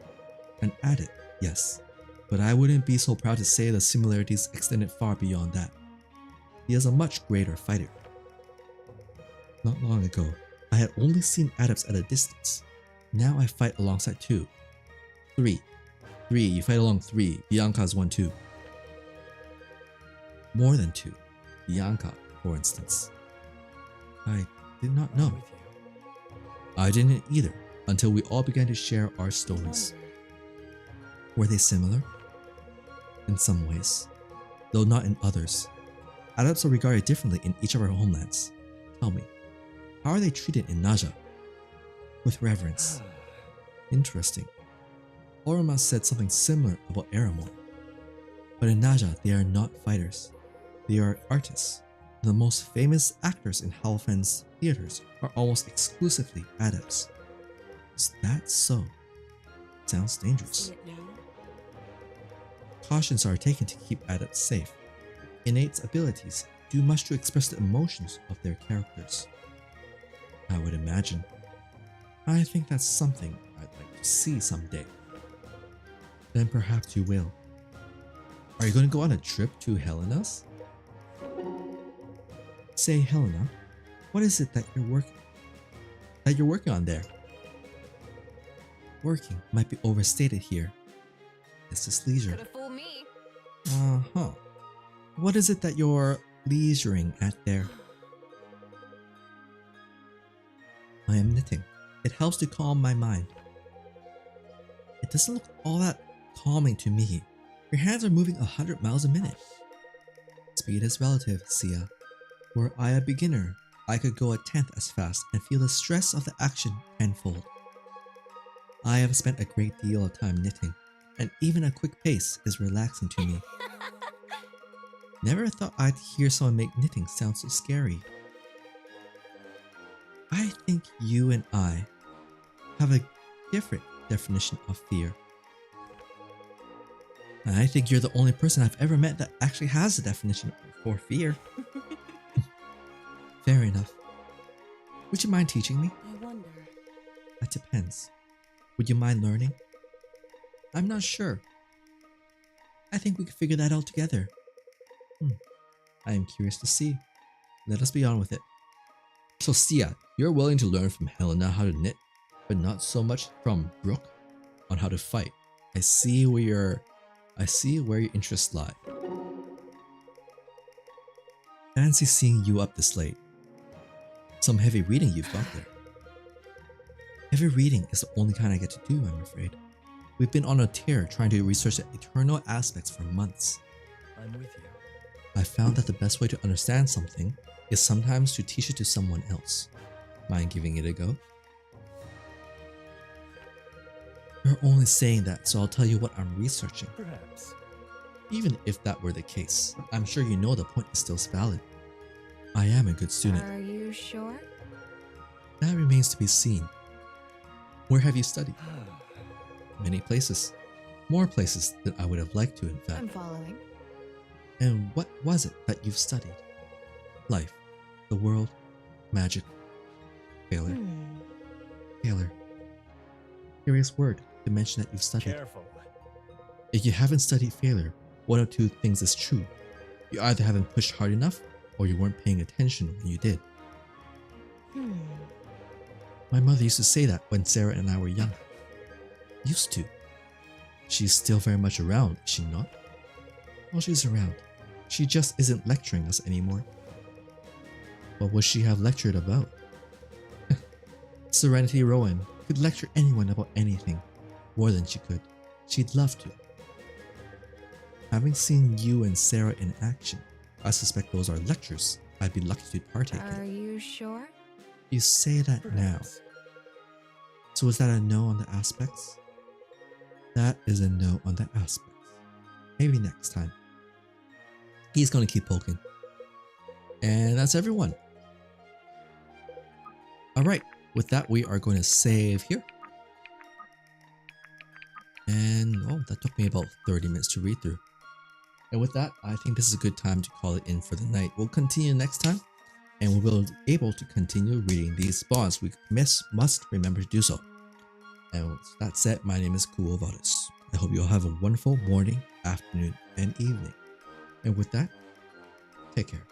An addict, yes. But I wouldn't be so proud to say the similarities extended far beyond that. He is a much greater fighter. Not long ago, I had only seen adepts at a distance. Now I fight alongside two. Three, you fight along three. Bianca's one too. More than two. Bianca, for instance. I did not know. With you. I didn't either, until we all began to share our stories. Were they similar? In some ways, though not in others. adepts are regarded differently in each of our homelands. Tell me, how are they treated in Naja? With reverence. Interesting. Oroma said something similar about Aramor. But in Naja, they are not fighters. They are artists. The most famous actors in Halfen's theaters are almost exclusively adepts. Is that so? Sounds dangerous. See it now? Cautions are taken to keep adepts safe. Innate abilities do much to express the emotions of their characters. I would imagine. I think that's something I'd like to see someday. Then perhaps you will. Are you going to go on a trip to Helena's? Say, Helena, what is it that you're working on there? Working might be overstated here. It's just leisure. Coulda fooled me. Uh-huh. What is it that you're leisuring at there? I am knitting. It helps to calm my mind. It doesn't look all that calming to me. Your hands are moving 100 miles a minute. Speed is relative, Sia. Were I a beginner, I could go a tenth as fast and feel the stress of the action tenfold. I have spent a great deal of time knitting, and even a quick pace is relaxing to me. Never thought I'd hear someone make knitting sound so scary. I think you and I have a different definition of fear. And I think you're the only person I've ever met that actually has a definition for fear. Fair enough. Would you mind teaching me? I wonder. That depends. Would you mind learning? I'm not sure. I think we could figure that out together. I am curious to see. Let us be on with it. So Sia, you're willing to learn from Helena how to knit, but not so much from Brooke on how to fight. I see where your interests lie. Fancy seeing you up this late. Some heavy reading you've got there. Heavy reading is the only kind I get to do, I'm afraid. We've been on a tear trying to research the eternal aspects for months. I'm with you. I found that the best way to understand something is sometimes to teach it to someone else. Mind giving it a go? You're only saying that so I'll tell you what I'm researching. Perhaps. Even if that were the case, I'm sure you know the point is still valid. I am a good student. Are you sure? That remains to be seen. Where have you studied? Many places. More places than I would have liked to, in fact. I'm following. And what was it that you've studied? Life, the world, magic, failure. Failure. Curious word to mention that you've studied. Careful. If you haven't studied failure, one of two things is true. You either haven't pushed hard enough, or you weren't paying attention when you did. My mother used to say that when Sarah and I were young. Used to. She's still very much around, is she not? Well, she's around. She just isn't lecturing us anymore. What would she have lectured about? Serenity Rowan could lecture anyone about anything, more than she could. She'd love to. Having seen you and Sarah in action, I suspect those are lectures I'd be lucky to partake Are in. you sure? You say that now. Perhaps. So is that a no on the aspects? That is a no on the aspects. Maybe next time. He's gonna keep poking. And that's everyone. Alright, with that we are going to save here. And oh, that took me about 30 minutes to read through. And with that, I think this is a good time to call it in for the night. We'll continue next time, and we'll be able to continue reading these bonds. We must remember to do so. And with that said, my name is Kuo Vadis. I hope you all have a wonderful morning, afternoon, and evening. And with that, take care.